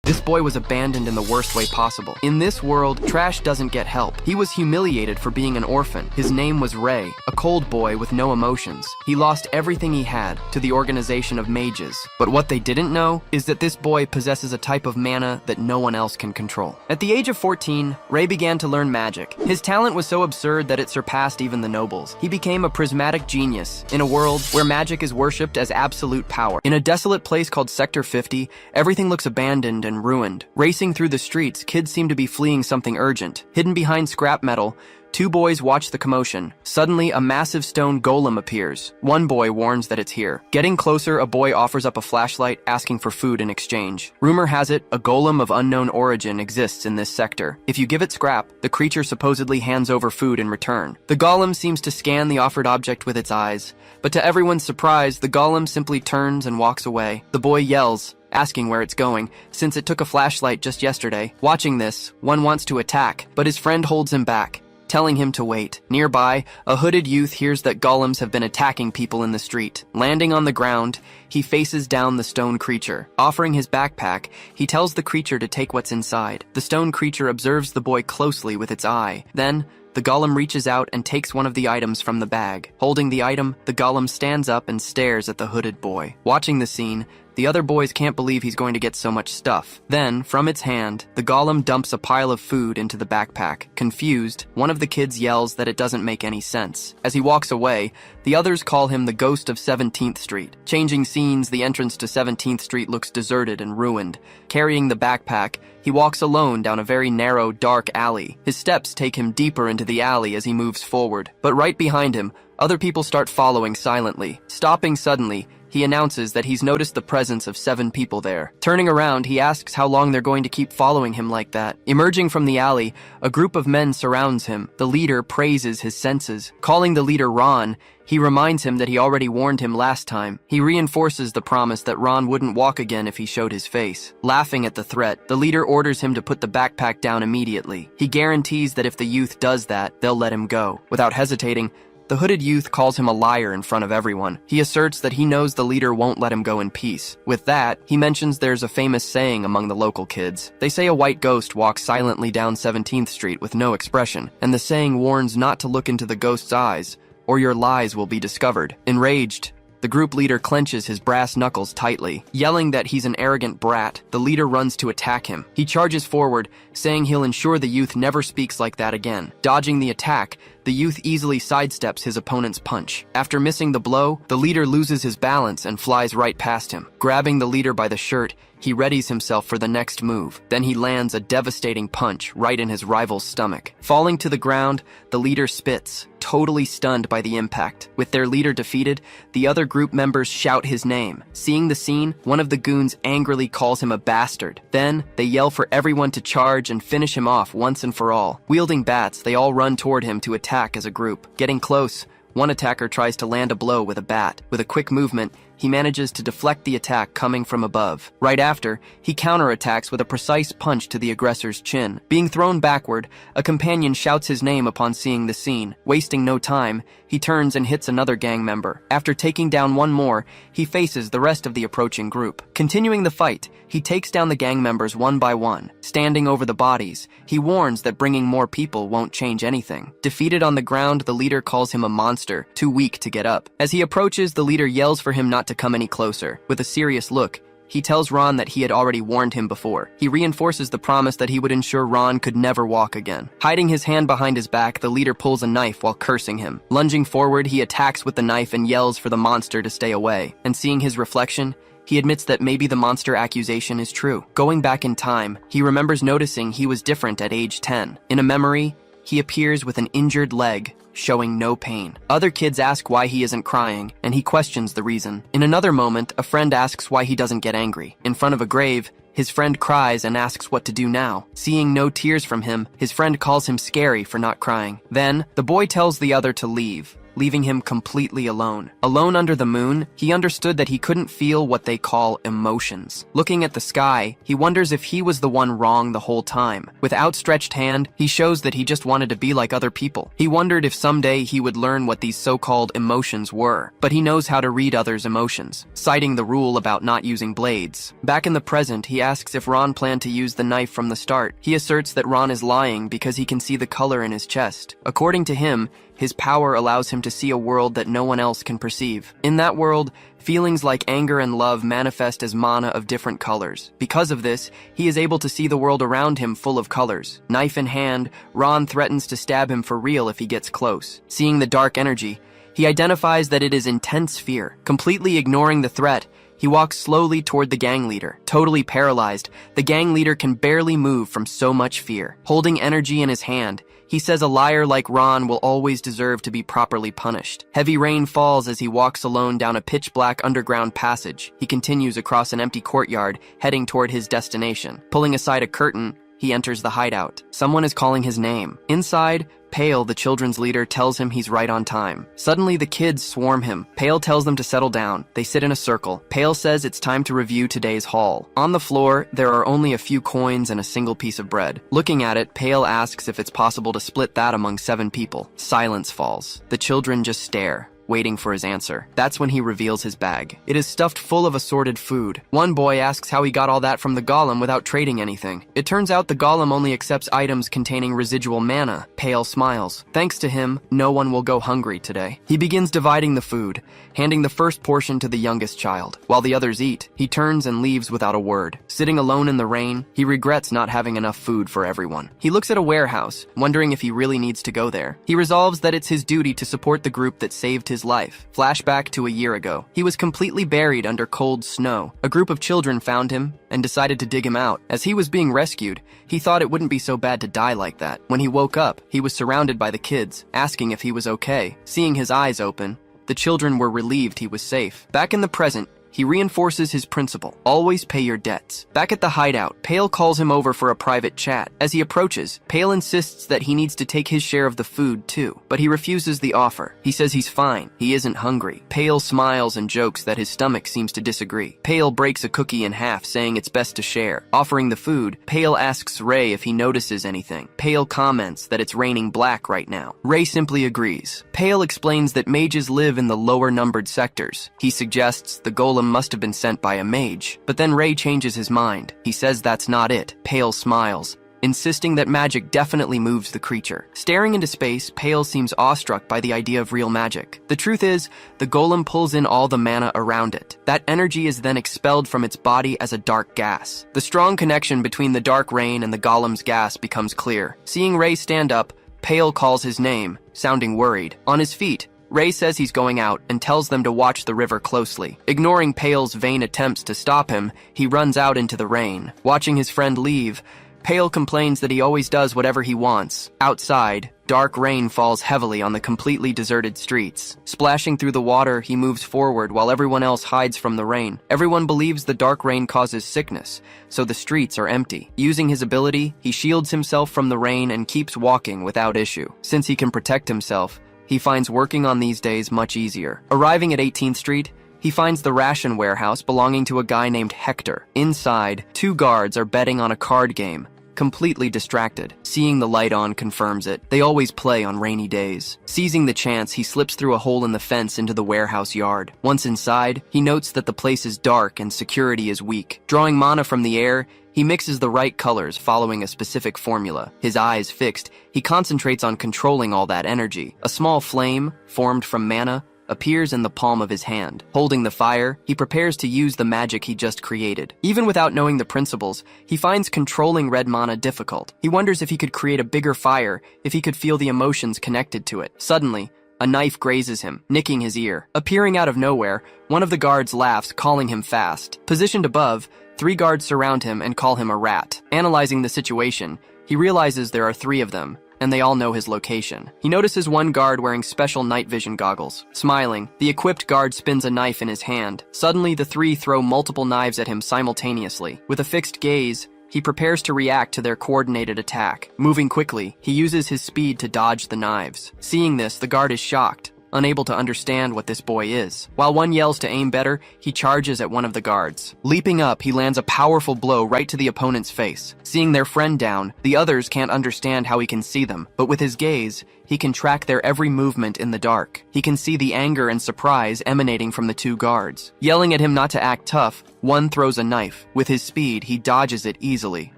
This boy was abandoned in the worst way possible. In this world, trash doesn't get help. He was humiliated for being an orphan. His name was Ray, a cold boy with no emotions. He lost everything he had to the organization of mages. But what they didn't know is that this boy possesses a type of mana that no one else can control. At the age of 14, Ray began to learn magic. His talent was so absurd that it surpassed even the nobles. He became a prismatic genius in a world where magic is worshipped as absolute power. In a desolate place called Sector 50, everything looks abandoned and ruined. Racing through the streets, kids seem to be fleeing something urgent. Hidden behind scrap metal, two boys watch the commotion. Suddenly, a massive stone golem appears. One boy warns that it's here. Getting closer, a boy offers up a flashlight, asking for food in exchange. Rumor has it, a golem of unknown origin exists in this sector. If you give it scrap, the creature supposedly hands over food in return. The golem seems to scan the offered object with its eyes, but to everyone's surprise, the golem simply turns and walks away. The boy yells, asking where it's going, since it took a flashlight just yesterday. Watching this, one wants to attack, but his friend holds him back, telling him to wait. Nearby, a hooded youth hears that golems have been attacking people in the street. Landing on the ground, he faces down the stone creature. Offering his backpack, he tells the creature to take what's inside. The stone creature observes the boy closely with its eye. Then, the golem reaches out and takes one of the items from the bag. Holding the item, the golem stands up and stares at the hooded boy. Watching the scene, the other boys can't believe he's going to get so much stuff. Then, from its hand, the golem dumps a pile of food into the backpack. Confused, one of the kids yells that it doesn't make any sense. As he walks away, the others call him the ghost of 17th Street. Changing scenes, the entrance to 17th Street looks deserted and ruined. Carrying the backpack, he walks alone down a very narrow, dark alley. His steps take him deeper into the alley as he moves forward. But right behind him, other people start following silently. Stopping suddenly, he announces that he's noticed the presence of 7 people there. Turning around, he asks how long they're going to keep following him like that. Emerging from the alley, a group of men surrounds him. The leader praises his senses. Calling the leader Ron, he reminds him that he already warned him last time. He reinforces the promise that Ron wouldn't walk again if he showed his face. Laughing at the threat, the leader orders him to put the backpack down immediately. He guarantees that if the youth does that, they'll let him go. Without hesitating, the hooded youth calls him a liar in front of everyone. He asserts that he knows the leader won't let him go in peace. With that, he mentions there's a famous saying among the local kids. They say a white ghost walks silently down 17th Street with no expression, and the saying warns not to look into the ghost's eyes, or your lies will be discovered. Enraged, the group leader clenches his brass knuckles tightly. Yelling that he's an arrogant brat, the leader runs to attack him. He charges forward, saying he'll ensure the youth never speaks like that again. Dodging the attack, the youth easily sidesteps his opponent's punch. After missing the blow, the leader loses his balance and flies right past him. Grabbing the leader by the shirt, he readies himself for the next move. Then he lands a devastating punch right in his rival's stomach. Falling to the ground, the leader spits, totally stunned by the impact. With their leader defeated, the other group members shout his name. Seeing the scene, one of the goons angrily calls him a bastard. Then, they yell for everyone to charge and finish him off once and for all. Wielding bats, they all run toward him to attack as a group. Getting close, one attacker tries to land a blow with a bat. With a quick movement, he manages to deflect the attack coming from above. Right after, he counterattacks with a precise punch to the aggressor's chin. Being thrown backward, a companion shouts his name upon seeing the scene. Wasting no time, he turns and hits another gang member. After taking down one more, he faces the rest of the approaching group. Continuing the fight, he takes down the gang members one by one. Standing over the bodies, he warns that bringing more people won't change anything. Defeated on the ground, the leader calls him a monster, too weak to get up. As he approaches, the leader yells for him not to come any closer. With a serious look, he tells Ron that he had already warned him before. He reinforces the promise that he would ensure Ron could never walk again. Hiding his hand behind his back, the leader pulls a knife while cursing him. Lunging forward, he attacks with the knife and yells for the monster to stay away. And seeing his reflection, he admits that maybe the monster accusation is true. Going back in time, he remembers noticing he was different at age 10. In a memory, he appears with an injured leg, showing no pain. Other kids ask why he isn't crying, and he questions the reason. In another moment, a friend asks why he doesn't get angry. In front of a grave, his friend cries and asks what to do now. Seeing no tears from him, his friend calls him scary for not crying. Then, the boy tells the other to leave. leaving him completely alone. Alone under the moon, he understood that he couldn't feel what they call emotions. Looking at the sky, he wonders if he was the one wrong the whole time. With outstretched hand, he shows that he just wanted to be like other people. He wondered if someday he would learn what these so-called emotions were, but he knows how to read others' emotions, citing the rule about not using blades. Back in the present, he asks if Ron planned to use the knife from the start. He asserts that Ron is lying because he can see the color in his chest. According to him, his power allows him to see a world that no one else can perceive. In that world, feelings like anger and love manifest as mana of different colors. Because of this, he is able to see the world around him full of colors. Knife in hand, Ron threatens to stab him for real if he gets close. Seeing the dark energy, he identifies that it is intense fear. Completely ignoring the threat, he walks slowly toward the gang leader. Totally paralyzed, the gang leader can barely move from so much fear. Holding energy in his hand, he says a liar like Ron will always deserve to be properly punished. Heavy rain falls as he walks alone down a pitch-black underground passage. He continues across an empty courtyard, heading toward his destination. Pulling aside a curtain, he enters the hideout. Someone is calling his name. Inside, Pale, the children's leader, tells him he's right on time. Suddenly, the kids swarm him. Pale tells them to settle down. They sit in a circle. Pale says it's time to review today's haul. On the floor, there are only a few coins and a single piece of bread. Looking at it, Pale asks if it's possible to split that among 7 people. Silence falls. The children just stare, waiting for his answer. That's when he reveals his bag. It is stuffed full of assorted food. One boy asks how he got all that from the golem without trading anything. It turns out the golem only accepts items containing residual mana. Pale smiles. Thanks to him, no one will go hungry today. He begins dividing the food, handing the first portion to the youngest child. While the others eat, he turns and leaves without a word. Sitting alone in the rain, he regrets not having enough food for everyone. He looks at a warehouse, wondering if he really needs to go there. He resolves that it's his duty to support the group that saved his life. Flashback to a year ago. He was completely buried under cold snow. A group of children found him and decided to dig him out. As he was being rescued, he thought it wouldn't be so bad to die like that. When he woke up, he was surrounded by the kids, asking if he was okay. Seeing his eyes open, the children were relieved he was safe. Back in the present, he reinforces his principle. Always pay your debts. Back at the hideout, Pale calls him over for a private chat. As he approaches, Pale insists that he needs to take his share of the food too, but he refuses the offer. He says he's fine. He isn't hungry. Pale smiles and jokes that his stomach seems to disagree. Pale breaks a cookie in half, saying it's best to share. Offering the food, Pale asks Ray if he notices anything. Pale comments that it's raining black right now. Ray simply agrees. Pale explains that mages live in the lower numbered sectors. He suggests the golem must have been sent by a mage, but then Ray changes his mind. He says that's not it. Pale smiles, insisting that magic definitely moves the creature. Staring into space, Pale seems awestruck by the idea of real magic. The truth is, the golem pulls in all the mana around it. That energy is then expelled from its body as a dark gas. The strong connection between the dark rain and the golem's gas becomes clear. Seeing Ray stand up, Pale calls his name, sounding worried. On his feet, Ray says he's going out and tells them to watch the river closely. Ignoring Pale's vain attempts to stop him, he runs out into the rain. Watching his friend leave, Pale complains that he always does whatever he wants. Outside, dark rain falls heavily on the completely deserted streets. Splashing through the water, he moves forward while everyone else hides from the rain. Everyone believes the dark rain causes sickness, so the streets are empty. Using his ability, he shields himself from the rain and keeps walking without issue. Since he can protect himself, he finds working on these days much easier. Arriving at 18th Street, he finds the ration warehouse belonging to a guy named Hector. Inside, 2 guards are betting on a card game, completely distracted. Seeing the light on confirms it. They always play on rainy days. Seizing the chance, he slips through a hole in the fence into the warehouse yard. Once inside, he notes that the place is dark and security is weak. Drawing mana from the air, he mixes the right colors following a specific formula. His eyes fixed, he concentrates on controlling all that energy. A small flame, formed from mana, appears in the palm of his hand. Holding the fire, he prepares to use the magic he just created. Even without knowing the principles, he finds controlling red mana difficult. He wonders if he could create a bigger fire, if he could feel the emotions connected to it. Suddenly, a knife grazes him, nicking his ear. Appearing out of nowhere, one of the guards laughs, calling him fast. Positioned above, 3 guards surround him and call him a rat. Analyzing the situation, he realizes there are 3 of them, and they all know his location. He notices one guard wearing special night vision goggles. Smiling, the equipped guard spins a knife in his hand. Suddenly, the 3 throw multiple knives at him simultaneously. With a fixed gaze, he prepares to react to their coordinated attack. Moving quickly, he uses his speed to dodge the knives. Seeing this, the guard is shocked. unable to understand what this boy is. While one yells to aim better, he charges at one of the guards. Leaping up, he lands a powerful blow right to the opponent's face. Seeing their friend down, the others can't understand how he can see them, but with his gaze, he can track their every movement in the dark. He can see the anger and surprise emanating from the two guards. Yelling at him not to act tough, one throws a knife. With his speed, he dodges it easily.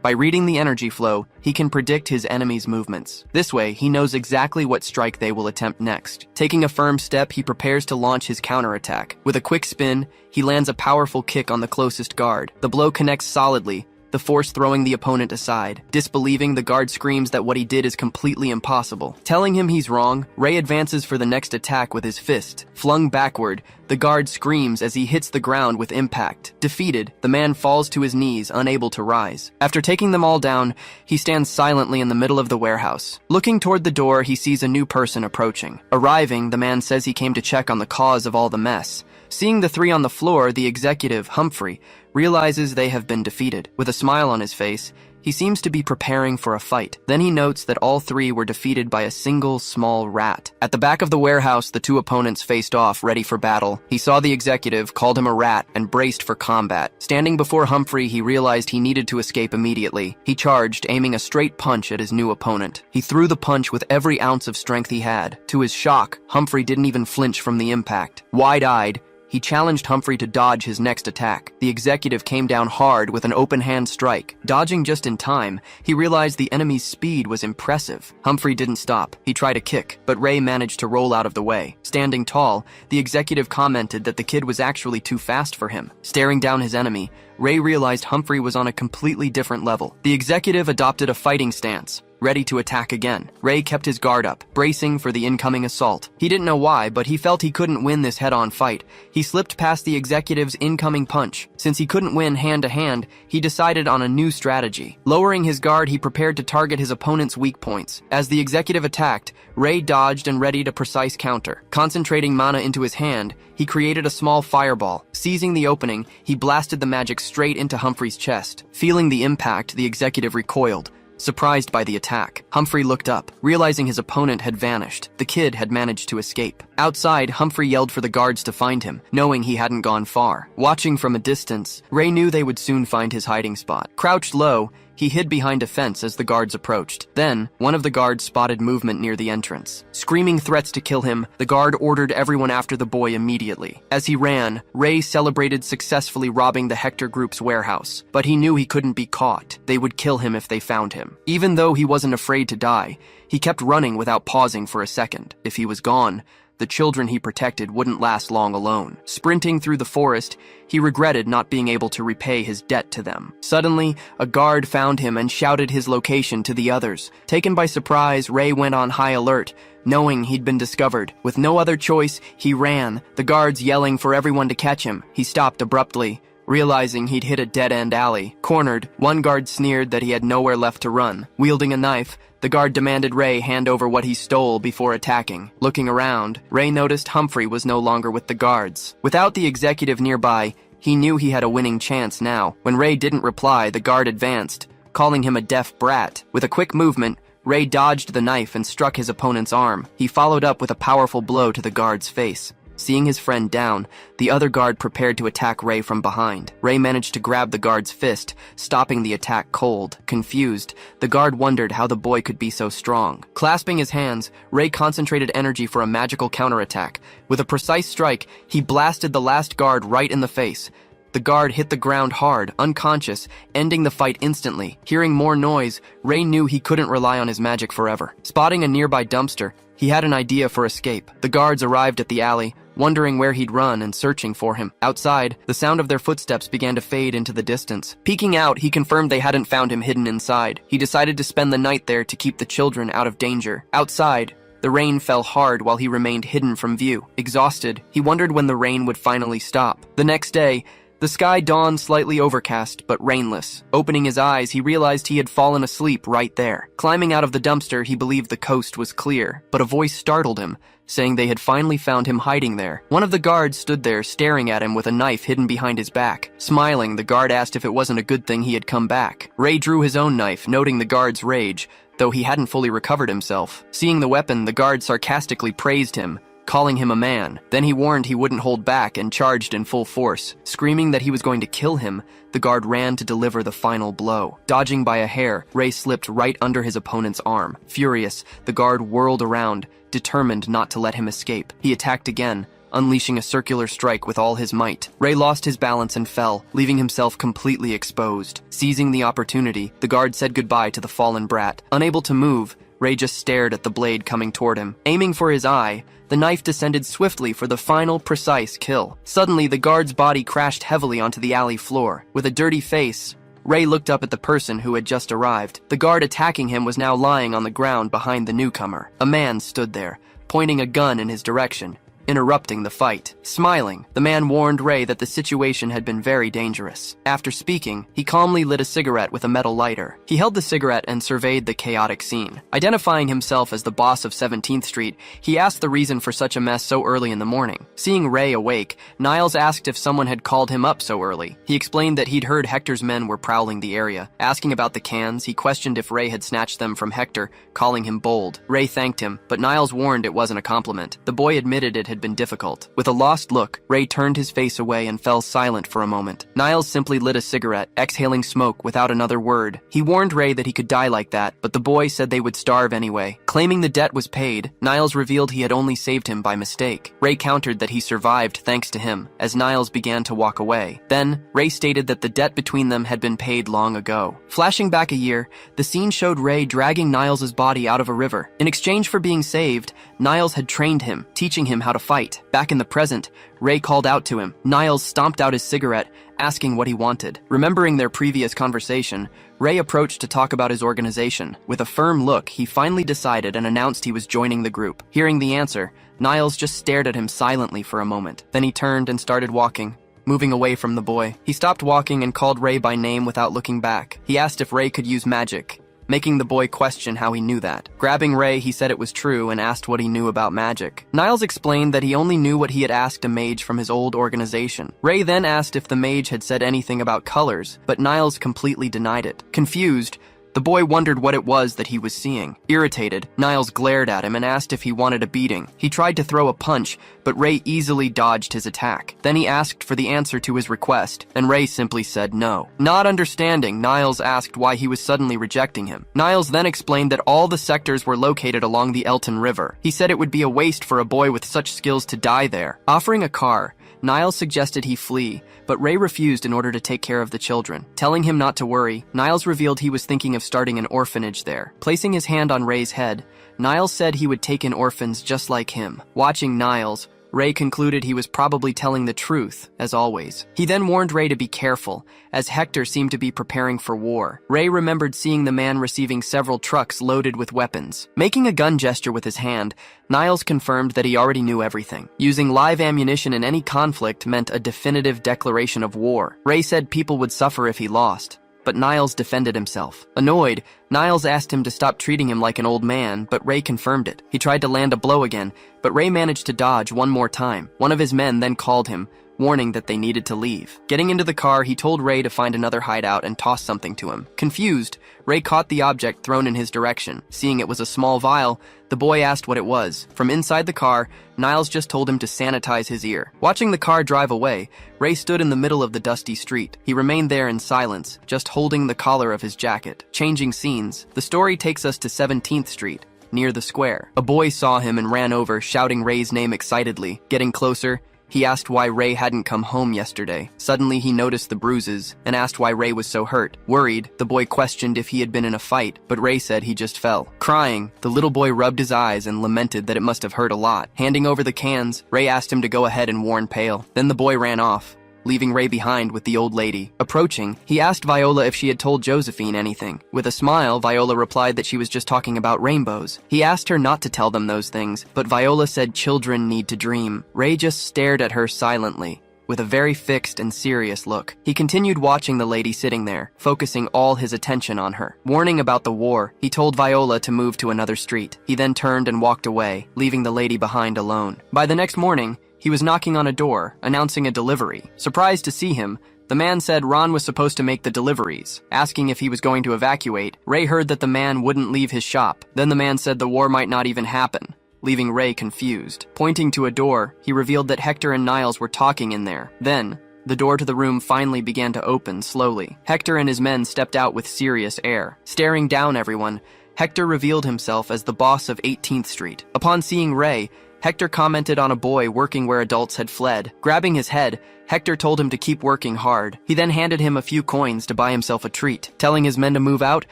By reading the energy flow, he can predict his enemy's movements. This way, he knows exactly what strike they will attempt next. Taking a firm step, he prepares to launch his counterattack. With a quick spin, he lands a powerful kick on the closest guard. The blow connects solidly, the force throwing the opponent aside. Disbelieving, the guard screams that what he did is completely impossible. Telling him he's wrong, Ray advances for the next attack with his fist. Flung backward, the guard screams as he hits the ground with impact. Defeated, the man falls to his knees, unable to rise. After taking them all down, he stands silently in the middle of the warehouse. Looking toward the door, he sees a new person approaching. Arriving, the man says he came to check on the cause of all the mess. Seeing the three on the floor, the executive, Humphrey, realizes they have been defeated. With a smile on his face, he seems to be preparing for a fight. Then he notes that all three were defeated by a single small rat. At the back of the warehouse, the two opponents faced off, ready for battle. He saw the executive, called him a rat, and braced for combat. Standing before Humphrey, he realized he needed to escape immediately. He charged, aiming a straight punch at his new opponent. He threw the punch with every ounce of strength he had. To his shock, Humphrey didn't even flinch from the impact. Wide-eyed, he challenged Humphrey to dodge his next attack. The executive came down hard with an open-hand strike. Dodging just in time, he realized the enemy's speed was impressive. Humphrey didn't stop. He tried a kick, but Ray managed to roll out of the way. Standing tall, the executive commented that the kid was actually too fast for him. Staring down his enemy, Ray realized Humphrey was on a completely different level. The executive adopted a fighting stance, ready to attack again. Ray kept his guard up, bracing for the incoming assault. He didn't know why, but he felt he couldn't win this head-on fight. He slipped past the executive's incoming punch. Since he couldn't win hand-to-hand, he decided on a new strategy. Lowering his guard, he prepared to target his opponent's weak points. As the executive attacked, Ray dodged and readied a precise counter. Concentrating mana into his hand, he created a small fireball. Seizing the opening, he blasted the magic straight into Humphrey's chest. Feeling the impact, the executive recoiled, surprised by the attack. Humphrey looked up, realizing his opponent had vanished. The kid had managed to escape. Outside, Humphrey yelled for the guards to find him, knowing he hadn't gone far. Watching from a distance, Ray knew they would soon find his hiding spot. Crouched low, he hid behind a fence as the guards approached. Then, one of the guards spotted movement near the entrance. Screaming threats to kill him, the guard ordered everyone after the boy immediately. As he ran, Ray celebrated successfully robbing the Hector Group's warehouse. But he knew he couldn't be caught. They would kill him if they found him. Even though he wasn't afraid to die, he kept running without pausing for a second. If he was gone, the children he protected wouldn't last long alone. Sprinting through the forest, he regretted not being able to repay his debt to them. Suddenly, a guard found him and shouted his location to the others. Taken by surprise, Ray went on high alert, knowing he'd been discovered. With no other choice, he ran, the guards yelling for everyone to catch him. He stopped abruptly, realizing he'd hit a dead-end alley. Cornered, one guard sneered that he had nowhere left to run. Wielding a knife, the guard demanded Ray hand over what he stole before attacking. Looking around, Ray noticed Humphrey was no longer with the guards. Without the executive nearby, he knew he had a winning chance now. When Ray didn't reply, the guard advanced, calling him a deaf brat. With a quick movement, Ray dodged the knife and struck his opponent's arm. He followed up with a powerful blow to the guard's face. Seeing his friend down, the other guard prepared to attack Ray from behind. Ray managed to grab the guard's fist, stopping the attack cold. Confused, the guard wondered how the boy could be so strong. Clasping his hands, Ray concentrated energy for a magical counterattack. With a precise strike, he blasted the last guard right in the face. The guard hit the ground hard, unconscious, ending the fight instantly. Hearing more noise, Ray knew he couldn't rely on his magic forever. Spotting a nearby dumpster, he had an idea for escape. The guards arrived at the alley, wondering where he'd run and searching for him. Outside, the sound of their footsteps began to fade into the distance. Peeking out, he confirmed they hadn't found him hidden inside. He decided to spend the night there to keep the children out of danger. Outside, the rain fell hard while he remained hidden from view. Exhausted, he wondered when the rain would finally stop. The next day, the sky dawned slightly overcast, but rainless. Opening his eyes, he realized he had fallen asleep right there. Climbing out of the dumpster, he believed the coast was clear, but a voice startled him, saying they had finally found him hiding there. One of the guards stood there, staring at him with a knife hidden behind his back. Smiling, the guard asked if it wasn't a good thing he had come back. Ray drew his own knife, noting the guard's rage, though he hadn't fully recovered himself. Seeing the weapon, the guard sarcastically praised him, calling him a man. Then he warned he wouldn't hold back and charged in full force. Screaming that he was going to kill him, the guard ran to deliver the final blow. Dodging by a hair, Ray slipped right under his opponent's arm. Furious, the guard whirled around, determined not to let him escape. He attacked again, unleashing a circular strike with all his might. Ray lost his balance and fell, leaving himself completely exposed. Seizing the opportunity, the guard said goodbye to the fallen brat. Unable to move, Ray just stared at the blade coming toward him. Aiming for his eye, the knife descended swiftly for the final, precise kill. Suddenly, the guard's body crashed heavily onto the alley floor. With a dirty face, Ray looked up at the person who had just arrived. The guard attacking him was now lying on the ground behind the newcomer. A man stood there, pointing a gun in his direction, interrupting the fight. Smiling, the man warned Ray that the situation had been very dangerous. After speaking, he calmly lit a cigarette with a metal lighter. He held the cigarette and surveyed the chaotic scene. Identifying himself as the boss of 17th Street, he asked the reason for such a mess so early in the morning. Seeing Ray awake, Niles asked if someone had called him up so early. He explained that he'd heard Hector's men were prowling the area. Asking about the cans, he questioned if Ray had snatched them from Hector, calling him bold. Ray thanked him, but Niles warned it wasn't a compliment. The boy admitted it had been difficult. With a lost look, Ray turned his face away and fell silent for a moment. Niles simply lit a cigarette, exhaling smoke without another word. He warned Ray that he could die like that, but the boy said they would starve anyway. Claiming the debt was paid, Niles revealed he had only saved him by mistake. Ray countered that he survived thanks to him, as Niles began to walk away. Then, Ray stated that the debt between them had been paid long ago. Flashing back a year, the scene showed Ray dragging Niles's body out of a river. In exchange for being saved, Niles had trained him, teaching him how to fight. Back in the present, Ray called out to him. Niles stomped out his cigarette, asking what he wanted. Remembering their previous conversation, Ray approached to talk about his organization. With a firm look, he finally decided and announced he was joining the group. Hearing the answer, Niles just stared at him silently for a moment. Then he turned and started walking, moving away from the boy. He stopped walking and called Ray by name without looking back. He asked if Ray could use magic, making the boy question how he knew that. Grabbing Ray, he said it was true and asked what he knew about magic. Niles explained that he only knew what he had asked a mage from his old organization. Ray then asked if the mage had said anything about colors, but Niles completely denied it. Confused, the boy wondered what it was that he was seeing. Irritated, Niles glared at him and asked if he wanted a beating. He tried to throw a punch, but Ray easily dodged his attack. Then he asked for the answer to his request, and Ray simply said no. Not understanding, Niles asked why he was suddenly rejecting him. Niles then explained that all the sectors were located along the Elton River. He said it would be a waste for a boy with such skills to die there. Offering a car, Niles suggested he flee, but Ray refused in order to take care of the children. Telling him not to worry, Niles revealed he was thinking of starting an orphanage there. Placing his hand on Ray's head, Niles said he would take in orphans just like him. Watching Niles, Ray concluded he was probably telling the truth, as always. He then warned Ray to be careful, as Hector seemed to be preparing for war. Ray remembered seeing the man receiving several trucks loaded with weapons. Making a gun gesture with his hand, Niles confirmed that he already knew everything. Using live ammunition in any conflict meant a definitive declaration of war. Ray said people would suffer if he lost, but Niles defended himself. Annoyed, Niles asked him to stop treating him like an old man, but Ray confirmed it. He tried to land a blow again, but Ray managed to dodge one more time. One of his men then called him, warning that they needed to leave. Getting into the car, he told Ray to find another hideout and toss something to him. Confused, Ray caught the object thrown in his direction. Seeing it was a small vial, the boy asked what it was. From inside the car, Niles just told him to sanitize his ear. Watching the car drive away, Ray stood in the middle of the dusty street. He remained there in silence, just holding the collar of his jacket. Changing scenes, the story takes us to 17th Street, near the square. A boy saw him and ran over, shouting Ray's name excitedly. Getting closer, he asked why Ray hadn't come home yesterday. Suddenly, he noticed the bruises and asked why Ray was so hurt. Worried, the boy questioned if he had been in a fight, but Ray said he just fell. Crying, the little boy rubbed his eyes and lamented that it must have hurt a lot. Handing over the cans, Ray asked him to go ahead and warn Pale. Then the boy ran off, leaving Ray behind with the old lady. Approaching, he asked Viola if she had told Josephine anything. With a smile, Viola replied that she was just talking about rainbows. He asked her not to tell them those things, but Viola said children need to dream. Ray just stared at her silently, with a very fixed and serious look. He continued watching the lady sitting there, focusing all his attention on her. Warning about the war, he told Viola to move to another street. He then turned and walked away, leaving the lady behind alone. By the next morning, he was knocking on a door, announcing a delivery. Surprised to see him, the man said Ron was supposed to make the deliveries. Asking if he was going to evacuate, Ray heard that the man wouldn't leave his shop. Then the man said the war might not even happen, leaving Ray confused. Pointing to a door, he revealed that Hector and Niles were talking in there. Then, the door to the room finally began to open slowly. Hector and his men stepped out with serious air. Staring down everyone, Hector revealed himself as the boss of 18th Street. Upon seeing Ray, Hector commented on a boy working where adults had fled. Grabbing his head, Hector told him to keep working hard. He then handed him a few coins to buy himself a treat. Telling his men to move out,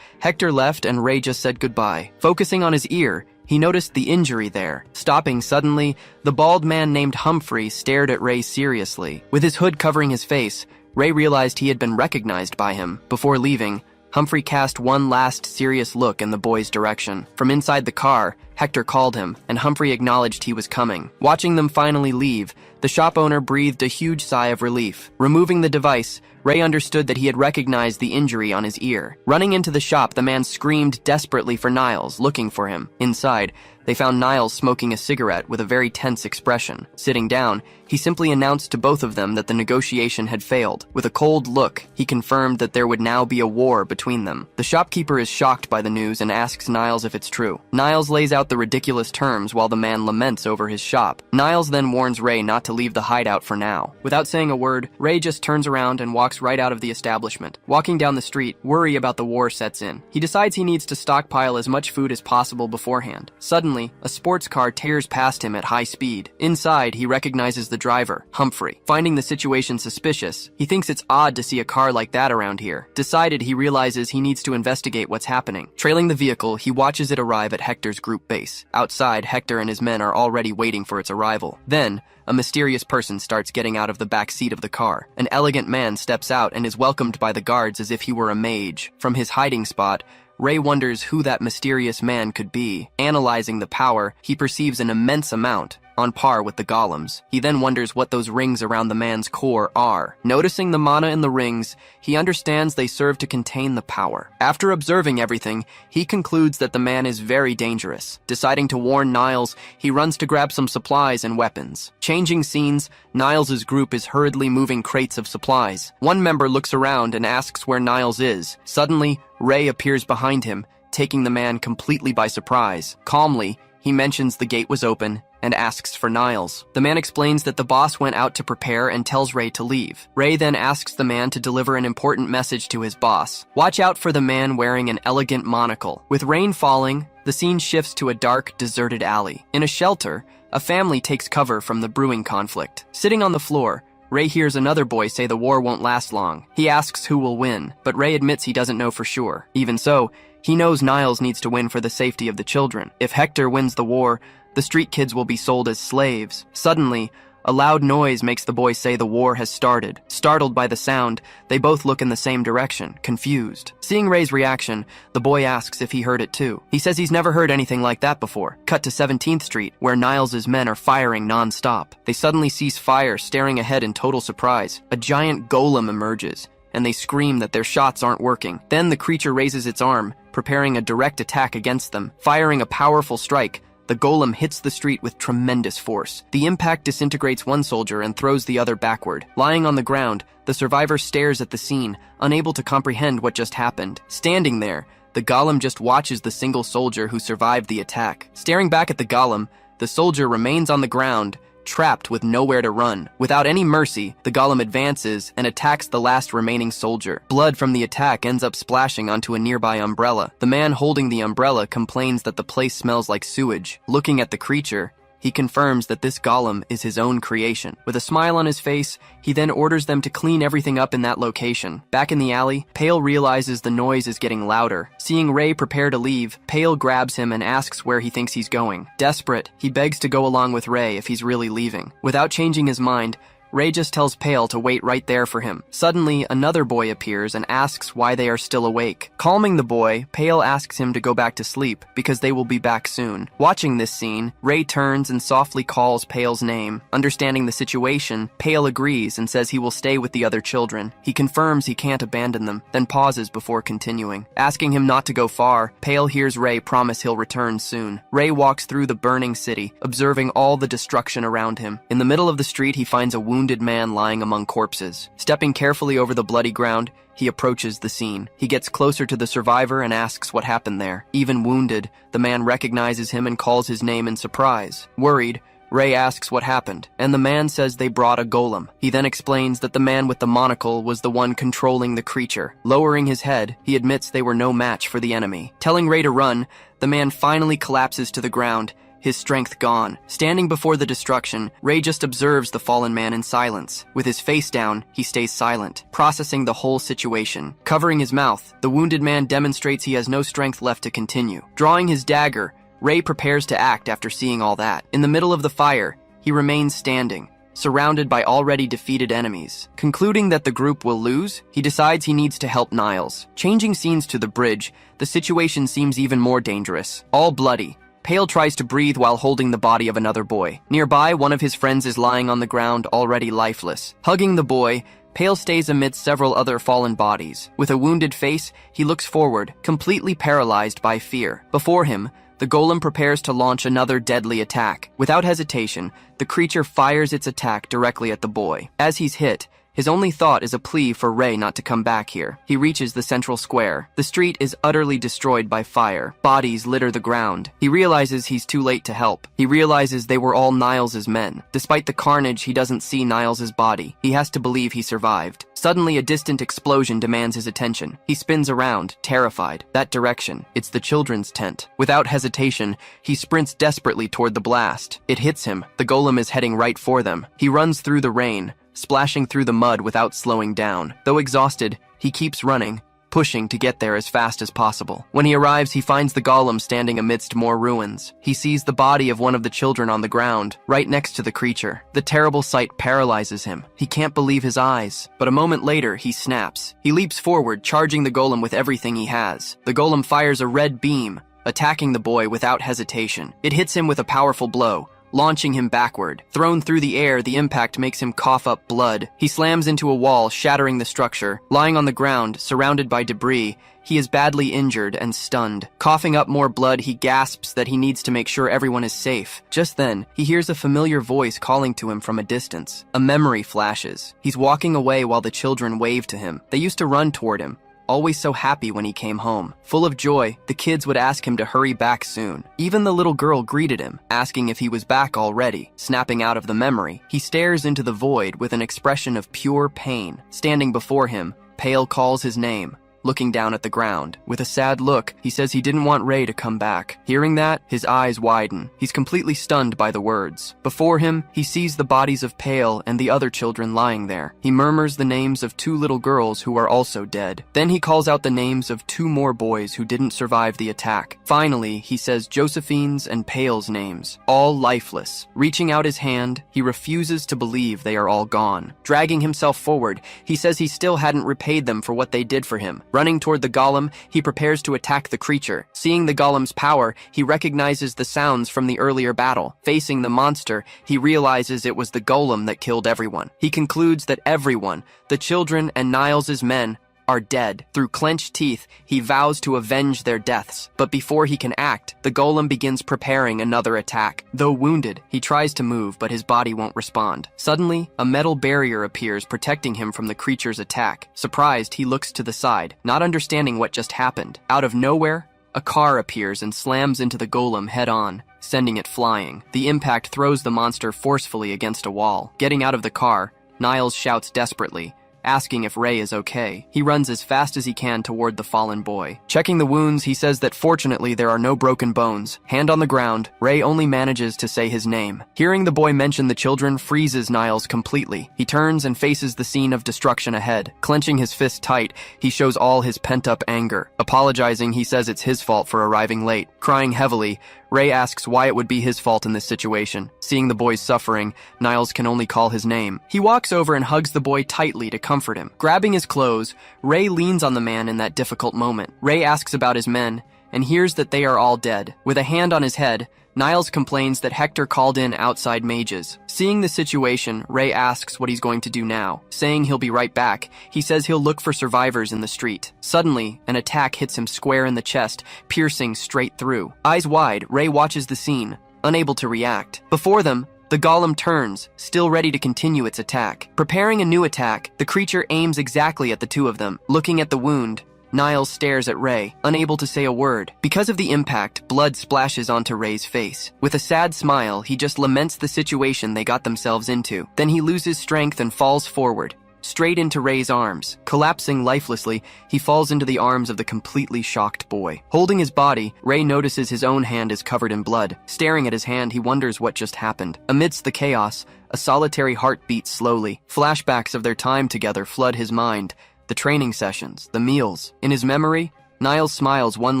Hector left and Ray just said goodbye. Focusing on his ear, he noticed the injury there. Stopping suddenly, the bald man named Humphrey stared at Ray seriously. With his hood covering his face, Ray realized he had been recognized by him. Before leaving, Humphrey cast one last serious look in the boy's direction. From inside the car, Hector called him, and Humphrey acknowledged he was coming. Watching them finally leave, the shop owner breathed a huge sigh of relief. Removing the device, Ray understood that he had recognized the injury on his ear. Running into the shop, the man screamed desperately for Niles, looking for him. Inside, they found Niles smoking a cigarette with a very tense expression. Sitting down, he simply announced to both of them that the negotiation had failed. With a cold look, he confirmed that there would now be a war between them. The shopkeeper is shocked by the news and asks Niles if it's true. Niles lays out the ridiculous terms while the man laments over his shop. Niles then warns Ray not to leave the hideout for now. Without saying a word, Ray just turns around and walks right out of the establishment. Walking down the street, worry about the war sets in. He decides he needs to stockpile as much food as possible beforehand. Suddenly, a sports car tears past him at high speed. Inside, he recognizes the driver, Humphrey. Finding the situation suspicious, he thinks it's odd to see a car like that around here. Decided, he realizes he needs to investigate what's happening. Trailing the vehicle, he watches it arrive at Hector's group base. Outside, Hector and his men are already waiting for its arrival. Then, a mysterious person starts getting out of the back seat of the car. An elegant man steps out and is welcomed by the guards as if he were a mage. From his hiding spot, Ray wonders who that mysterious man could be. Analyzing the power, he perceives an immense amount, on par with the golems. He then wonders what those rings around the man's core are. Noticing the mana in the rings, he understands they serve to contain the power. After observing everything, he concludes that the man is very dangerous. Deciding to warn Niles, he runs to grab some supplies and weapons. Changing scenes, Niles' group is hurriedly moving crates of supplies. One member looks around and asks where Niles is. Suddenly, Ray appears behind him, taking the man completely by surprise. Calmly, he mentions the gate was open and asks for Niles. The man explains that the boss went out to prepare and tells Ray to leave. Ray then asks the man to deliver an important message to his boss. Watch out for the man wearing an elegant monocle. With rain falling, the scene shifts to a dark, deserted alley. In a shelter, a family takes cover from the brewing conflict. Sitting on the floor, Ray hears another boy say the war won't last long. He asks who will win, but Ray admits he doesn't know for sure. Even so, he knows Niles needs to win for the safety of the children. If Hector wins the war, the street kids will be sold as slaves. Suddenly, a loud noise makes the boy say the war has started. Startled by the sound, they both look in the same direction, confused. Seeing Ray's reaction, the boy asks if he heard it too. He says he's never heard anything like that before. Cut to 17th Street, where Niles' men are firing non-stop. They suddenly cease fire, staring ahead in total surprise. A giant golem emerges, and they scream that their shots aren't working. Then the creature raises its arm, preparing a direct attack against them. Firing a powerful strike, the golem hits the street with tremendous force. The impact disintegrates one soldier and throws the other backward. Lying on the ground, the survivor stares at the scene, unable to comprehend what just happened. Standing there, the golem just watches the single soldier who survived the attack. Staring back at the golem, the soldier remains on the ground, trapped with nowhere to run. Without any mercy, the golem advances and attacks the last remaining soldier. Blood from the attack ends up splashing onto a nearby umbrella. The man holding the umbrella complains that the place smells like sewage. Looking at the creature, he confirms that this golem is his own creation. With a smile on his face, he then orders them to clean everything up in that location. Back in the alley, Pale realizes the noise is getting louder. Seeing Ray prepare to leave, Pale grabs him and asks where he thinks he's going. Desperate, he begs to go along with Ray if he's really leaving. Without changing his mind, Ray just tells Pale to wait right there for him. Suddenly, another boy appears and asks why they are still awake. Calming the boy, Pale asks him to go back to sleep, because they will be back soon. Watching this scene, Ray turns and softly calls Pale's name. Understanding the situation, Pale agrees and says he will stay with the other children. He confirms he can't abandon them, then pauses before continuing. Asking him not to go far, Pale hears Ray promise he'll return soon. Ray walks through the burning city, observing all the destruction around him. In the middle of the street, he finds a wounded man lying among corpses. Stepping carefully over the bloody ground, he approaches the scene. He gets closer to the survivor and asks what happened there. Even wounded, the man recognizes him and calls his name in surprise. Worried, Ray asks what happened, and the man says they brought a golem. He then explains that the man with the monocle was the one controlling the creature. Lowering his head, he admits they were no match for the enemy. Telling Ray to run, the man finally collapses to the ground, his strength gone. Standing before the destruction, Ray just observes the fallen man in silence. With his face down, he stays silent, processing the whole situation. Covering his mouth, the wounded man demonstrates he has no strength left to continue. Drawing his dagger, Ray prepares to act after seeing all that. In the middle of the fire, he remains standing, surrounded by already defeated enemies. Concluding that the group will lose, he decides he needs to help Niles. Changing scenes to the bridge, the situation seems even more dangerous. All bloody, Pale tries to breathe while holding the body of another boy. Nearby, one of his friends is lying on the ground, already lifeless. Hugging the boy, Pale stays amidst several other fallen bodies. With a wounded face, he looks forward, completely paralyzed by fear. Before him, the golem prepares to launch another deadly attack. Without hesitation, the creature fires its attack directly at the boy. As he's hit, his only thought is a plea for Ray not to come back here. He reaches the central square. The street is utterly destroyed by fire. Bodies litter the ground. He realizes he's too late to help. He realizes they were all Niles's men. Despite the carnage, he doesn't see Niles's body. He has to believe he survived. Suddenly, a distant explosion demands his attention. He spins around, terrified. That direction. It's the children's tent. Without hesitation, he sprints desperately toward the blast. It hits him. The golem is heading right for them. He runs through the rain, splashing through the mud without slowing down. Though exhausted, he keeps running, pushing to get there as fast as possible. When he arrives, he finds the golem standing amidst more ruins. He sees the body of one of the children on the ground, right next to the creature. The terrible sight paralyzes him. He can't believe his eyes. But a moment later, he snaps. He leaps forward, charging the golem with everything he has. The golem fires a red beam, attacking the boy without hesitation. It hits him with a powerful blow, launching him backward. Thrown through the air, the impact makes him cough up blood. He slams into a wall, shattering the structure. Lying on the ground, surrounded by debris, he is badly injured and stunned. Coughing up more blood, he gasps that he needs to make sure everyone is safe. Just then, he hears a familiar voice calling to him from a distance. A memory flashes. He's walking away while the children wave to him. They used to run toward him, always so happy when he came home. Full of joy, the kids would ask him to hurry back soon. Even the little girl greeted him, asking if he was back already. Snapping out of the memory, he stares into the void with an expression of pure pain. Standing before him, Pale calls his name, looking down at the ground. With a sad look, he says he didn't want Ray to come back. Hearing that, his eyes widen. He's completely stunned by the words. Before him, he sees the bodies of Pale and the other children lying there. He murmurs the names of 2 little girls who are also dead. Then he calls out the names of 2 more boys who didn't survive the attack. Finally, he says Josephine's and Pale's names, all lifeless. Reaching out his hand, he refuses to believe they are all gone. Dragging himself forward, he says he still hadn't repaid them for what they did for him. Running toward the golem, he prepares to attack the creature. Seeing the golem's power, he recognizes the sounds from the earlier battle. Facing the monster, he realizes it was the golem that killed everyone. He concludes that everyone, the children and Niles's men, are dead. Through clenched teeth, he vows to avenge their deaths. But before he can act, the golem begins preparing another attack. Though wounded, he tries to move, but his body won't respond. Suddenly, a metal barrier appears, protecting him from the creature's attack. Surprised, he looks to the side, not understanding what just happened. Out of nowhere, a car appears and slams into the golem head-on, sending it flying. The impact throws the monster forcefully against a wall. Getting out of the car, Niles shouts desperately, asking if Ray is okay. He runs as fast as he can toward the fallen boy. Checking the wounds, he says that fortunately there are no broken bones. Hand on the ground, Ray only manages to say his name. Hearing the boy mention the children freezes Niles completely. He turns and faces the scene of destruction ahead. Clenching his fist tight, he shows all his pent-up anger. Apologizing, he says it's his fault for arriving late. Crying heavily, Ray asks why it would be his fault in this situation. Seeing the boy's suffering, Niles can only call his name. He walks over and hugs the boy tightly to comfort him. Grabbing his clothes, Ray leans on the man in that difficult moment. Ray asks about his men, and hears that they are all dead. With a hand on his head, Niles complains that Hector called in outside mages. Seeing the situation, Ray asks what he's going to do now. Saying he'll be right back, he says he'll look for survivors in the street. Suddenly, an attack hits him square in the chest, piercing straight through. Eyes wide, Ray watches the scene, unable to react. Before them, The golem turns, still ready to continue its attack. Preparing a new attack, the creature aims exactly at the two of them. Looking at the wound, Niles stares at Ray, unable to say a word. Because of the impact, blood splashes onto Ray's face. With a sad smile, he just laments the situation they got themselves into. Then he loses strength and falls forward, straight into Ray's arms. Collapsing lifelessly, he falls into the arms of the completely shocked boy. Holding his body, Ray notices his own hand is covered in blood. Staring at his hand, he wonders what just happened. Amidst the chaos, a solitary heart beats slowly. Flashbacks of their time together flood his mind. The training sessions, the meals. In his memory, Niles smiles one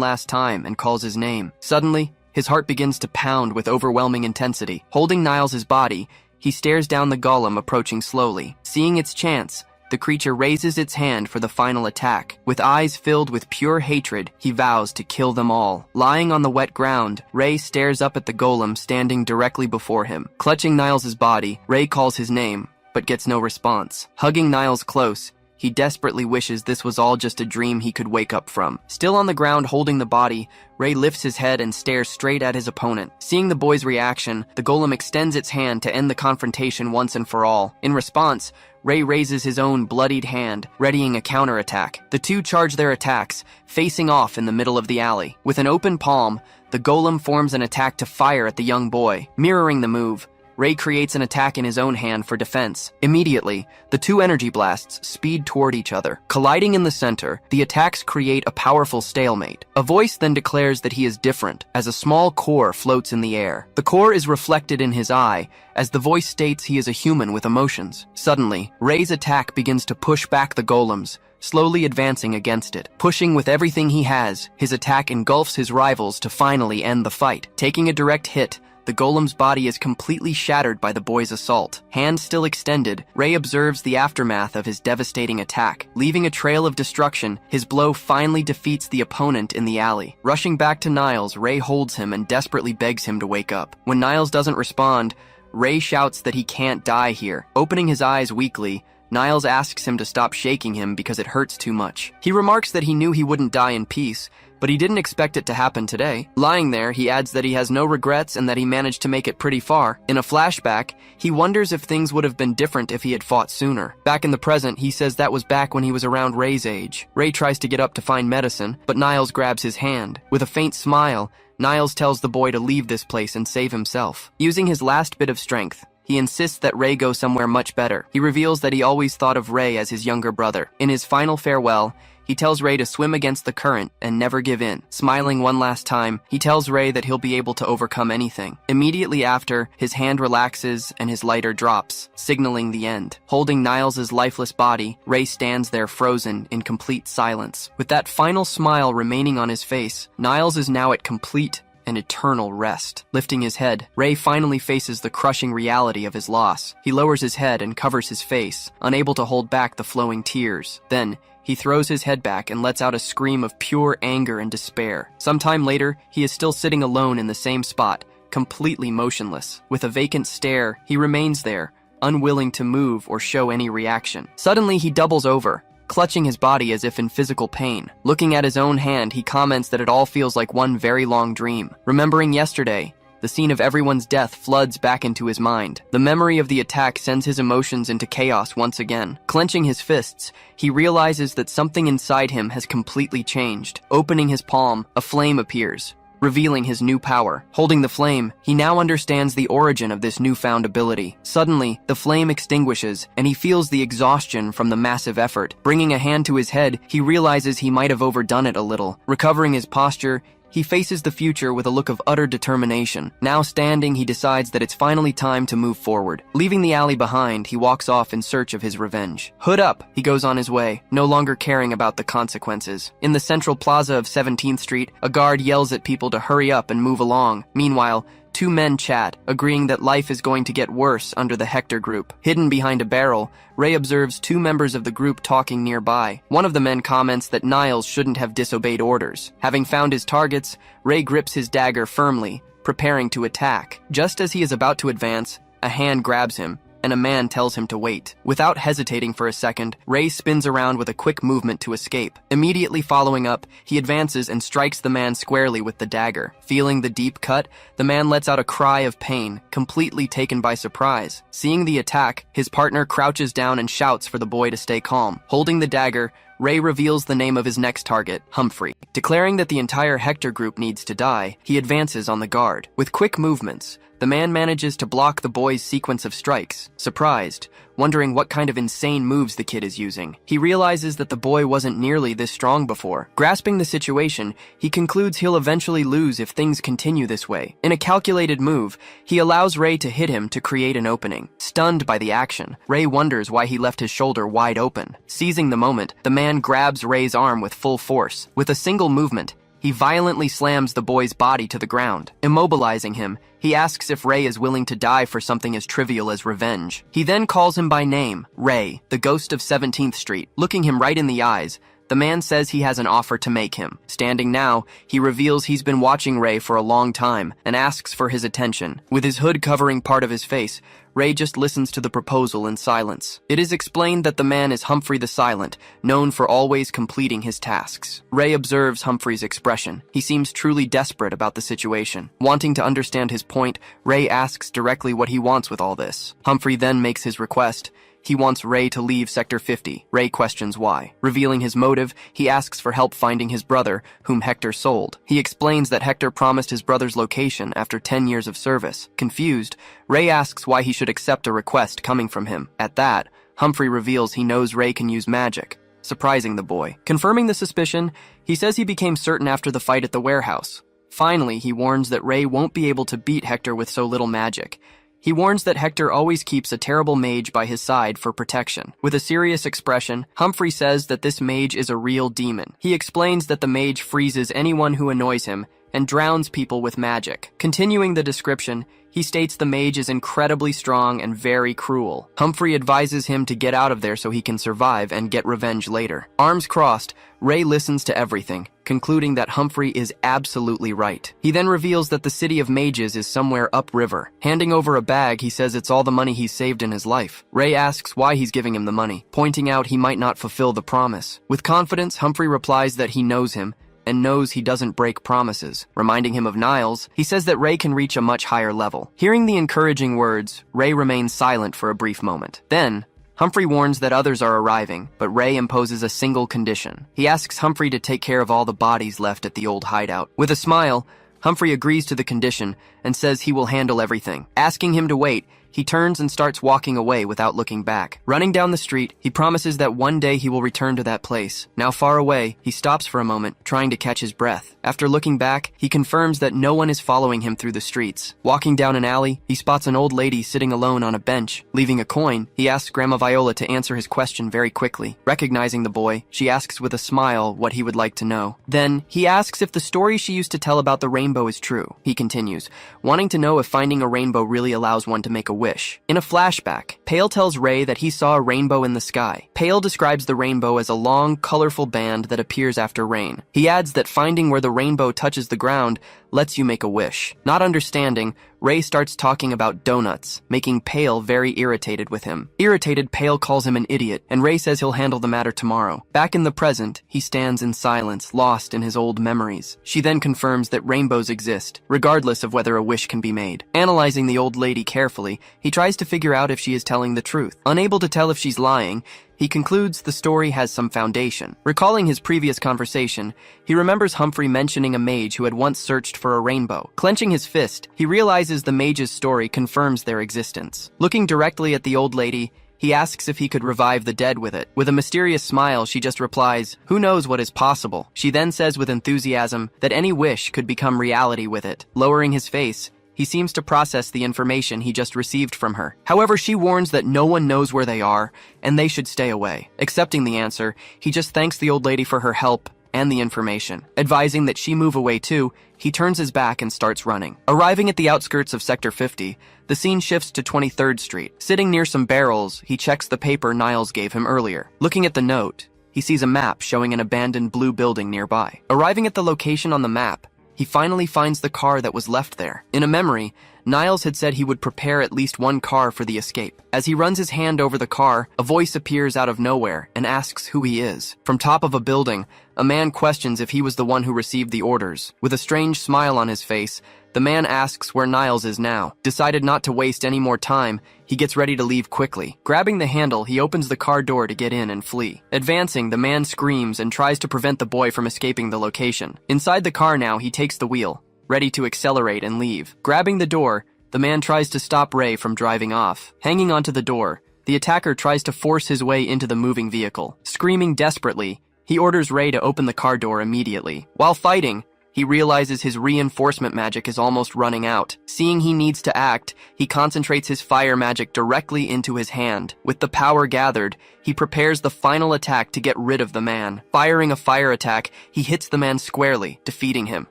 last time and calls his name. Suddenly, his heart begins to pound with overwhelming intensity. Holding Niles' body, he stares down the golem approaching slowly. Seeing its chance, the creature raises its hand for the final attack. With eyes filled with pure hatred, he vows to kill them all. Lying on the wet ground, Ray stares up at the golem standing directly before him. Clutching Niles' body, Ray calls his name, but gets no response. Hugging Niles close, he desperately wishes this was all just a dream he could wake up from. Still on the ground holding the body, Ray lifts his head and stares straight at his opponent. Seeing the boy's reaction, the golem extends its hand to end the confrontation once and for all. In response, Ray raises his own bloodied hand, readying a counterattack. The two charge their attacks, facing off in the middle of the alley. With an open palm, the golem forms an attack to fire at the young boy. Mirroring the move, Ray creates an attack in his own hand for defense. Immediately, the two energy blasts speed toward each other. Colliding in the center, the attacks create a powerful stalemate. A voice then declares that he is different, as a small core floats in the air. The core is reflected in his eye, as the voice states he is a human with emotions. Suddenly, Ray's attack begins to push back the golems, slowly advancing against it. Pushing with everything he has, his attack engulfs his rivals to finally end the fight. Taking a direct hit, the golem's body is completely shattered by the boy's assault. Hand still extended, Ray observes the aftermath of his devastating attack. Leaving a trail of destruction, his blow finally defeats the opponent in the alley. Rushing back to Niles, Ray holds him and desperately begs him to wake up. When Niles doesn't respond, Ray shouts that he can't die here. Opening his eyes weakly, Niles asks him to stop shaking him because it hurts too much. He remarks that he knew he wouldn't die in peace, but he didn't expect it to happen today. Lying there, he adds that he has no regrets and that he managed to make it pretty far. In a flashback, he wonders if things would have been different if he had fought sooner. Back in the present, he says that was back when he was around Ray's age. Ray tries to get up to find medicine, but Niles grabs his hand. With a faint smile, Niles tells the boy to leave this place and save himself. Using his last bit of strength, he insists that Ray go somewhere much better. He reveals that he always thought of Ray as his younger brother. In his final farewell, he tells Ray to swim against the current and never give in. Smiling one last time, he tells Ray that he'll be able to overcome anything. Immediately after, his hand relaxes and his lighter drops, signaling the end. Holding Niles' lifeless body, Ray stands there frozen in complete silence. With that final smile remaining on his face, Niles is now at complete and eternal rest. Lifting his head, Ray finally faces the crushing reality of his loss. He lowers his head and covers his face, unable to hold back the flowing tears. Then, he throws his head back and lets out a scream of pure anger and despair. Sometime later, he is still sitting alone in the same spot, completely motionless. With a vacant stare, he remains there, unwilling to move or show any reaction. Suddenly, he doubles over, clutching his body as if in physical pain. Looking at his own hand, he comments that it all feels like one very long dream. Remembering yesterday, the scene of everyone's death floods back into his mind. The memory of the attack sends his emotions into chaos once again. Clenching his fists, he realizes that something inside him has completely changed. Opening his palm, a flame appears, revealing his new power. Holding the flame, he now understands the origin of this newfound ability. Suddenly, the flame extinguishes, and he feels the exhaustion from the massive effort. Bringing a hand to his head, he realizes he might have overdone it a little. Recovering his posture, he faces the future with a look of utter determination. Now standing, he decides that it's finally time to move forward. Leaving the alley behind, he walks off in search of his revenge. Hood up, he goes on his way, no longer caring about the consequences. In the central plaza of 17th Street, a guard yells at people to hurry up and move along. Meanwhile, two men chat, agreeing that life is going to get worse under the Hector group. Hidden behind a barrel, Ray observes two members of the group talking nearby. One of the men comments that Niles shouldn't have disobeyed orders. Having found his targets, Ray grips his dagger firmly, preparing to attack. Just as he is about to advance, a hand grabs him, and a man tells him to wait. Without hesitating for a second, Ray spins around with a quick movement to escape. Immediately following up, he advances and strikes the man squarely with the dagger. Feeling the deep cut, the man lets out a cry of pain, completely taken by surprise. Seeing the attack, his partner crouches down and shouts for the boy to stay calm. Holding the dagger, Ray reveals the name of his next target, Humphrey. Declaring that the entire Hector group needs to die, he advances on the guard. With quick movements, the man manages to block the boy's sequence of strikes. Surprised, wondering what kind of insane moves the kid is using, he realizes that the boy wasn't nearly this strong before. Grasping the situation, he concludes he'll eventually lose if things continue this way. In a calculated move, he allows Ray to hit him to create an opening. Stunned by the action, Ray wonders why he left his shoulder wide open. Seizing the moment, the man grabs Ray's arm with full force. With a single movement, he violently slams the boy's body to the ground. Immobilizing him, he asks if Ray is willing to die for something as trivial as revenge. He then calls him by name, Ray, the ghost of 17th Street. Looking him right in the eyes, the man says he has an offer to make him. Standing now, he reveals he's been watching Ray for a long time and asks for his attention. With his hood covering part of his face, Ray just listens to the proposal in silence. It is explained that the man is Humphrey the Silent, known for always completing his tasks. Ray observes Humphrey's expression. He seems truly desperate about the situation. Wanting to understand his point, Ray asks directly what he wants with all this. Humphrey then makes his request. He wants Ray to leave Sector 50. Ray questions why. Revealing his motive, he asks for help finding his brother, whom Hector sold. He explains that Hector promised his brother's location after 10 years of service. Confused, Ray asks why he should accept a request coming from him. At that, Humphrey reveals he knows Ray can use magic, surprising the boy. Confirming the suspicion, he says he became certain after the fight at the warehouse. Finally, he warns that Ray won't be able to beat Hector with so little magic. He warns that Hector always keeps a terrible mage by his side for protection. With a serious expression, Humphrey says that this mage is a real demon. He explains that the mage freezes anyone who annoys him and drowns people with magic. Continuing the description, he states the mage is incredibly strong and very cruel. Humphrey advises him to get out of there so he can survive and get revenge later. Arms crossed, Ray listens to everything, concluding that Humphrey is absolutely right. He then reveals that the city of mages is somewhere upriver. Handing over a bag, he says it's all the money he's saved in his life. Ray asks why he's giving him the money, pointing out he might not fulfill the promise. With confidence, Humphrey replies that he knows him and knows he doesn't break promises. Reminding him of Niles, he says that Ray can reach a much higher level. Hearing the encouraging words, Ray remains silent for a brief moment. Then, Humphrey warns that others are arriving, but Ray imposes a single condition. He asks Humphrey to take care of all the bodies left at the old hideout. With a smile, Humphrey agrees to the condition and says he will handle everything. Asking him to wait, he turns and starts walking away without looking back. Running down the street, he promises that one day he will return to that place. Now far away, he stops for a moment, trying to catch his breath. After looking back, he confirms that no one is following him through the streets. Walking down an alley, he spots an old lady sitting alone on a bench. Leaving a coin, he asks Grandma Viola to answer his question very quickly. Recognizing the boy, she asks with a smile what he would like to know. Then, he asks if the story she used to tell about the rainbow is true. He continues, wanting to know if finding a rainbow really allows one to make a wish. In a flashback, Pale tells Ray that he saw a rainbow in the sky. Pale describes the rainbow as a long, colorful band that appears after rain. He adds that finding where the rainbow touches the ground lets you make a wish. Not understanding, Ray starts talking about donuts, making Pale very irritated with him. Irritated, Pale calls him an idiot, and Ray says he'll handle the matter tomorrow. Back in the present, he stands in silence, lost in his old memories. She then confirms that rainbows exist, regardless of whether a wish can be made. Analyzing the old lady carefully, he tries to figure out if she is telling the truth. Unable to tell if she's lying, he concludes the story has some foundation. Recalling his previous conversation, he remembers Humphrey mentioning a mage who had once searched for a rainbow. Clenching his fist, he realizes the mage's story confirms their existence. Looking directly at the old lady, he asks if he could revive the dead with it. With a mysterious smile, she just replies, "Who knows what is possible?" She then says with enthusiasm that any wish could become reality with it. Lowering his face, he seems to process the information he just received from her. However, she warns that no one knows where they are, and they should stay away. Accepting the answer, he just thanks the old lady for her help and the information. Advising that she move away too, he turns his back and starts running. Arriving at the outskirts of Sector 50, the scene shifts to 23rd Street. Sitting near some barrels, he checks the paper Niles gave him earlier. Looking at the note, he sees a map showing an abandoned blue building nearby. Arriving at the location on the map, he finally finds the car that was left there. In a memory, Niles had said he would prepare at least one car for the escape. As he runs his hand over the car, a voice appears out of nowhere and asks who he is. From top of a building, a man questions if he was the one who received the orders. With a strange smile on his face, the man asks where Niles is now. Decided not to waste any more time, he gets ready to leave quickly. Grabbing the handle, he opens the car door to get in and flee. Advancing, the man screams and tries to prevent the boy from escaping the location. Inside the car now, he takes the wheel, ready to accelerate and leave. Grabbing the door, the man tries to stop Ray from driving off. Hanging onto the door, the attacker tries to force his way into the moving vehicle. Screaming desperately, he orders Ray to open the car door immediately. While fighting, he realizes his reinforcement magic is almost running out. Seeing he needs to act, he concentrates his fire magic directly into his hand. With the power gathered, he prepares the final attack to get rid of the man. Firing a fire attack, he hits the man squarely, defeating him.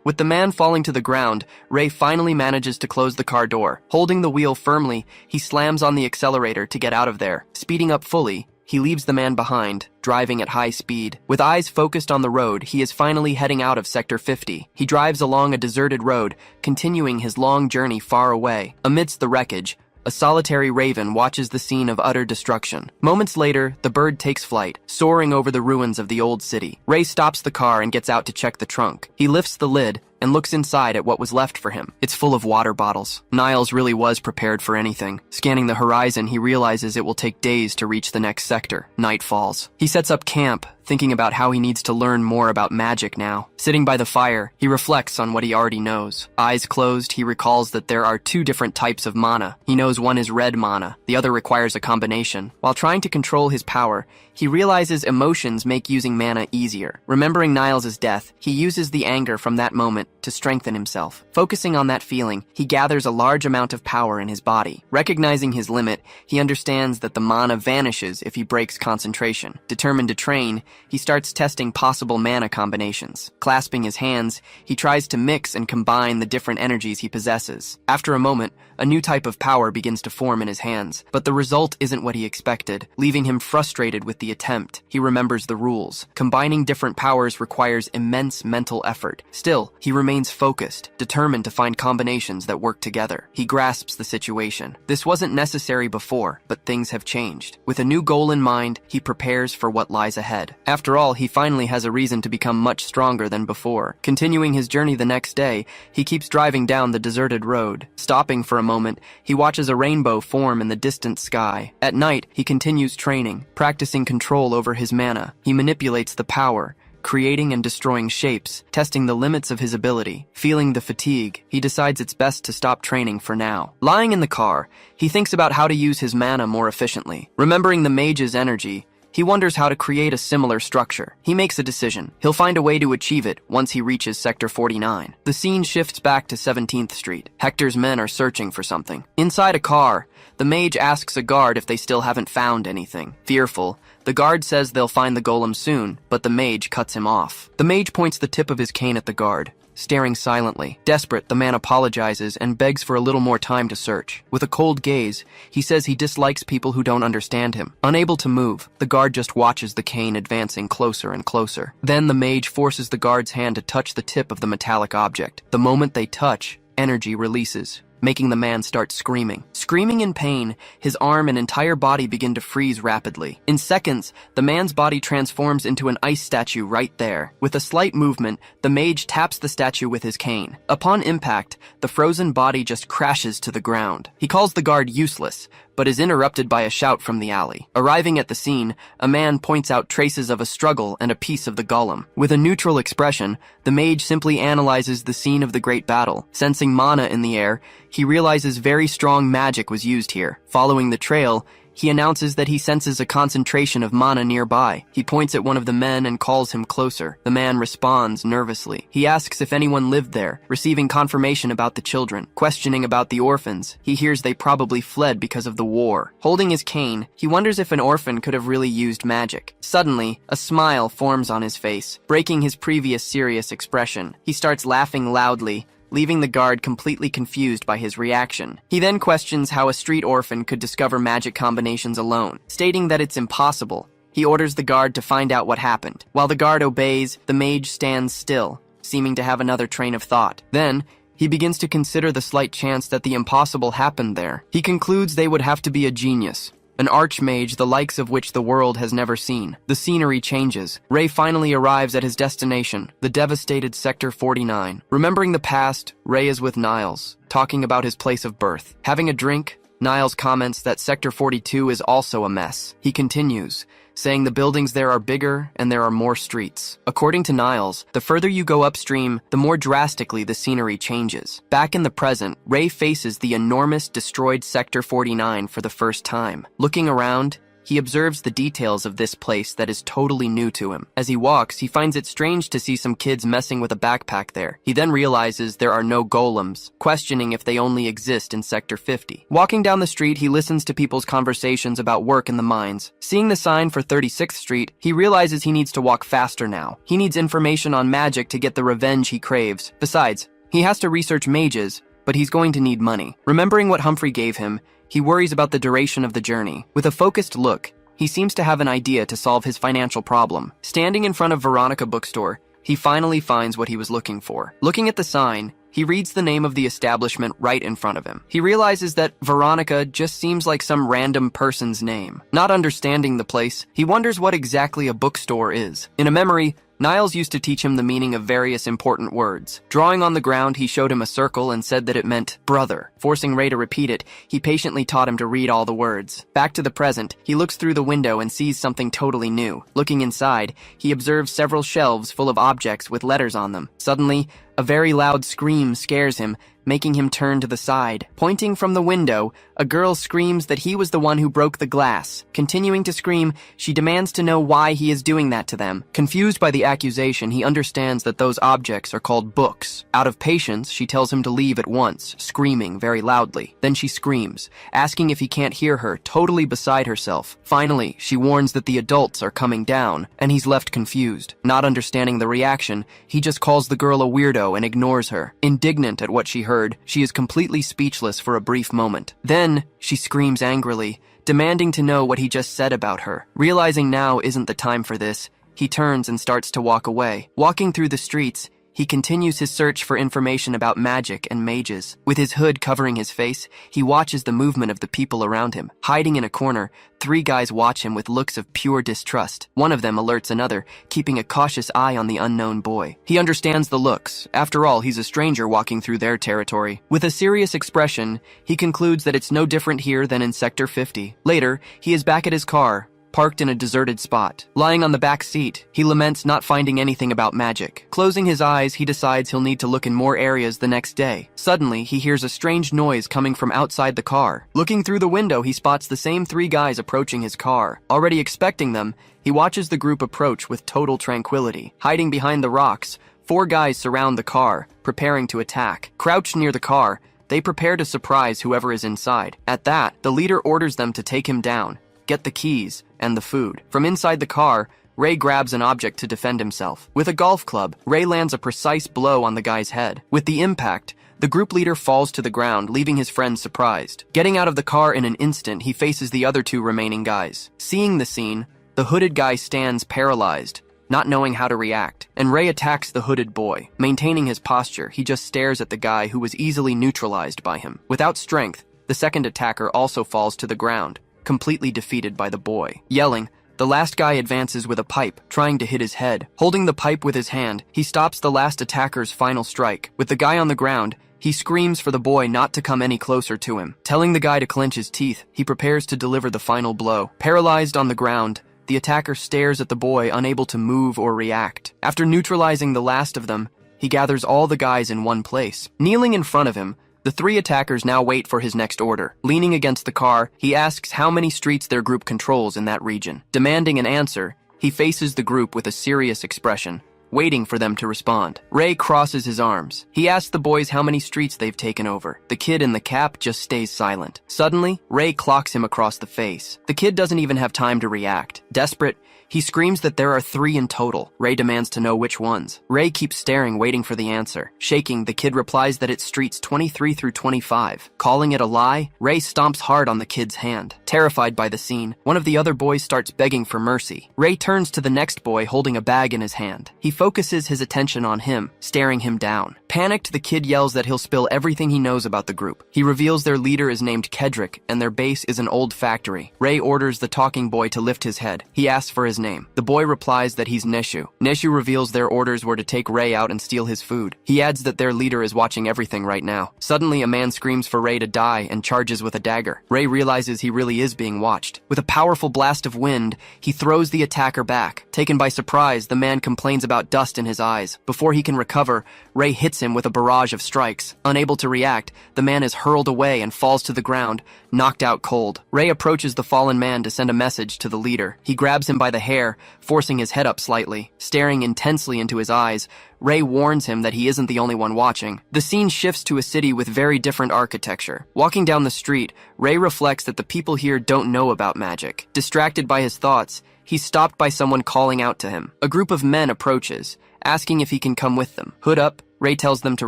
With the man falling to the ground, Ray finally manages to close the car door. Holding the wheel firmly, he slams on the accelerator to get out of there. Speeding up fully, he leaves the man behind, driving at high speed. With eyes focused on the road, he is finally heading out of Sector 50. He drives along a deserted road, continuing his long journey far away. Amidst the wreckage, a solitary raven watches the scene of utter destruction. Moments later, the bird takes flight, soaring over the ruins of the old city. Ray stops the car and gets out to check the trunk. He lifts the lid and looks inside at what was left for him. It's full of water bottles. Niles really was prepared for anything. Scanning the horizon, he realizes it will take days to reach the next sector. Night falls. He sets up camp, thinking about how he needs to learn more about magic now. Sitting by the fire, he reflects on what he already knows. Eyes closed, he recalls that there are two different types of mana. He knows one is red mana, the other requires a combination. While trying to control his power, he realizes emotions make using mana easier. Remembering Niles' death, he uses the anger from that moment to strengthen himself. Focusing on that feeling, he gathers a large amount of power in his body. Recognizing his limit, he understands that the mana vanishes if he breaks concentration. Determined to train, he starts testing possible mana combinations. Clasping his hands, he tries to mix and combine the different energies he possesses. After a moment, a new type of power begins to form in his hands, but the result isn't what he expected, leaving him frustrated with the attempt. He remembers the rules. Combining different powers requires immense mental effort. Still, he remains focused, determined to find combinations that work together. He grasps the situation. This wasn't necessary before, but things have changed. With a new goal in mind, he prepares for what lies ahead. After all, he finally has a reason to become much stronger than before. Continuing his journey the next day, he keeps driving down the deserted road. Stopping for a moment, he watches a rainbow form in the distant sky. At night, he continues training, practicing control over his mana. He manipulates the power, creating and destroying shapes, testing the limits of his ability. Feeling the fatigue, he decides it's best to stop training for now. Lying in the car, he thinks about how to use his mana more efficiently. Remembering the mage's energy, he wonders how to create a similar structure. He makes a decision. He'll find a way to achieve it once he reaches Sector 49. The scene shifts back to 17th Street. Hector's men are searching for something. Inside a car, the mage asks a guard if they still haven't found anything. Fearful, the guard says they'll find the golem soon, but the mage cuts him off. The mage points the tip of his cane at the guard, staring silently. Desperate, the man apologizes and begs for a little more time to search. With a cold gaze, he says he dislikes people who don't understand him. Unable to move, the guard just watches the cane advancing closer and closer. Then the mage forces the guard's hand to touch the tip of the metallic object. The moment they touch, energy releases, making the man start screaming. Screaming in pain, his arm and entire body begin to freeze rapidly. In seconds, the man's body transforms into an ice statue right there. With a slight movement, the mage taps the statue with his cane. Upon impact, the frozen body just crashes to the ground. He calls the guard useless, but is interrupted by a shout from the alley. Arriving at the scene, a man points out traces of a struggle and a piece of the golem. With a neutral expression, the mage simply analyzes the scene of the great battle. Sensing mana in the air, he realizes very strong magic was used here. Following the trail, he announces that he senses a concentration of mana nearby. He points at one of the men and calls him closer. The man responds nervously. He asks if anyone lived there, receiving confirmation about the children. Questioning about the orphans, he hears they probably fled because of the war. Holding his cane, he wonders if an orphan could have really used magic. Suddenly, a smile forms on his face, breaking his previous serious expression. He starts laughing loudly, leaving the guard completely confused by his reaction. He then questions how a street orphan could discover magic combinations alone. Stating that it's impossible, he orders the guard to find out what happened. While the guard obeys, the mage stands still, seeming to have another train of thought. Then, he begins to consider the slight chance that the impossible happened there. He concludes they would have to be a genius, an archmage the likes of which the world has never seen. The scenery changes. Ray finally arrives at his destination, the devastated Sector 49. Remembering the past, Ray is with Niles, talking about his place of birth. Having a drink, Niles comments that Sector 42 is also a mess. He continues, saying the buildings there are bigger and there are more streets. According to Niles, the further you go upstream, the more drastically the scenery changes. Back in the present, Ray faces the enormous destroyed Sector 49 for the first time. Looking around, he observes the details of this place that is totally new to him. As he walks, he finds it strange to see some kids messing with a backpack there. He then realizes there are no golems, questioning if they only exist in Sector 50. Walking down the street, he listens to people's conversations about work in the mines. Seeing the sign for 36th Street, he realizes he needs to walk faster now. He needs information on magic to get the revenge he craves. Besides, he has to research mages, but he's going to need money. Remembering what Humphrey gave him, he worries about the duration of the journey. With a focused look, he seems to have an idea to solve his financial problem. Standing in front of Veronica bookstore, he finally finds what he was looking for. Looking at the sign, he reads the name of the establishment right in front of him. He realizes that Veronica just seems like some random person's name. Not understanding the place, he wonders what exactly a bookstore is. In a memory, Niles used to teach him the meaning of various important words. Drawing on the ground, he showed him a circle and said that it meant brother. Forcing Ray to repeat it, he patiently taught him to read all the words. Back to the present, he looks through the window and sees something totally new. Looking inside, he observes several shelves full of objects with letters on them. Suddenly, a very loud scream scares him, making him turn to the side. Pointing from the window, a girl screams that he was the one who broke the glass. Continuing to scream, she demands to know why he is doing that to them. Confused by the accusation, he understands that those objects are called books. Out of patience, she tells him to leave at once, screaming very loudly. Then she screams, asking if he can't hear her, totally beside herself. Finally, she warns that the adults are coming down, and he's left confused. Not understanding the reaction, he just calls the girl a weirdo and ignores her. Indignant at what she heard, she is completely speechless for a brief moment. Then, she screams angrily, demanding to know what he just said about her. Realizing now isn't the time for this, he turns and starts to walk away. Walking through the streets, he continues his search for information about magic and mages. With his hood covering his face, he watches the movement of the people around him. Hiding in a corner, 3 guys watch him with looks of pure distrust. One of them alerts another, keeping a cautious eye on the unknown boy. He understands the looks. After all, he's a stranger walking through their territory. With a serious expression, he concludes that it's no different here than in Sector 50. Later, he is back at his car, parked in a deserted spot. Lying on the back seat, he laments not finding anything about magic. Closing his eyes, he decides he'll need to look in more areas the next day. Suddenly, he hears a strange noise coming from outside the car. Looking through the window, he spots the same 3 guys approaching his car. Already expecting them, he watches the group approach with total tranquility. Hiding behind the rocks, 4 guys surround the car, preparing to attack. Crouched near the car, they prepare to surprise whoever is inside. At that, the leader orders them to take him down, get the keys, and the food. From inside the car, Ray grabs an object to defend himself. With a golf club, Ray lands a precise blow on the guy's head. With the impact, the group leader falls to the ground, leaving his friends surprised. Getting out of the car in an instant, he faces the other 2 remaining guys. Seeing the scene, the hooded guy stands paralyzed, not knowing how to react, and Ray attacks the hooded boy. Maintaining his posture, he just stares at the guy who was easily neutralized by him. Without strength, the second attacker also falls to the ground, completely defeated by the boy. Yelling, the last guy advances with a pipe, trying to hit his head. Holding the pipe with his hand, he stops the last attacker's final strike. With the guy on the ground, he screams for the boy not to come any closer to him. Telling the guy to clench his teeth, he prepares to deliver the final blow. Paralyzed on the ground, the attacker stares at the boy, unable to move or react. After neutralizing the last of them, he gathers all the guys in one place. Kneeling in front of him, the 3 attackers now wait for his next order. Leaning against the car, he asks how many streets their group controls in that region. Demanding an answer, he faces the group with a serious expression, waiting for them to respond. Ray crosses his arms. He asks the boys how many streets they've taken over. The kid in the cap just stays silent. Suddenly, Ray clocks him across the face. The kid doesn't even have time to react. Desperate, He screams that there are 3 in total. Ray demands to know which ones. Ray keeps staring, waiting for the answer. Shaking, the kid replies that it's streets 23 through 25. Calling it a lie, Ray stomps hard on the kid's hand. Terrified by the scene, one of the other boys starts begging for mercy. Ray turns to the next boy holding a bag in his hand. He focuses his attention on him, staring him down. Panicked, the kid yells that he'll spill everything he knows about the group. He reveals their leader is named Kedrick, and their base is an old factory. Ray orders the talking boy to lift his head. He asks for his name. The boy replies that he's Neshu. Neshu reveals their orders were to take Ray out and steal his food. He adds that their leader is watching everything right now. Suddenly, a man screams for Ray to die and charges with a dagger. Ray realizes he really is being watched. With a powerful blast of wind, he throws the attacker back. Taken by surprise, the man complains about dust in his eyes. Before he can recover, Ray hits him with a barrage of strikes. Unable to react, the man is hurled away and falls to the ground, knocked out cold. Ray approaches the fallen man to send a message to the leader. He grabs him by the hair, forcing his head up slightly. Staring intensely into his eyes, Ray warns him that he isn't the only one watching. The scene shifts to a city with very different architecture. Walking down the street, Ray reflects that the people here don't know about magic. Distracted by his thoughts, he's stopped by someone calling out to him. A group of men approaches, asking if he can come with them. Hood up, Ray tells them to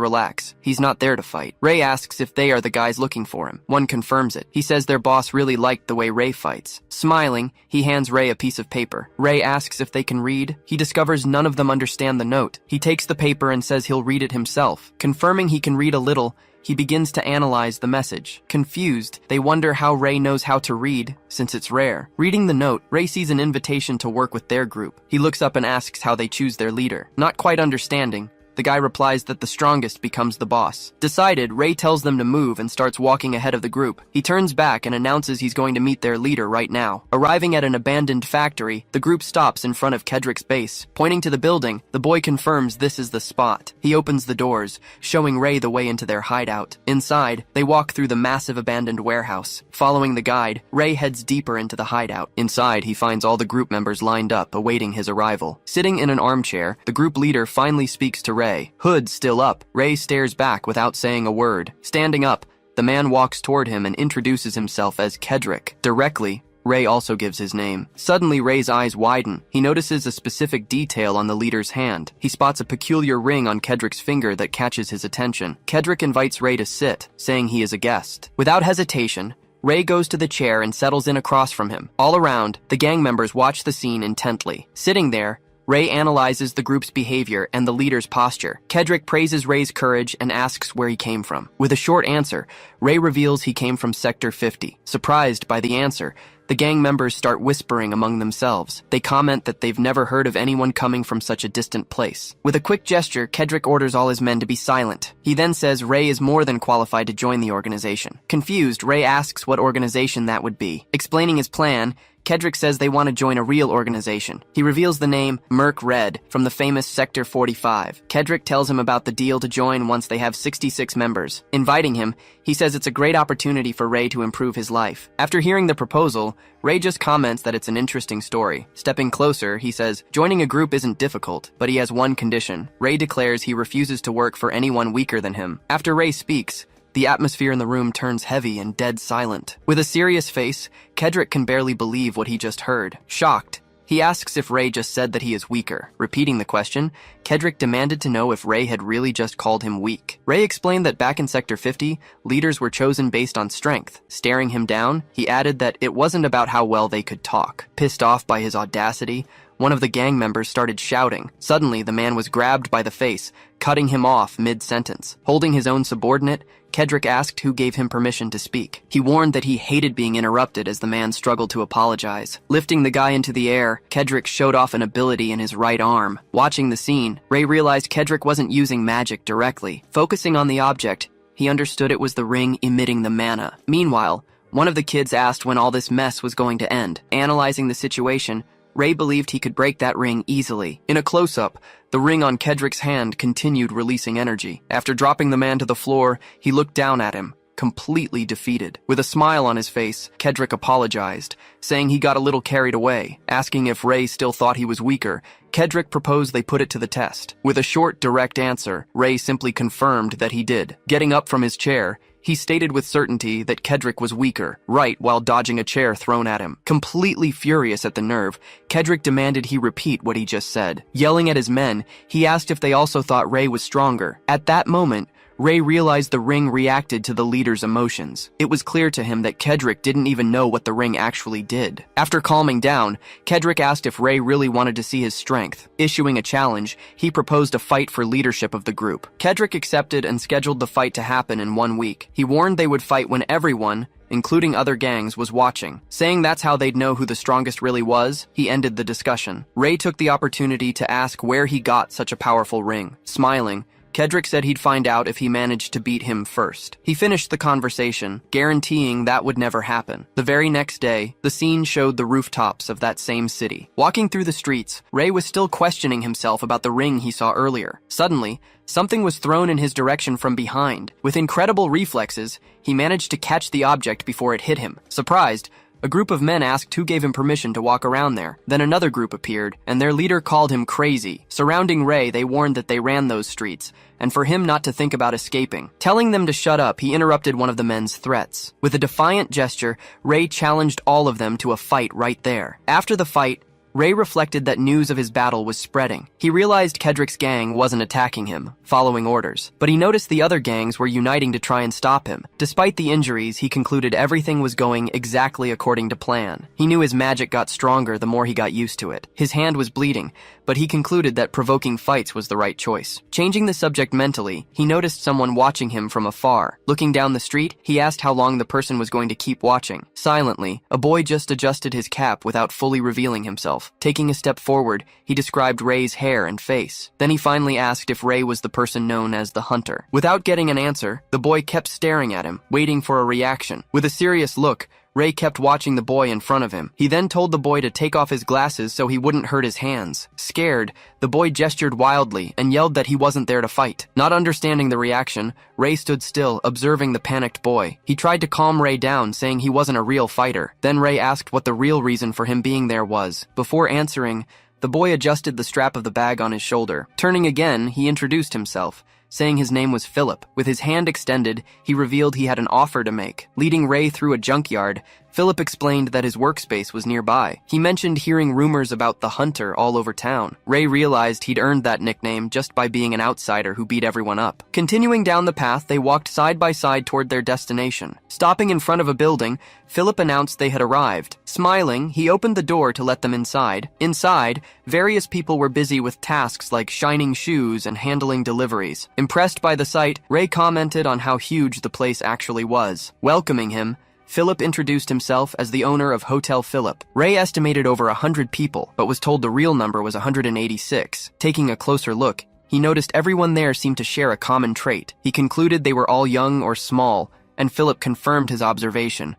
relax. He's not there to fight. Ray asks if they are the guys looking for him. One confirms it. He says their boss really liked the way Ray fights. Smiling, he hands Ray a piece of paper. Ray asks if they can read. He discovers none of them understand the note. He takes the paper and says he'll read it himself. Confirming he can read a little, he begins to analyze the message. Confused, they wonder how Ray knows how to read, since it's rare. Reading the note, Ray sees an invitation to work with their group. He looks up and asks how they choose their leader. Not quite understanding, the guy replies that the strongest becomes the boss. Decided, Ray tells them to move and starts walking ahead of the group. He turns back and announces he's going to meet their leader right now. Arriving at an abandoned factory, the group stops in front of Kedrick's base. Pointing to the building, the boy confirms this is the spot. He opens the doors, showing Ray the way into their hideout. Inside, they walk through the massive abandoned warehouse. Following the guide, Ray heads deeper into the hideout. Inside, he finds all the group members lined up, awaiting his arrival. Sitting in an armchair, the group leader finally speaks to Ray. Hood still up, Ray stares back without saying a word. Standing up, the man walks toward him and introduces himself as Kedrick. Directly, Ray also gives his name. Suddenly, Ray's eyes widen. He notices a specific detail on the leader's hand. He spots a peculiar ring on Kedrick's finger that catches his attention. Kedrick invites Ray to sit, saying he is a guest. Without hesitation, Ray goes to the chair and settles in across from him. All around, the gang members watch the scene intently. Sitting there, Ray analyzes the group's behavior and the leader's posture. Kedrick praises Ray's courage and asks where he came from. With a short answer, Ray reveals he came from Sector 50. Surprised by the answer, the gang members start whispering among themselves. They comment that they've never heard of anyone coming from such a distant place. With a quick gesture, Kedrick orders all his men to be silent. He then says Ray is more than qualified to join the organization. Confused, Ray asks what organization that would be. Explaining his plan, Kedrick says they want to join a real organization. He reveals the name Merc Red from the famous Sector 45. Kedrick tells him about the deal to join once they have 66 members. Inviting him, he says it's a great opportunity for Ray to improve his life. After hearing the proposal, Ray just comments that it's an interesting story. Stepping closer, he says, joining a group isn't difficult, but he has one condition. Ray declares he refuses to work for anyone weaker than him. After Ray speaks, the atmosphere in the room turns heavy and dead silent. With a serious face, Kedrick can barely believe what he just heard. Shocked, he asks if Ray just said that he is weaker. Repeating the question, Kedrick demanded to know if Ray had really just called him weak. Ray explained that back in Sector 50, leaders were chosen based on strength. Staring him down, he added that it wasn't about how well they could talk. Pissed off by his audacity, one of the gang members started shouting. Suddenly, the man was grabbed by the face, cutting him off mid-sentence. Holding his own subordinate, Kedrick asked who gave him permission to speak. He warned that he hated being interrupted as the man struggled to apologize. Lifting the guy into the air, Kedrick showed off an ability in his right arm. Watching the scene, Ray realized Kedrick wasn't using magic directly. Focusing on the object, he understood it was the ring emitting the mana. Meanwhile, one of the kids asked when all this mess was going to end. Analyzing the situation, Ray believed he could break that ring easily. In a close-up, the ring on Kedrick's hand continued releasing energy. After dropping the man to the floor, he looked down at him, completely defeated. With a smile on his face, Kedrick apologized, saying he got a little carried away. Asking if Ray still thought he was weaker, Kedrick proposed they put it to the test. With a short, direct answer, Ray simply confirmed that he did. Getting up from his chair, he stated with certainty that Kedrick was weaker, right while dodging a chair thrown at him. Completely furious at the nerve, Kedrick demanded he repeat what he just said. Yelling at his men, he asked if they also thought Ray was stronger. At that moment, Ray realized the ring reacted to the leader's emotions. It was clear to him that Kedrick didn't even know what the ring actually did. After calming down, Kedrick asked if Ray really wanted to see his strength. Issuing a challenge, he proposed a fight for leadership of the group. Kedrick accepted and scheduled the fight to happen in 1 week. He warned they would fight when everyone, including other gangs, was watching. Saying that's how they'd know who the strongest really was, he ended the discussion. Ray took the opportunity to ask where he got such a powerful ring. Smiling, Kedrick said he'd find out if he managed to beat him first. He finished the conversation, guaranteeing that would never happen. The very next day, the scene showed the rooftops of that same city. Walking through the streets, Ray was still questioning himself about the ring he saw earlier. Suddenly, something was thrown in his direction from behind. With incredible reflexes, he managed to catch the object before it hit him. Surprised, a group of men asked who gave him permission to walk around there. Then another group appeared, and their leader called him crazy. Surrounding Ray, they warned that they ran those streets, and for him not to think about escaping. Telling them to shut up, he interrupted one of the men's threats. With a defiant gesture, Ray challenged all of them to a fight right there. After the fight, Ray reflected that news of his battle was spreading. He realized Kedrick's gang wasn't attacking him, following orders, but he noticed the other gangs were uniting to try and stop him. Despite the injuries, he concluded everything was going exactly according to plan. He knew his magic got stronger the more he got used to it. His hand was bleeding, but he concluded that provoking fights was the right choice. Changing the subject mentally, he noticed someone watching him from afar. Looking down the street, he asked how long the person was going to keep watching. Silently, a boy just adjusted his cap without fully revealing himself. Taking a step forward, he described Ray's hair and face. Then he finally asked if Ray was the person known as the Hunter. Without getting an answer, the boy kept staring at him, waiting for a reaction. With a serious look, Ray kept watching the boy in front of him. He then told the boy to take off his glasses so he wouldn't hurt his hands. Scared, the boy gestured wildly and yelled that he wasn't there to fight. Not understanding the reaction, Ray stood still, observing the panicked boy. He tried to calm Ray down, saying he wasn't a real fighter. Then Ray asked what the real reason for him being there was. Before answering, the boy adjusted the strap of the bag on his shoulder. Turning again, he introduced himself, saying his name was Philip. With his hand extended, he revealed he had an offer to make. Leading Ray through a junkyard, Philip explained that his workspace was nearby. He mentioned hearing rumors about the Hunter all over town. Ray realized he'd earned that nickname just by being an outsider who beat everyone up. Continuing down the path, they walked side by side toward their destination. Stopping in front of a building, Philip announced they had arrived. Smiling, he opened the door to let them inside. Inside, various people were busy with tasks like shining shoes and handling deliveries. Impressed by the sight, Ray commented on how huge the place actually was. Welcoming him, Philip introduced himself as the owner of Hotel Philip. Ray estimated over 100 people, but was told the real number was 186. Taking a closer look, he noticed everyone there seemed to share a common trait. He concluded they were all young or small, and Philip confirmed his observation.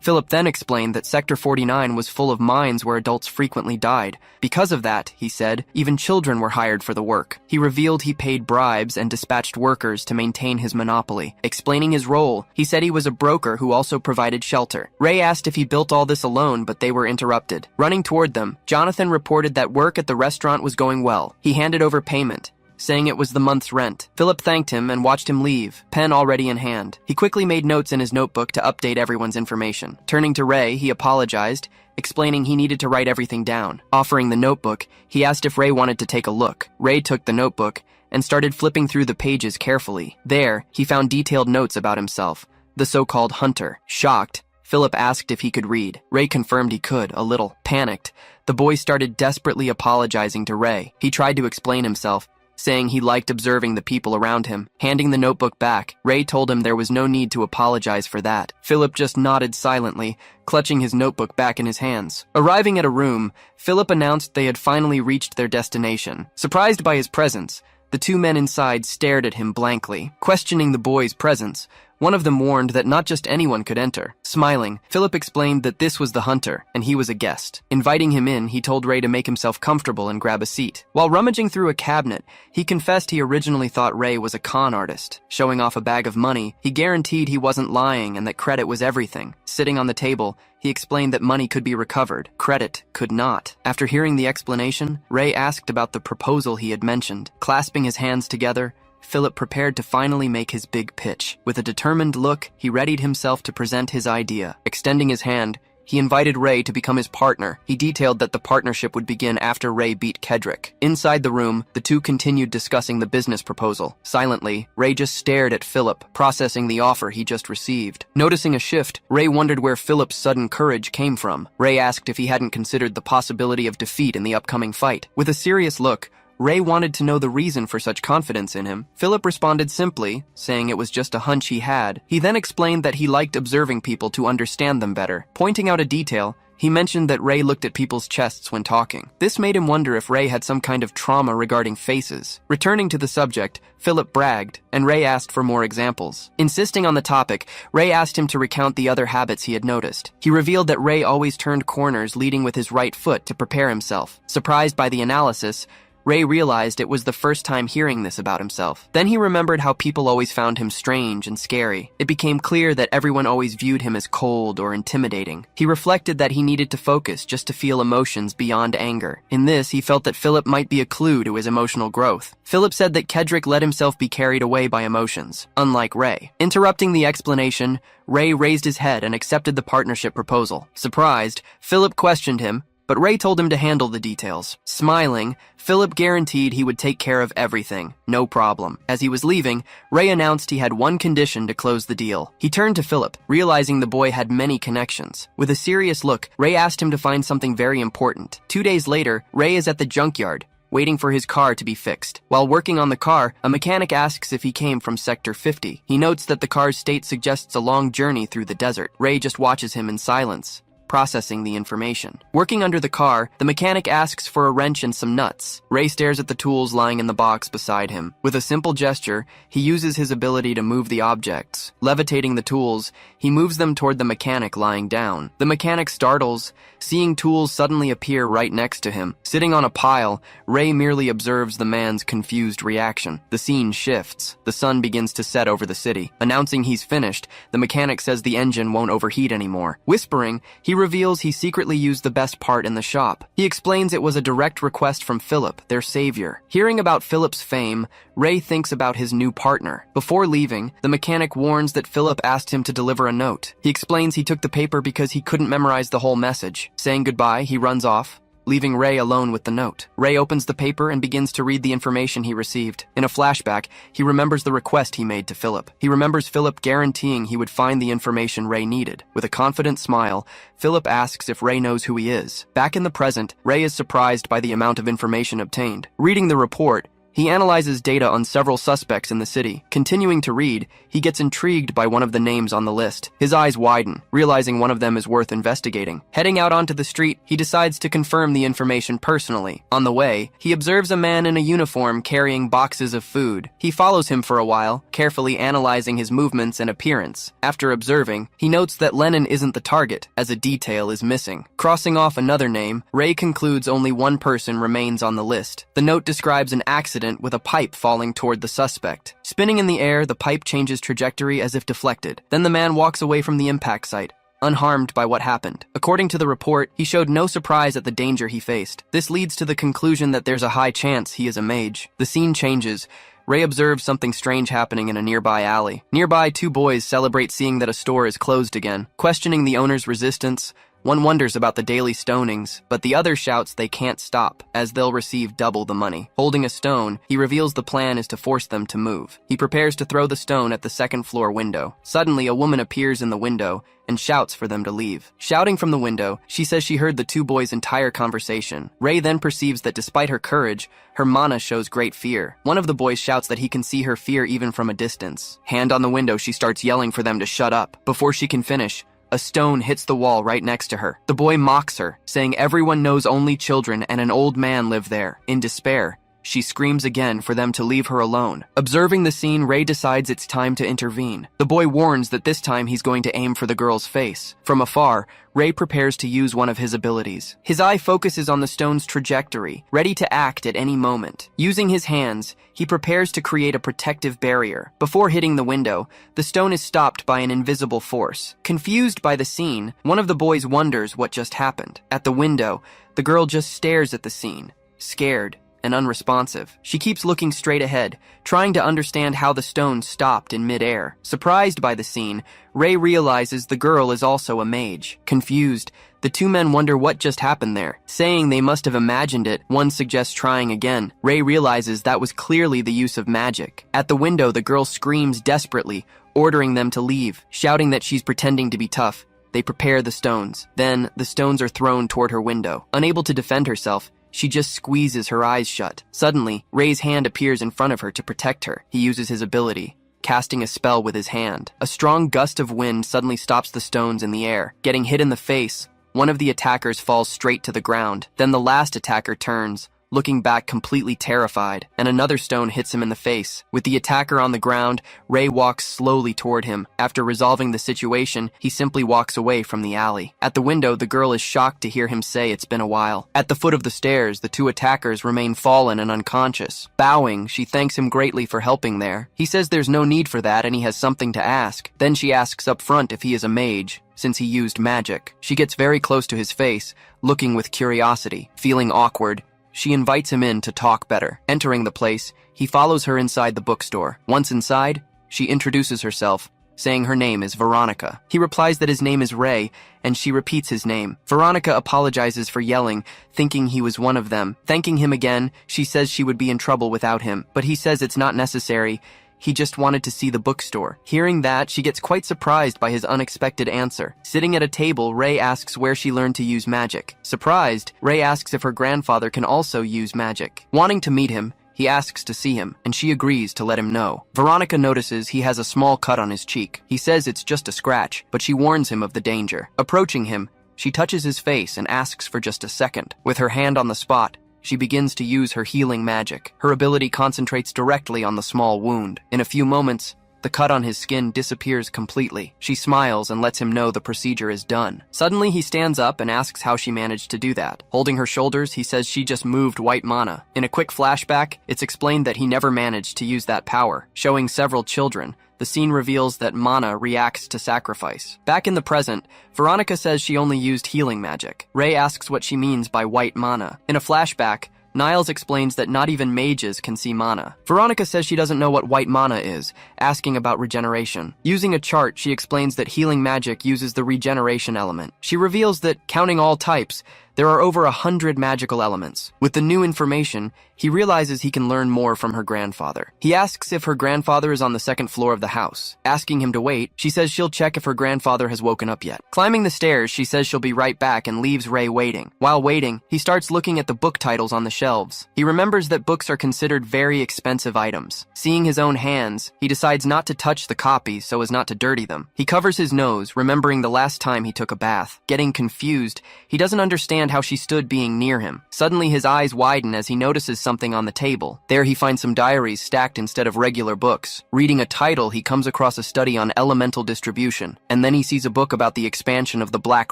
Philip then explained that Sector 49 was full of mines where adults frequently died. Because of that, he said, even children were hired for the work. He revealed he paid bribes and dispatched workers to maintain his monopoly. Explaining his role, he said he was a broker who also provided shelter. Ray asked if he built all this alone, but they were interrupted. Running toward them, Jonathan reported that work at the restaurant was going well. He handed over payment, saying it was the month's rent. Philip thanked him and watched him leave, pen already in hand. He quickly made notes in his notebook to update everyone's information. Turning to Ray, he apologized, explaining he needed to write everything down. Offering the notebook, he asked if Ray wanted to take a look. Ray took the notebook and started flipping through the pages carefully. There, he found detailed notes about himself, the so-called Hunter. Shocked, Philip asked if he could read. Ray confirmed he could, a little. Panicked, the boy started desperately apologizing to Ray. He tried to explain himself, saying he liked observing the people around him. Handing the notebook back, Ray told him there was no need to apologize for that. Philip just nodded silently, clutching his notebook back in his hands. Arriving at a room, Philip announced they had finally reached their destination. Surprised by his presence, the two men inside stared at him blankly. Questioning the boy's presence, One of them warned that not just anyone could enter. Smiling, Philip explained that this was the hunter, and he was a guest. Inviting him in, he told Ray to make himself comfortable and grab a seat. While rummaging through a cabinet, he confessed he originally thought Ray was a con artist. Showing off a bag of money, he guaranteed he wasn't lying and that credit was everything. Sitting on the table, he explained that money could be recovered, credit could not. After hearing the explanation, Ray asked about the proposal he had mentioned. Clasping his hands together, Philip prepared to finally make his big pitch. With a determined look, he readied himself to present his idea. Extending his hand, he invited Ray to become his partner. He detailed that the partnership would begin after Ray beat Kedrick. Inside the room, the two continued discussing the business proposal. Silently, Ray just stared at Philip, processing the offer he just received. Noticing a shift, Ray wondered where Philip's sudden courage came from. Ray asked if he hadn't considered the possibility of defeat in the upcoming fight. With a serious look, Ray wanted to know the reason for such confidence in him. Philip responded simply, saying it was just a hunch he had. He then explained that he liked observing people to understand them better. Pointing out a detail, he mentioned that Ray looked at people's chests when talking. This made him wonder if Ray had some kind of trauma regarding faces. Returning to the subject, Philip bragged, and Ray asked for more examples. Insisting on the topic, Ray asked him to recount the other habits he had noticed. He revealed that Ray always turned corners leading with his right foot to prepare himself. Surprised by the analysis, Ray realized it was the first time hearing this about himself. Then he remembered how people always found him strange and scary. It became clear that everyone always viewed him as cold or intimidating. He reflected that he needed to focus just to feel emotions beyond anger. In this, he felt that Philip might be a clue to his emotional growth. Philip said that Kedrick let himself be carried away by emotions, unlike Ray. Interrupting the explanation, Ray raised his head and accepted the partnership proposal. Surprised, Philip questioned him, but Ray told him to handle the details. Smiling, Philip guaranteed he would take care of everything, no problem. As he was leaving, Ray announced he had one condition to close the deal. He turned to Philip, realizing the boy had many connections. With a serious look, Ray asked him to find something very important. 2 days later, Ray is at the junkyard, waiting for his car to be fixed. While working on the car, a mechanic asks if he came from Sector 50. He notes that the car's state suggests a long journey through the desert. Ray just watches him in silence, processing the information. Working under the car, the mechanic asks for a wrench and some nuts. Ray stares at the tools lying in the box beside him. With a simple gesture, he uses his ability to move the objects. Levitating the tools, he moves them toward the mechanic lying down. The mechanic startles, seeing tools suddenly appear right next to him. Sitting on a pile, Ray merely observes the man's confused reaction. The scene shifts. The sun begins to set over the city. Announcing he's finished, the mechanic says the engine won't overheat anymore. Whispering, he reveals he secretly used the best part in the shop. He explains it was a direct request from Philip, their savior. Hearing about Philip's fame, Ray thinks about his new partner. Before leaving, the mechanic warns that Philip asked him to deliver a note. He explains he took the paper because he couldn't memorize the whole message. Saying goodbye, he runs off, leaving Ray alone with the note. Ray opens the paper and begins to read the information he received. In a flashback, he remembers the request he made to Philip. He remembers Philip guaranteeing he would find the information Ray needed. With a confident smile, Philip asks if Ray knows who he is. Back in the present, Ray is surprised by the amount of information obtained. Reading the report, he analyzes data on several suspects in the city. Continuing to read, he gets intrigued by one of the names on the list. His eyes widen, realizing one of them is worth investigating. Heading out onto the street, he decides to confirm the information personally. On the way, he observes a man in a uniform carrying boxes of food. He follows him for a while, carefully analyzing his movements and appearance. After observing, he notes that Lennon isn't the target, as a detail is missing. Crossing off another name, Ray concludes only one person remains on the list. The note describes an accident with a pipe falling toward the suspect. Spinning in the air, the pipe changes trajectory as if deflected. Then the man walks away from the impact site, unharmed by what happened. According to the report, he showed no surprise at the danger he faced. This leads to the conclusion that there's a high chance he is a mage. The scene changes. Ray observes something strange happening in a nearby alley. Nearby, 2 boys celebrate seeing that a store is closed again. Questioning the owner's resistance, one wonders about the daily stonings, but the other shouts they can't stop, as they'll receive double the money. Holding a stone, he reveals the plan is to force them to move. He prepares to throw the stone at the second-floor window. Suddenly, a woman appears in the window and shouts for them to leave. Shouting from the window, she says she heard the 2 boys' entire conversation. Ray then perceives that despite her courage, her mana shows great fear. One of the boys shouts that he can see her fear even from a distance. Hand on the window, she starts yelling for them to shut up. Before she can finish, a stone hits the wall right next to her. The boy mocks her, saying everyone knows only children and an old man live there. In despair, She screams again for them to leave her alone. Observing the scene, Ray decides it's time to intervene. The boy warns that this time he's going to aim for the girl's face. From afar, Ray prepares to use one of his abilities. His eye focuses on the stone's trajectory, ready to act at any moment. Using his hands, he prepares to create a protective barrier. Before hitting the window, the stone is stopped by an invisible force. Confused by the scene, one of the boys wonders what just happened. At the window, the girl just stares at the scene, scared and unresponsive. She keeps looking straight ahead, trying to understand how the stone stopped in midair. Surprised by the scene, Ray realizes the girl is also a mage. Confused, the two men wonder what just happened there. Saying they must have imagined it, one suggests trying again. Ray realizes that was clearly the use of magic. At the window, the girl screams desperately, ordering them to leave, shouting that she's pretending to be tough. They prepare the stones. Then, the stones are thrown toward her window. Unable to defend herself, she just squeezes her eyes shut. Suddenly, Ray's hand appears in front of her to protect her. He uses his ability, casting a spell with his hand. A strong gust of wind suddenly stops the stones in the air. Getting hit in the face, one of the attackers falls straight to the ground. Then the last attacker turns, looking back completely terrified, and another stone hits him in the face. With the attacker on the ground, Ray walks slowly toward him. After resolving the situation, he simply walks away from the alley. At the window, the girl is shocked to hear him say it's been a while. At the foot of the stairs, the two attackers remain fallen and unconscious. Bowing, she thanks him greatly for helping there. He says there's no need for that and he has something to ask. Then she asks up front if he is a mage, since he used magic. She gets very close to his face, looking with curiosity. Feeling awkward, she invites him in to talk better. Entering the place, he follows her inside the bookstore. Once inside, she introduces herself, saying her name is Veronica. He replies that his name is Ray, and she repeats his name. Veronica apologizes for yelling, thinking he was one of them. Thanking him again, she says she would be in trouble without him, but he says it's not necessary. He just wanted to see the bookstore. Hearing that, she gets quite surprised by his unexpected answer. Sitting at a table, Ray asks where she learned to use magic. Surprised, Ray asks if her grandfather can also use magic. Wanting to meet him, he asks to see him, and she agrees to let him know. Veronica notices he has a small cut on his cheek. He says it's just a scratch, but she warns him of the danger. Approaching him, she touches his face and asks for just a second. With her hand on the spot, she begins to use her healing magic. Her ability concentrates directly on the small wound. In a few moments, the cut on his skin disappears completely. She smiles and lets him know the procedure is done. Suddenly, he stands up and asks how she managed to do that. Holding her shoulders, he says she just moved white mana. In a quick flashback, it's explained that he never managed to use that power. Showing several children, the scene reveals that mana reacts to sacrifice. Back in the present, Veronica says she only used healing magic. Ray asks what she means by white mana. In a flashback, Niles explains that not even mages can see mana. Veronica says she doesn't know what white mana is, asking about regeneration. Using a chart, she explains that healing magic uses the regeneration element. She reveals that, counting all types, there are over 100 magical elements. With the new information, he realizes he can learn more from her grandfather. He asks if her grandfather is on the second floor of the house. Asking him to wait, she says she'll check if her grandfather has woken up yet. Climbing the stairs, she says she'll be right back and leaves Ray waiting. While waiting, he starts looking at the book titles on the shelves. He remembers that books are considered very expensive items. Seeing his own hands, he decides not to touch the copies so as not to dirty them. He covers his nose, remembering the last time he took a bath. Getting confused, he doesn't understand how she stood being near him. Suddenly, his eyes widen as he notices something on the table. There he finds some diaries stacked instead of regular books. Reading a title, he comes across a study on elemental distribution, and then he sees a book about the expansion of the Black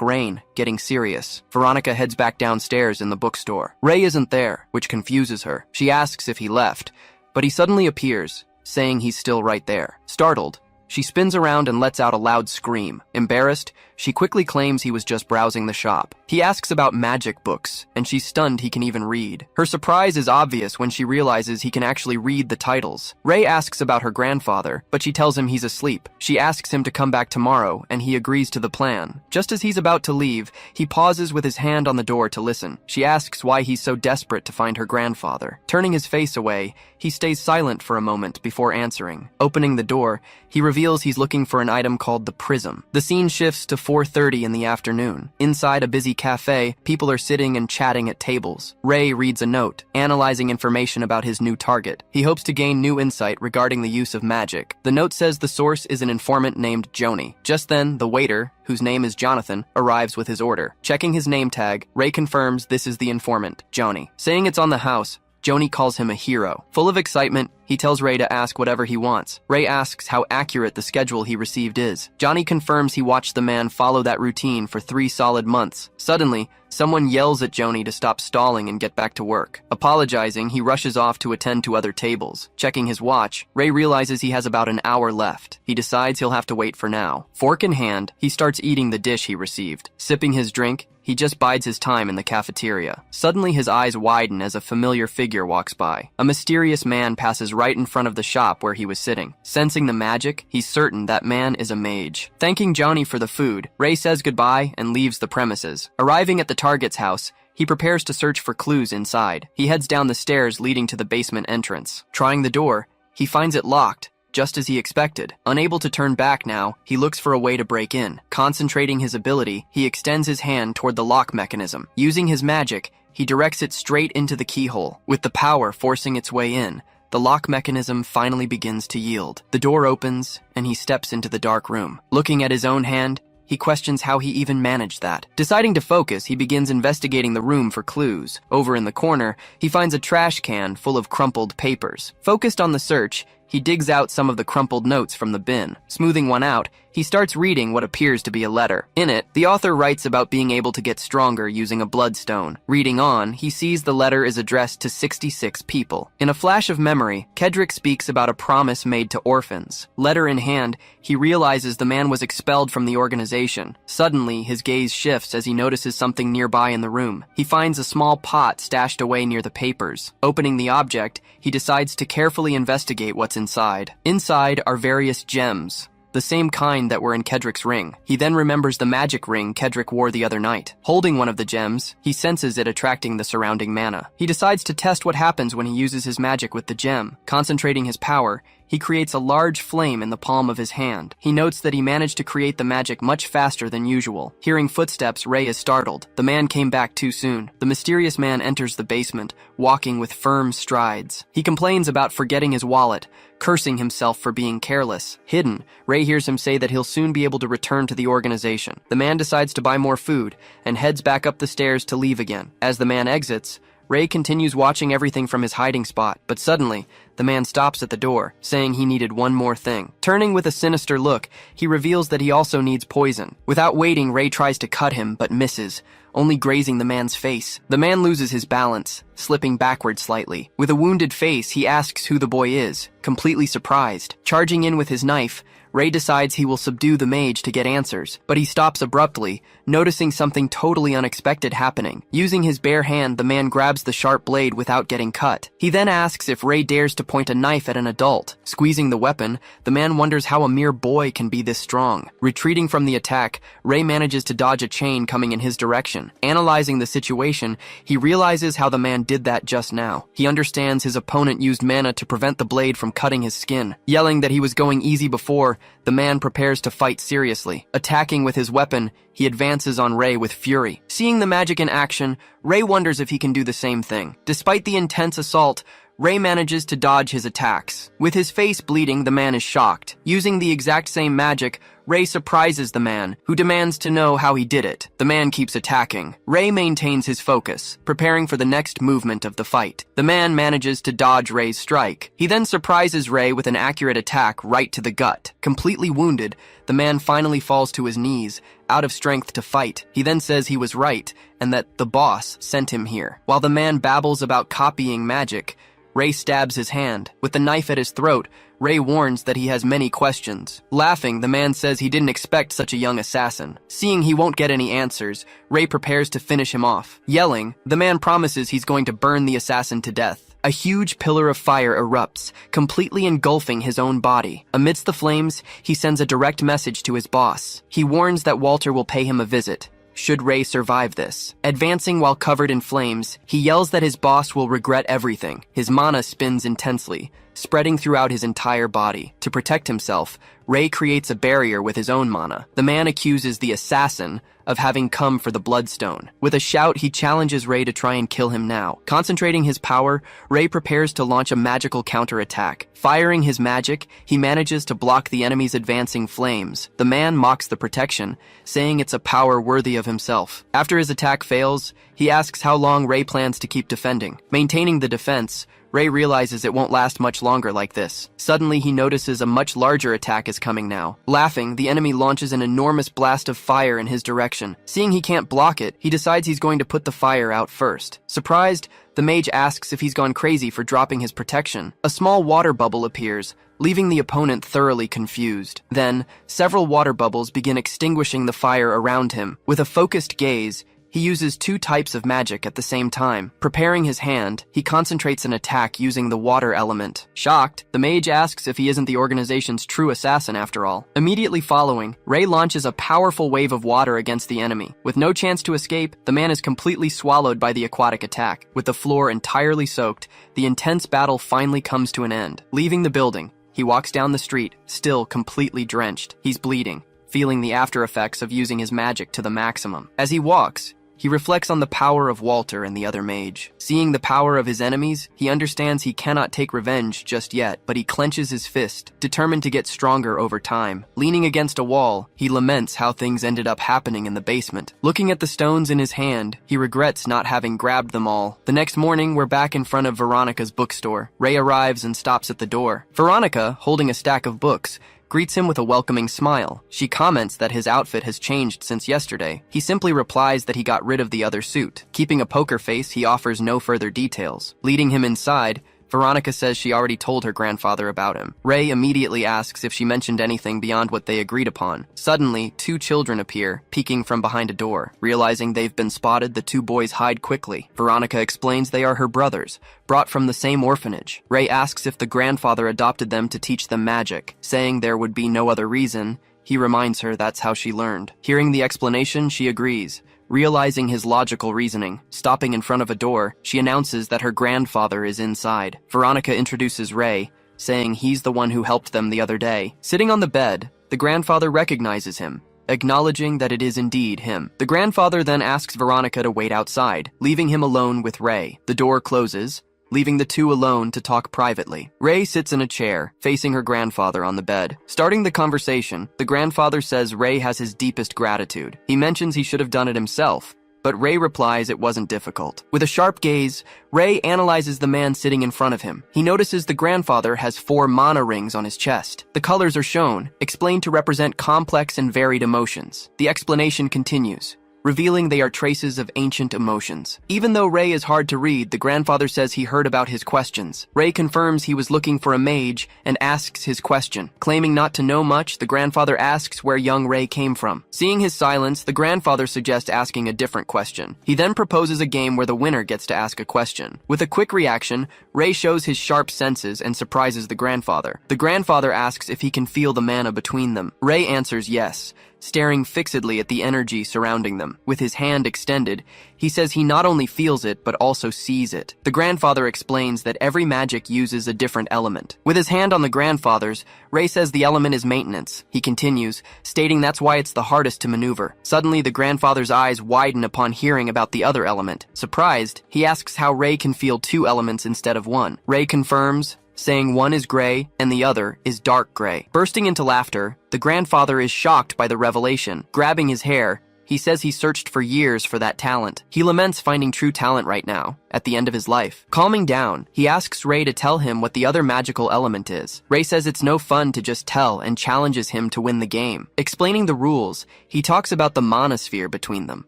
Rain. Getting serious, Veronica heads back downstairs in the bookstore. Ray isn't there, which confuses her. She asks if he left, but he suddenly appears, saying he's still right there. Startled, she spins around and lets out a loud scream. Embarrassed, she quickly claims he was just browsing the shop. He asks about magic books, and she's stunned he can even read. Her surprise is obvious when she realizes he can actually read the titles. Ray asks about her grandfather, but she tells him he's asleep. She asks him to come back tomorrow, and he agrees to the plan. Just as he's about to leave, he pauses with his hand on the door to listen. She asks why he's so desperate to find her grandfather. Turning his face away, he stays silent for a moment before answering. Opening the door, he reveals he's looking for an item called the prism. The scene shifts to 4:30 in the afternoon. Inside a busy cafe, people are sitting and chatting at tables. Ray reads a note, analyzing information about his new target. He hopes to gain new insight regarding the use of magic. The note says the source is an informant named Joni. Just then, the waiter, whose name is Jonathan, arrives with his order. Checking his name tag, Ray confirms this is the informant, Joni. Saying it's on the house, Joni calls him a hero. Full of excitement, he tells Ray to ask whatever he wants. Ray asks how accurate the schedule he received is. Johnny confirms he watched the man follow that routine for 3 solid months. Suddenly, someone yells at Joni to stop stalling and get back to work. Apologizing, he rushes off to attend to other tables. Checking his watch, Ray realizes he has about an hour left. He decides he'll have to wait for now. Fork in hand, he starts eating the dish he received. Sipping his drink, he just bides his time in the cafeteria. Suddenly his eyes widen as a familiar figure walks by. A mysterious man passes right in front of the shop where he was sitting. Sensing the magic, he's certain that man is a mage. Thanking Johnny for the food, Ray says goodbye and leaves the premises. Arriving at the target's house, he prepares to search for clues inside. He heads down the stairs leading to the basement entrance. Trying the door, he finds it locked, just as he expected. Unable to turn back now, he looks for a way to break in. Concentrating his ability, he extends his hand toward the lock mechanism. Using his magic, he directs it straight into the keyhole. With the power forcing its way in, the lock mechanism finally begins to yield. The door opens, and he steps into the dark room. Looking at his own hand, he questions how he even managed that. Deciding to focus, he begins investigating the room for clues. Over in the corner, he finds a trash can full of crumpled papers. Focused on the search, he digs out some of the crumpled notes from the bin. Smoothing one out, he starts reading what appears to be a letter. In it, the author writes about being able to get stronger using a bloodstone. Reading on, he sees the letter is addressed to 66 people. In a flash of memory, Kedrick speaks about a promise made to orphans. Letter in hand, he realizes the man was expelled from the organization. Suddenly, his gaze shifts as he notices something nearby in the room. He finds a small pot stashed away near the papers. Opening the object, he decides to carefully investigate what's inside. Inside are various gems, the same kind that were in Kedrick's ring. He then remembers the magic ring Kedrick wore the other night. Holding one of the gems, he senses it attracting the surrounding mana. He decides to test what happens when he uses his magic with the gem. Concentrating his power, he creates a large flame in the palm of his hand. He notes that he managed to create the magic much faster than usual. Hearing footsteps, Ray is startled. The man came back too soon. The mysterious man enters the basement, walking with firm strides. He complains about forgetting his wallet, cursing himself for being careless. Hidden, Ray hears him say that he'll soon be able to return to the organization. The man decides to buy more food and heads back up the stairs to leave again. As the man exits, Ray continues watching everything from his hiding spot, but suddenly, the man stops at the door, saying he needed one more thing. Turning with a sinister look, he reveals that he also needs poison. Without waiting, Ray tries to cut him, but misses, only grazing the man's face. The man loses his balance, slipping backward slightly. With a wounded face, he asks who the boy is, completely surprised. Charging in with his knife, Ray decides he will subdue the mage to get answers, but he stops abruptly, noticing something totally unexpected happening. Using his bare hand, the man grabs the sharp blade without getting cut. He then asks if Ray dares to point a knife at an adult. Squeezing the weapon, the man wonders how a mere boy can be this strong. Retreating from the attack, Ray manages to dodge a chain coming in his direction. Analyzing the situation, he realizes how the man did that just now. He understands his opponent used mana to prevent the blade from cutting his skin. Yelling that he was going easy before, the man prepares to fight seriously. Attacking with his weapon, he advances on Ray with fury. Seeing the magic in action, Ray wonders if he can do the same thing. Despite the intense assault, Ray manages to dodge his attacks. With his face bleeding, the man is shocked. Using the exact same magic, Ray surprises the man, who demands to know how he did it. The man keeps attacking. Ray maintains his focus, preparing for the next movement of the fight. The man manages to dodge Ray's strike. He then surprises Ray with an accurate attack right to the gut. Completely wounded, the man finally falls to his knees, out of strength to fight. He then says he was right, and that the boss sent him here. While the man babbles about copying magic, Ray stabs his hand. With the knife at his throat, Ray warns that he has many questions. Laughing, the man says he didn't expect such a young assassin. Seeing he won't get any answers, Ray prepares to finish him off. Yelling, the man promises he's going to burn the assassin to death. A huge pillar of fire erupts, completely engulfing his own body. Amidst the flames, he sends a direct message to his boss. He warns that Walter will pay him a visit, should Ray survive this. Advancing while covered in flames, he yells that his boss will regret everything. His mana spins intensely, spreading throughout his entire body. To protect himself, Ray creates a barrier with his own mana. The man accuses the assassin of having come for the Bloodstone. With a shout, he challenges Ray to try and kill him now. Concentrating his power, Ray prepares to launch a magical counterattack. Firing his magic, he manages to block the enemy's advancing flames. The man mocks the protection, saying it's a power worthy of himself. After his attack fails, he asks how long Ray plans to keep defending. Maintaining the defense, Ray realizes it won't last much longer like this. Suddenly, he notices a much larger attack is coming now. Laughing, the enemy launches an enormous blast of fire in his direction. Seeing he can't block it, he decides he's going to put the fire out first. Surprised, the mage asks if he's gone crazy for dropping his protection. A small water bubble appears, leaving the opponent thoroughly confused. Then, several water bubbles begin extinguishing the fire around him. With a focused gaze, he uses 2 types of magic at the same time. Preparing his hand, he concentrates an attack using the water element. Shocked, the mage asks if he isn't the organization's true assassin after all. Immediately following, Ray launches a powerful wave of water against the enemy. With no chance to escape, the man is completely swallowed by the aquatic attack. With the floor entirely soaked, the intense battle finally comes to an end. Leaving the building, he walks down the street, still completely drenched. He's bleeding, feeling the after effects of using his magic to the maximum. As he walks, he reflects on the power of Walter and the other mage. Seeing the power of his enemies, he understands he cannot take revenge just yet, but he clenches his fist, determined to get stronger over time. Leaning against a wall, he laments how things ended up happening in the basement. Looking at the stones in his hand, he regrets not having grabbed them all. The next morning, we're back in front of Veronica's bookstore. Ray arrives and stops at the door. Veronica, holding a stack of books, greets him with a welcoming smile. She comments that his outfit has changed since yesterday. He simply replies that he got rid of the other suit. Keeping a poker face, he offers no further details. Leading him inside, Veronica says she already told her grandfather about him. Ray immediately asks if she mentioned anything beyond what they agreed upon. Suddenly, 2 children appear, peeking from behind a door. Realizing they've been spotted, the 2 boys hide quickly. Veronica explains they are her brothers, brought from the same orphanage. Ray asks if the grandfather adopted them to teach them magic. Saying there would be no other reason, he reminds her that's how she learned. Hearing the explanation, she agrees. Realizing his logical reasoning, stopping in front of a door, she announces that her grandfather is inside. Veronica introduces Ray, saying he's the one who helped them the other day. Sitting on the bed, the grandfather recognizes him, acknowledging that it is indeed him. The grandfather then asks Veronica to wait outside, leaving him alone with Ray. The door closes, leaving the 2 alone to talk privately. Ray sits in a chair, facing her grandfather on the bed. Starting the conversation, the grandfather says Ray has his deepest gratitude. He mentions he should have done it himself, but Ray replies it wasn't difficult. With a sharp gaze, Ray analyzes the man sitting in front of him. He notices the grandfather has 4 mana rings on his chest. The colors are shown, explained to represent complex and varied emotions. The explanation continues, revealing they are traces of ancient emotions. Even though Ray is hard to read, the grandfather says he heard about his questions. Ray confirms he was looking for a mage and asks his question. Claiming not to know much, the grandfather asks where young Ray came from. Seeing his silence, the grandfather suggests asking a different question. He then proposes a game where the winner gets to ask a question. With a quick reaction, Ray shows his sharp senses and surprises the grandfather. The grandfather asks if he can feel the mana between them. Ray answers yes, staring fixedly at the energy surrounding them. With his hand extended, he says he not only feels it, but also sees it. The grandfather explains that every magic uses a different element. With his hand on the grandfather's, Ray says the element is maintenance. He continues, stating that's why it's the hardest to maneuver. Suddenly, the grandfather's eyes widen upon hearing about the other element. Surprised, he asks how Ray can feel 2 elements instead of 1. Ray confirms, saying one is gray and the other is dark gray. Bursting into laughter, the grandfather is shocked by the revelation. Grabbing his hair, he says he searched for years for that talent. He laments finding true talent right now, at the end of his life. Calming down, he asks Ray to tell him what the other magical element is. Ray says it's no fun to just tell and challenges him to win the game. Explaining the rules, he talks about the mana sphere between them.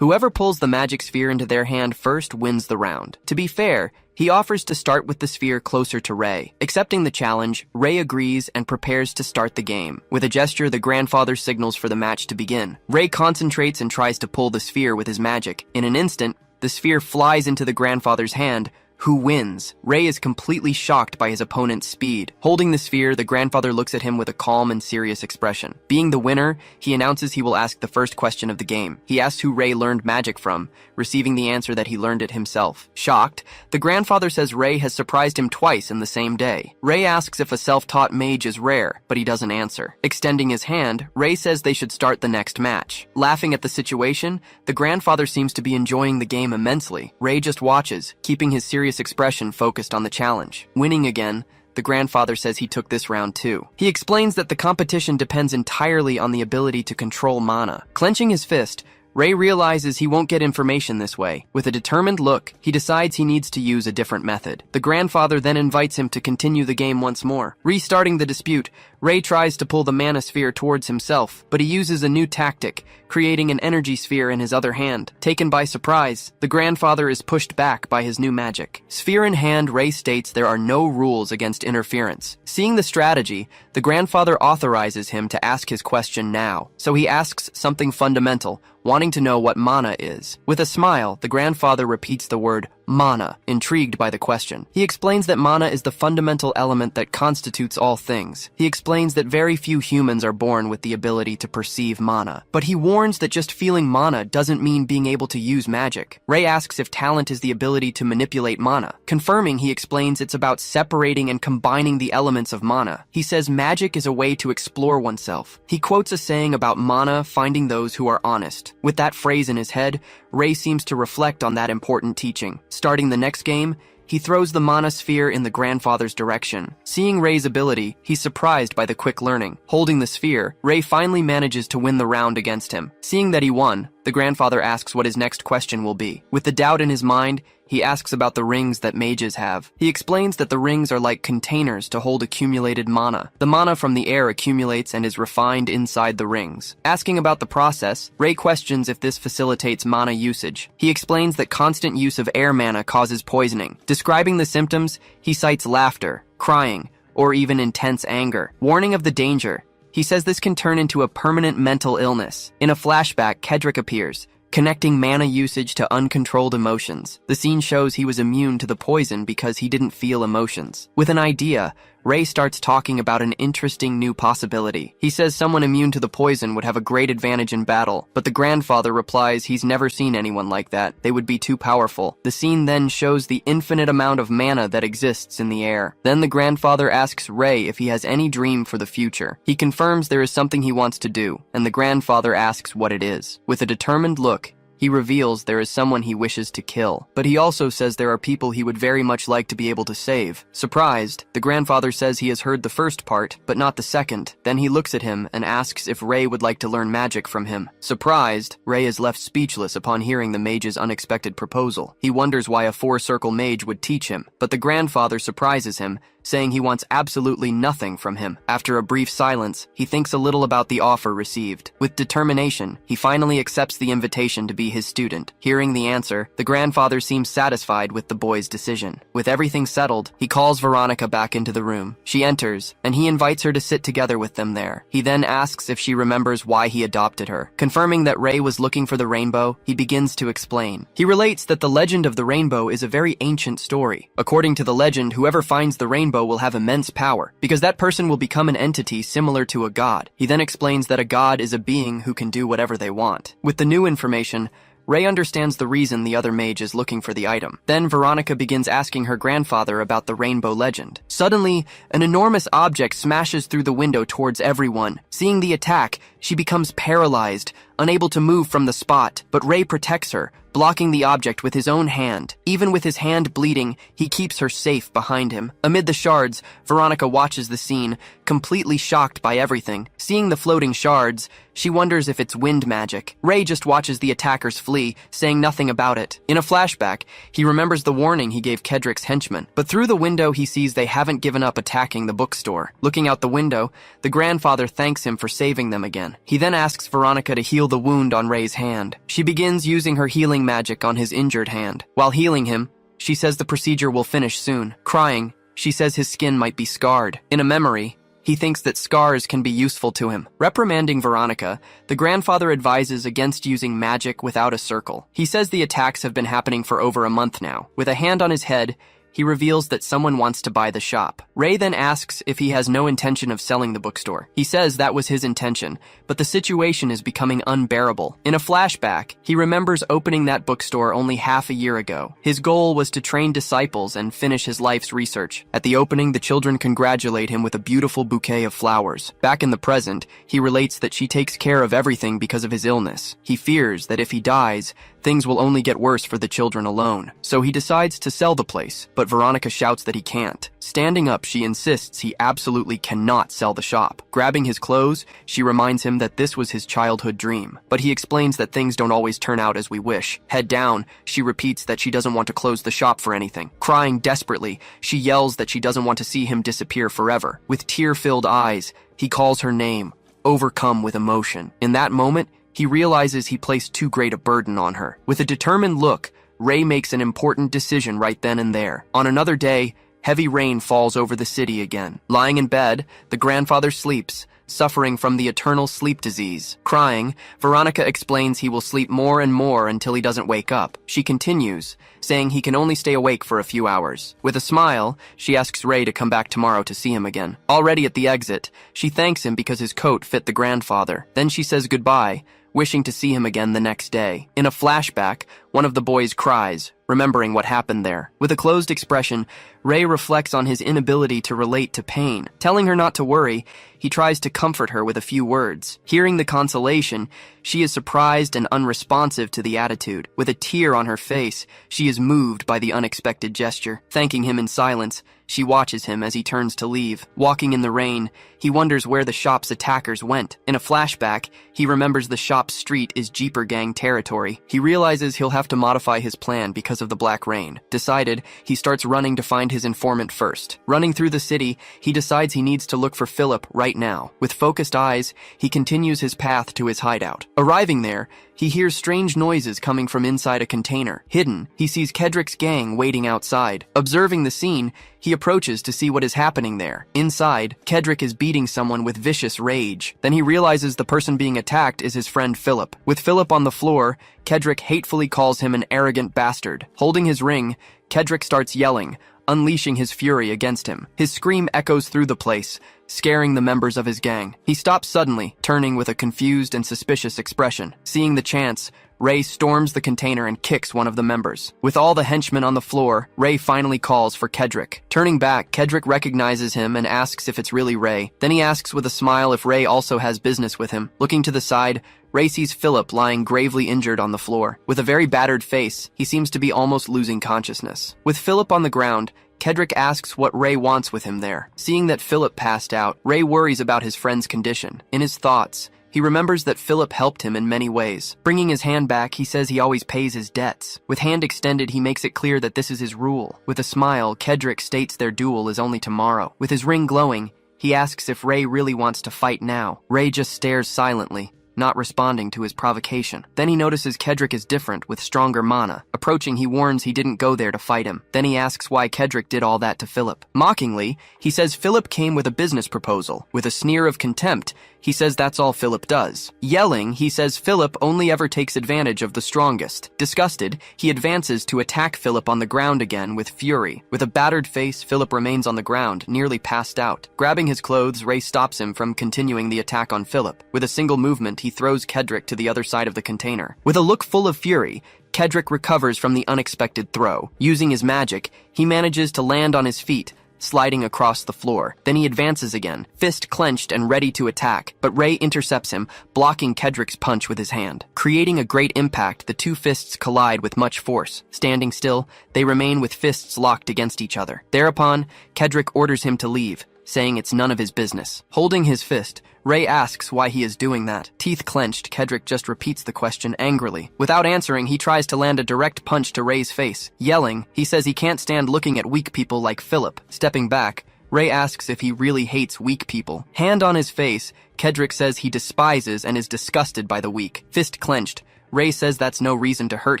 Whoever pulls the magic sphere into their hand first wins the round. To be fair, he offers to start with the sphere closer to Ray. Accepting the challenge, Ray agrees and prepares to start the game. With a gesture, the grandfather signals for the match to begin. Ray concentrates and tries to pull the sphere with his magic. In an instant, the sphere flies into the grandfather's hand, Who wins? Ray is completely shocked by his opponent's speed. Holding the sphere, the grandfather looks at him with a calm and serious expression. Being the winner, he announces he will ask the first question of the game. He asks who Ray learned magic from, receiving the answer that he learned it himself. Shocked, the grandfather says Ray has surprised him twice in the same day. Ray asks if a self-taught mage is rare, but he doesn't answer. Extending his hand, Ray says they should start the next match. Laughing at the situation, the grandfather seems to be enjoying the game immensely. Ray just watches, keeping his serious expression focused on the challenge. Winning again, the grandfather says he took this round too. He explains that the competition depends entirely on the ability to control mana. Clenching his fist, Ray realizes he won't get information this way. With a determined look, he decides he needs to use a different method. The grandfather then invites him to continue the game once more. Restarting the dispute, Ray tries to pull the mana sphere towards himself, but he uses a new tactic, creating an energy sphere in his other hand. Taken by surprise, the grandfather is pushed back by his new magic. Sphere in hand, Ray states there are no rules against interference. Seeing the strategy, the grandfather authorizes him to ask his question now. So he asks something fundamental, wanting to know what mana is. With a smile, the grandfather repeats the word mana, intrigued by the question. He explains that mana is the fundamental element that constitutes all things. He explains that very few humans are born with the ability to perceive mana. But he warns that just feeling mana doesn't mean being able to use magic. Ray asks if talent is the ability to manipulate mana. Confirming, he explains it's about separating and combining the elements of mana. He says magic is a way to explore oneself. He quotes a saying about mana finding those who are honest. With that phrase in his head, Ray seems to reflect on that important teaching. Starting the next game, he throws the mana sphere in the grandfather's direction. Seeing Ray's ability, he's surprised by the quick learning. Holding the sphere, Ray finally manages to win the round against him. Seeing that he won, the grandfather asks what his next question will be. With the doubt in his mind, he asks about the rings that mages have. He explains that the rings are like containers to hold accumulated mana. The mana from the air accumulates and is refined inside the rings. Asking about the process, Ray questions if this facilitates mana usage. He explains that constant use of air mana causes poisoning. Describing the symptoms, he cites laughter, crying, or even intense anger. Warning of the danger, he says this can turn into a permanent mental illness. In a flashback, Kedrick appears, connecting mana usage to uncontrolled emotions. The scene shows he was immune to the poison because he didn't feel emotions. With an idea, Ray starts talking about an interesting new possibility. He says someone immune to the poison would have a great advantage in battle, but the grandfather replies he's never seen anyone like that. They would be too powerful. The scene then shows the infinite amount of mana that exists in the air. Then the grandfather asks Ray if he has any dream for the future. He confirms there is something he wants to do, and the grandfather asks what it is. With a determined look, he reveals there is someone he wishes to kill, but he also says there are people he would very much like to be able to save. Surprised, the grandfather says he has heard the first part, but not the second. Then he looks at him and asks if Ray would like to learn magic from him. Surprised, Ray is left speechless upon hearing the mage's unexpected proposal. He wonders why a four-circle mage would teach him, but the grandfather surprises him, saying he wants absolutely nothing from him. After a brief silence, he thinks a little about the offer received. With determination, he finally accepts the invitation to be his student. Hearing the answer, the grandfather seems satisfied with the boy's decision. With everything settled, he calls Veronica back into the room. She enters, and he invites her to sit together with them there. He then asks if she remembers why he adopted her. Confirming that Ray was looking for the rainbow, he begins to explain. He relates that the legend of the rainbow is a very ancient story. According to the legend, whoever finds the rainbow will have immense power, because that person will become an entity similar to a god. He then explains that a god is a being who can do whatever they want. With the new information, Ray understands the reason the other mage is looking for the item. Then Veronica begins asking her grandfather about the rainbow legend. Suddenly, an enormous object smashes through the window towards everyone. Seeing the attack, she becomes paralyzed, unable to move from the spot, but Ray protects her, blocking the object with his own hand. Even with his hand bleeding, he keeps her safe behind him. Amid the shards, Veronica watches the scene, completely shocked by everything. Seeing the floating shards, she wonders if it's wind magic. Ray just watches the attackers flee, saying nothing about it. In a flashback, he remembers the warning he gave Kedrick's henchmen, but through the window he sees they haven't given up attacking the bookstore. Looking out the window, the grandfather thanks him for saving them again. He then asks Veronica to heal the wound on Ray's hand. She begins using her healing magic on his injured hand. While healing him, she says the procedure will finish soon. Crying, she says his skin might be scarred. In a memory, He thinks that scars can be useful to him. Reprimanding Veronica, the grandfather advises against using magic without a circle. He says the attacks have been happening for over a month now. With a hand on his head, he reveals that someone wants to buy the shop. Ray then asks if he has no intention of selling the bookstore. He says that was his intention, but the situation is becoming unbearable. In a flashback, he remembers opening that bookstore only half a year ago. His goal was to train disciples and finish his life's research. At the opening, the children congratulate him with a beautiful bouquet of flowers. Back in the present, he relates that she takes care of everything because of his illness. He fears that if he dies, things will only get worse for the children alone. So he decides to sell the place, but Veronica shouts that he can't. Standing up, she insists he absolutely cannot sell the shop. Grabbing his clothes, she reminds him that this was his childhood dream. But he explains that things don't always turn out as we wish. Head down, she repeats that she doesn't want to close the shop for anything. Crying desperately, she yells that she doesn't want to see him disappear forever. With tear-filled eyes, he calls her name, overcome with emotion. In that moment, he realizes he placed too great a burden on her. With a determined look, Ray makes an important decision right then and there. On another day, heavy rain falls over the city again. Lying in bed, the grandfather sleeps, suffering from the eternal sleep disease. Crying, Veronica explains he will sleep more and more until he doesn't wake up. She continues, saying he can only stay awake for a few hours. With a smile, she asks Ray to come back tomorrow to see him again. Already at the exit, she thanks him because his coat fit the grandfather. Then she says goodbye, wishing to see him again the next day. In a flashback, one of the boys cries, remembering what happened there. With a closed expression, Ray reflects on his inability to relate to pain. Telling her not to worry, he tries to comfort her with a few words. Hearing the consolation, she is surprised and unresponsive to the attitude. With a tear on her face, she is moved by the unexpected gesture. Thanking him in silence, she watches him as he turns to leave. Walking in the rain, he wonders where the shop's attackers went. In a flashback, he remembers the shop's street is Jeeper Gang territory. He realizes he'll have to modify his plan because of the black rain. Decided, he starts running to find his informant first. Running through the city, he decides he needs to look for Philip right now. With focused eyes, he continues his path to his hideout. Arriving there, he hears strange noises coming from inside a container. Hidden, he sees Kedrick's gang waiting outside. Observing the scene, he approaches to see what is happening there. Inside, Kedrick is beating someone with vicious rage. Then he realizes the person being attacked is his friend Philip. With Philip on the floor, Kedrick hatefully calls him an arrogant bastard. Holding his ring, Kedrick starts yelling, unleashing his fury against him. His scream echoes through the place, scaring the members of his gang. He stops suddenly, turning with a confused and suspicious expression. Seeing the chance, Ray storms the container and kicks one of the members. With all the henchmen on the floor, Ray finally calls for Kedrick. Turning back, Kedrick recognizes him and asks if it's really Ray. Then he asks with a smile if Ray also has business with him. Looking to the side, Ray sees Philip lying gravely injured on the floor. With a very battered face, he seems to be almost losing consciousness. With Philip on the ground, Kedrick asks what Ray wants with him there. Seeing that Philip passed out, Ray worries about his friend's condition. In his thoughts, he remembers that Philip helped him in many ways. Bringing his hand back, he says he always pays his debts. With hand extended, he makes it clear that this is his rule. With a smile, Kedrick states their duel is only tomorrow. With his ring glowing, he asks if Ray really wants to fight now. Ray just stares silently, not responding to his provocation. Then he notices Kedrick is different, with stronger mana. Approaching, he warns he didn't go there to fight him. Then he asks why Kedrick did all that to Philip. Mockingly, he says Philip came with a business proposal. With a sneer of contempt, he says that's all Philip does. Yelling, he says Philip only ever takes advantage of the strongest. Disgusted, he advances to attack Philip on the ground again with fury. With a battered face, Philip remains on the ground, nearly passed out. Grabbing his clothes, Ray stops him from continuing the attack on Philip. With a single movement, he throws Kedrick to the other side of the container. With a look full of fury, Kedrick recovers from the unexpected throw. Using his magic, he manages to land on his feet, sliding across the floor. Then he advances again, fist clenched and ready to attack, but Ray intercepts him, blocking Kedrick's punch with his hand. Creating a great impact, the two fists collide with much force. Standing still, they remain with fists locked against each other. Thereupon, Kedrick orders him to leave, saying it's none of his business. Holding his fist, Ray asks why he is doing that. Teeth clenched, Kedrick just repeats the question angrily. Without answering, he tries to land a direct punch to Ray's face. Yelling, he says he can't stand looking at weak people like Philip. Stepping back, Ray asks if he really hates weak people. Hand on his face, Kedrick says he despises and is disgusted by the weak. Fist clenched, Ray says that's no reason to hurt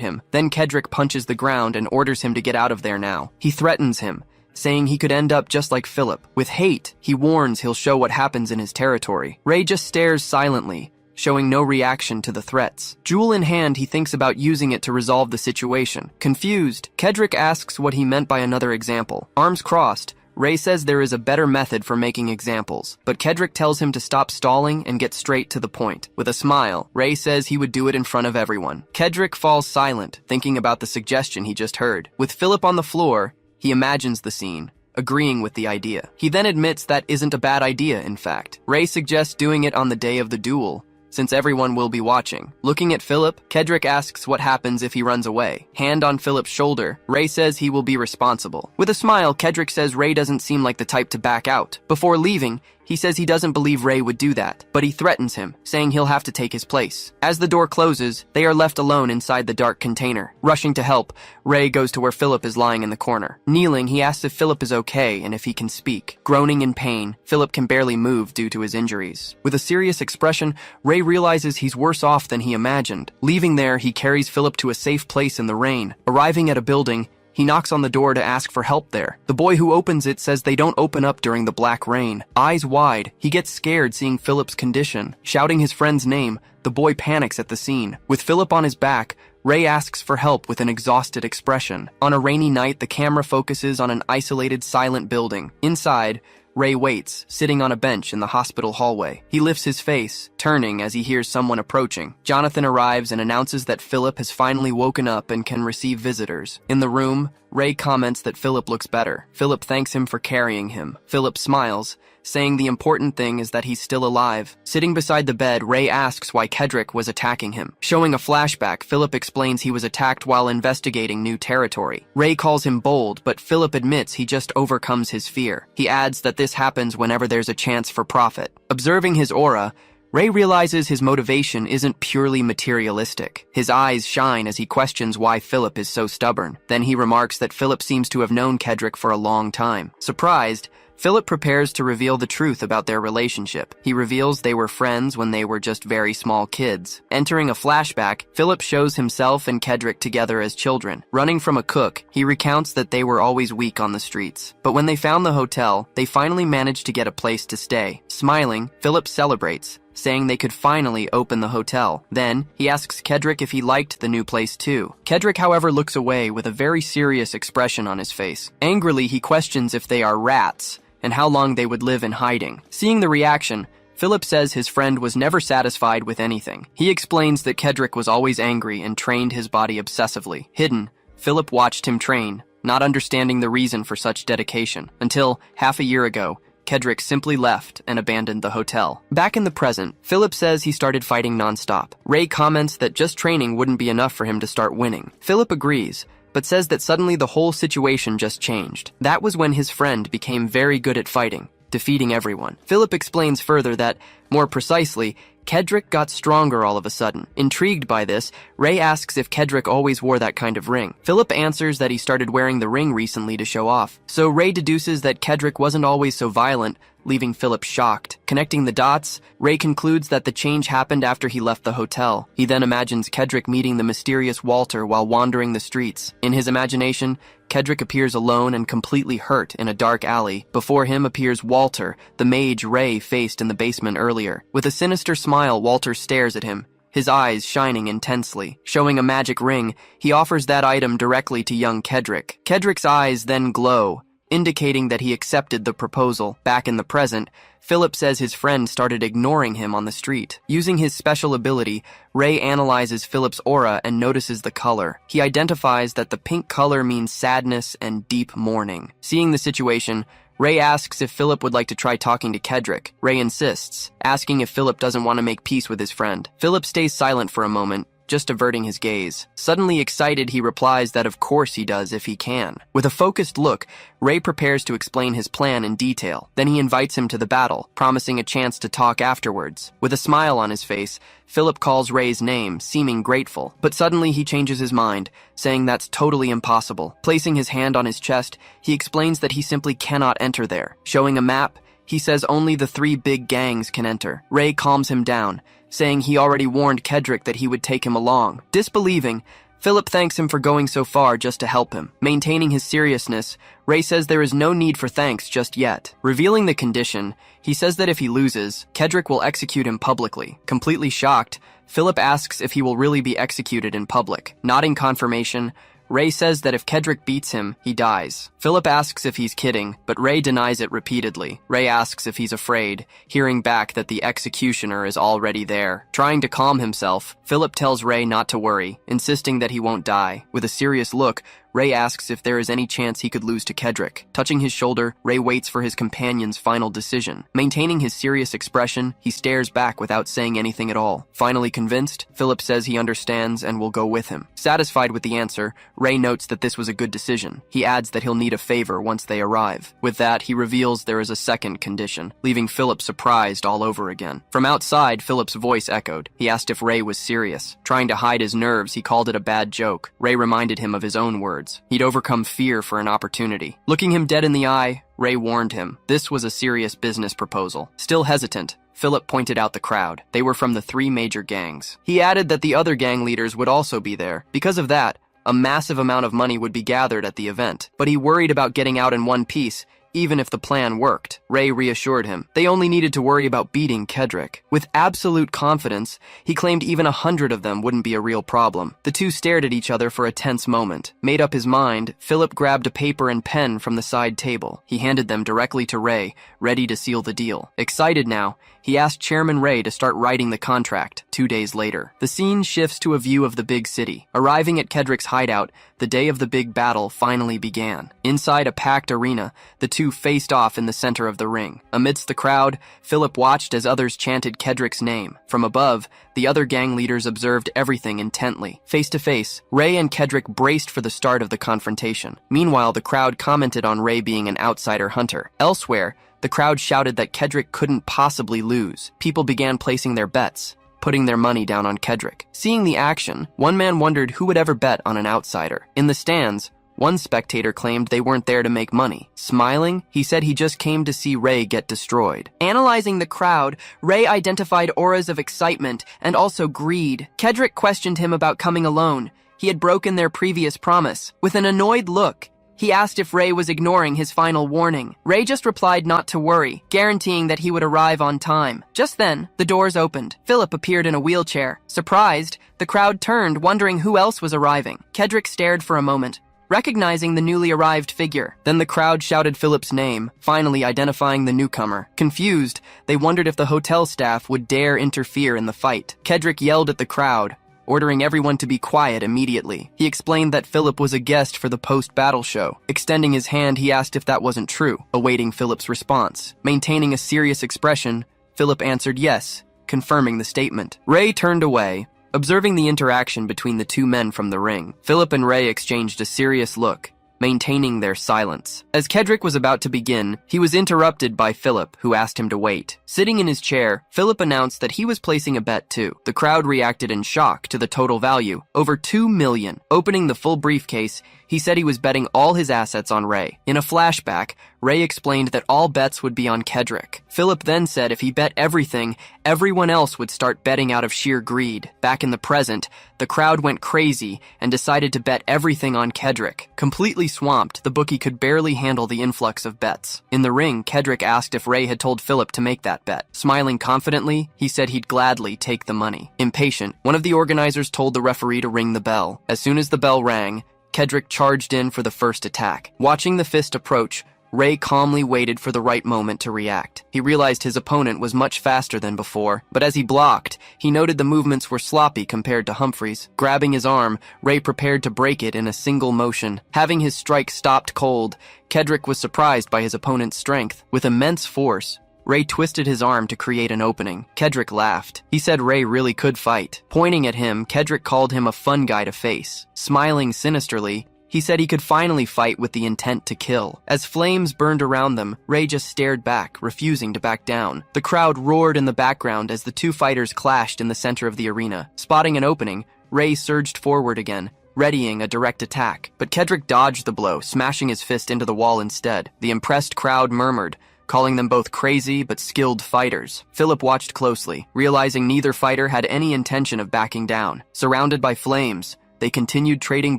him. Then Kedrick punches the ground and orders him to get out of there now. He threatens him, saying he could end up just like Philip. With hate, he warns he'll show what happens in his territory. Ray just stares silently, showing no reaction to the threats. Jewel in hand, he thinks about using it to resolve the situation. Confused, Kedrick asks what he meant by another example. Arms crossed, Ray says there is a better method for making examples, but Kedrick tells him to stop stalling and get straight to the point. With a smile, Ray says he would do it in front of everyone. Kedrick falls silent, thinking about the suggestion he just heard. With Philip on the floor, he imagines the scene, agreeing with the idea. He then admits that isn't a bad idea, in fact. Ray suggests doing it on the day of the duel, since everyone will be watching. Looking at Philip, Kedrick asks what happens if he runs away. Hand on Philip's shoulder, Ray says he will be responsible. With a smile, Kedrick says Ray doesn't seem like the type to back out. Before leaving, he says he doesn't believe Ray would do that, but he threatens him, saying he'll have to take his place. As the door closes, they are left alone inside the dark container. Rushing to help, Ray goes to where Philip is lying in the corner. Kneeling, he asks if Philip is okay and if he can speak. Groaning in pain, Philip can barely move due to his injuries. With a serious expression, Ray realizes he's worse off than he imagined. Leaving there, he carries Philip to a safe place in the rain. Arriving at a building, he knocks on the door to ask for help there. The boy who opens it says they don't open up during the black rain. Eyes wide, he gets scared seeing Philip's condition. Shouting his friend's name, the boy panics at the scene. With Philip on his back, Ray asks for help with an exhausted expression. On a rainy night, the camera focuses on an isolated, silent building. Inside, Ray waits, sitting on a bench in the hospital hallway. He lifts his face, turning as he hears someone approaching. Jonathan arrives and announces that Philip has finally woken up and can receive visitors. In the room, Ray comments that Philip looks better. Philip thanks him for carrying him. Philip smiles, saying the important thing is that he's still alive. Sitting beside the bed, Ray asks why Kedrick was attacking him. Showing a flashback, Philip explains he was attacked while investigating new territory. Ray calls him bold, but Philip admits he just overcomes his fear. He adds that this happens whenever there's a chance for profit. Observing his aura, Ray realizes his motivation isn't purely materialistic. His eyes shine as he questions why Philip is so stubborn. Then he remarks that Philip seems to have known Kedrick for a long time. Surprised, Philip prepares to reveal the truth about their relationship. He reveals they were friends when they were just very small kids. Entering a flashback, Philip shows himself and Kedrick together as children. Running from a cook, he recounts that they were always weak on the streets. But when they found the hotel, they finally managed to get a place to stay. Smiling, Philip celebrates, saying they could finally open the hotel. Then, he asks Kedrick if he liked the new place too. Kedrick, however, looks away with a very serious expression on his face. Angrily, he questions if they are rats, and how long they would live in hiding. Seeing the reaction, Philip says his friend was never satisfied with anything. He explains that Kedrick was always angry and trained his body obsessively. Hidden, Philip watched him train, not understanding the reason for such dedication, until, half a year ago, Kedrick simply left and abandoned the hotel. Back in the present, Philip says he started fighting nonstop. Ray comments that just training wouldn't be enough for him to start winning. Philip agrees, but says that suddenly the whole situation just changed. That was when his friend became very good at fighting, defeating everyone. Philip explains further that, more precisely, Kedrick got stronger all of a sudden. Intrigued by this, Ray asks if Kedrick always wore that kind of ring. Philip answers that he started wearing the ring recently to show off. So Ray deduces that Kedrick wasn't always so violent, leaving Philip shocked. Connecting the dots, Ray concludes that the change happened after he left the hotel. He then imagines Kedrick meeting the mysterious Walter while wandering the streets. In his imagination, Kedrick appears alone and completely hurt in a dark alley. Before him appears Walter, the mage Ray faced in the basement earlier. With a sinister smile, Walter stares at him, his eyes shining intensely. Showing a magic ring, he offers that item directly to young Kedrick. Kedrick's eyes then glow, indicating that he accepted the proposal. Back in the present, Philip says his friend started ignoring him on the street. Using his special ability, Ray analyzes Philip's aura and notices the color. He identifies that the pink color means sadness and deep mourning. Seeing the situation, Ray asks if Philip would like to try talking to Kedrick. Ray insists, asking if Philip doesn't want to make peace with his friend. Philip stays silent for a moment, just averting his gaze. Suddenly excited, he replies that of course he does if he can. With a focused look, Ray prepares to explain his plan in detail. Then he invites him to the battle, promising a chance to talk afterwards. With a smile on his face, Philip calls Ray's name, seeming grateful. But suddenly he changes his mind, saying that's totally impossible. Placing his hand on his chest, he explains that he simply cannot enter there. Showing a map, he says only the 3 big gangs can enter. Ray calms him down, saying he already warned Kedrick that he would take him along. Disbelieving, Philip thanks him for going so far just to help him. Maintaining his seriousness, Ray says there is no need for thanks just yet. Revealing the condition, he says that if he loses, Kedrick will execute him publicly. Completely shocked, Philip asks if he will really be executed in public. Nodding confirmation, Ray says that if Kedrick beats him, he dies. Philip asks if he's kidding, but Ray denies it repeatedly. Ray asks if he's afraid, hearing back that the executioner is already there. Trying to calm himself, Philip tells Ray not to worry, insisting that he won't die. With a serious look, Ray asks if there is any chance he could lose to Kedrick. Touching his shoulder, Ray waits for his companion's final decision. Maintaining his serious expression, he stares back without saying anything at all. Finally convinced, Philip says he understands and will go with him. Satisfied with the answer, Ray notes that this was a good decision. He adds that he'll need a favor once they arrive. With that, he reveals there is a second condition, leaving Philip surprised all over again. From outside, Philip's voice echoed. He asked if Ray was serious. Trying to hide his nerves, he called it a bad joke. Ray reminded him of his own words. He'd overcome fear for an opportunity. Looking him dead in the eye, Ray warned him. This was a serious business proposal. Still hesitant, Philip pointed out the crowd. They were from the 3 major gangs. He added that the other gang leaders would also be there. Because of that, a massive amount of money would be gathered at the event. But he worried about getting out in one piece, even if the plan worked. Ray reassured him. They only needed to worry about beating Kedrick. With absolute confidence, he claimed even 100 of them wouldn't be a real problem. The two stared at each other for a tense moment. Made up his mind, Philip grabbed a paper and pen from the side table. He handed them directly to Ray, ready to seal the deal. Excited now, he asked Chairman Ray to start writing the contract. 2 days later, the scene shifts to a view of the big city. Arriving at Kedrick's hideout, the day of the big battle finally began. Inside a packed arena, the two faced off in the center of the ring. Amidst the crowd, Philip watched as others chanted Kedrick's name. From above, the other gang leaders observed everything intently. Face to face, Ray and Kedrick braced for the start of the confrontation. Meanwhile, the crowd commented on Ray being an outsider hunter. Elsewhere, the crowd shouted that Kedrick couldn't possibly lose. People began placing their bets, putting their money down on Kedrick. Seeing the action, one man wondered who would ever bet on an outsider. In the stands, one spectator claimed they weren't there to make money. Smiling, he said he just came to see Ray get destroyed. Analyzing the crowd, Ray identified auras of excitement and also greed. Kedrick questioned him about coming alone. He had broken their previous promise. With an annoyed look, he asked if Ray was ignoring his final warning. Ray just replied not to worry, guaranteeing that he would arrive on time. Just then, the doors opened. Philip appeared in a wheelchair. Surprised, the crowd turned, wondering who else was arriving. Kedrick stared for a moment, recognizing the newly arrived figure. Then the crowd shouted Philip's name, finally identifying the newcomer. Confused, they wondered if the hotel staff would dare interfere in the fight. Kedrick yelled at the crowd, ordering everyone to be quiet immediately. He explained that Philip was a guest for the post-battle show. Extending his hand, he asked if that wasn't true, awaiting Philip's response. Maintaining a serious expression, Philip answered yes, confirming the statement. Ray turned away, observing the interaction between the two men from the ring. Philip and Ray exchanged a serious look, maintaining their silence. As Kedrick was about to begin, he was interrupted by Philip, who asked him to wait. Sitting in his chair, Philip announced that he was placing a bet too. The crowd reacted in shock to the total value, over $2 million. Opening the full briefcase, he said he was betting all his assets on Ray. In a flashback, Ray explained that all bets would be on Kedrick. Philip then said if he bet everything, everyone else would start betting out of sheer greed. Back in the present, the crowd went crazy and decided to bet everything on Kedrick. Completely swamped, the bookie could barely handle the influx of bets. In the ring, Kedrick asked if Ray had told Philip to make that bet. Smiling confidently, he said he'd gladly take the money. Impatient, one of the organizers told the referee to ring the bell. As soon as the bell rang, Kedrick charged in for the first attack. Watching the fist approach, Ray calmly waited for the right moment to react. He realized his opponent was much faster than before, but as he blocked, he noted the movements were sloppy compared to Humphrey's. Grabbing his arm, Ray prepared to break it in a single motion. Having his strike stopped cold, Kedrick was surprised by his opponent's strength. With immense force, Ray twisted his arm to create an opening. Kedrick laughed. He said Ray really could fight. Pointing at him, Kedrick called him a fun guy to face. Smiling sinisterly, he said he could finally fight with the intent to kill. As flames burned around them, Ray just stared back, refusing to back down. The crowd roared in the background as the two fighters clashed in the center of the arena. Spotting an opening, Ray surged forward again, readying a direct attack. But Kedrick dodged the blow, smashing his fist into the wall instead. The impressed crowd murmured, calling them both crazy but skilled fighters. Philip watched closely, realizing neither fighter had any intention of backing down. Surrounded by flames, They continued trading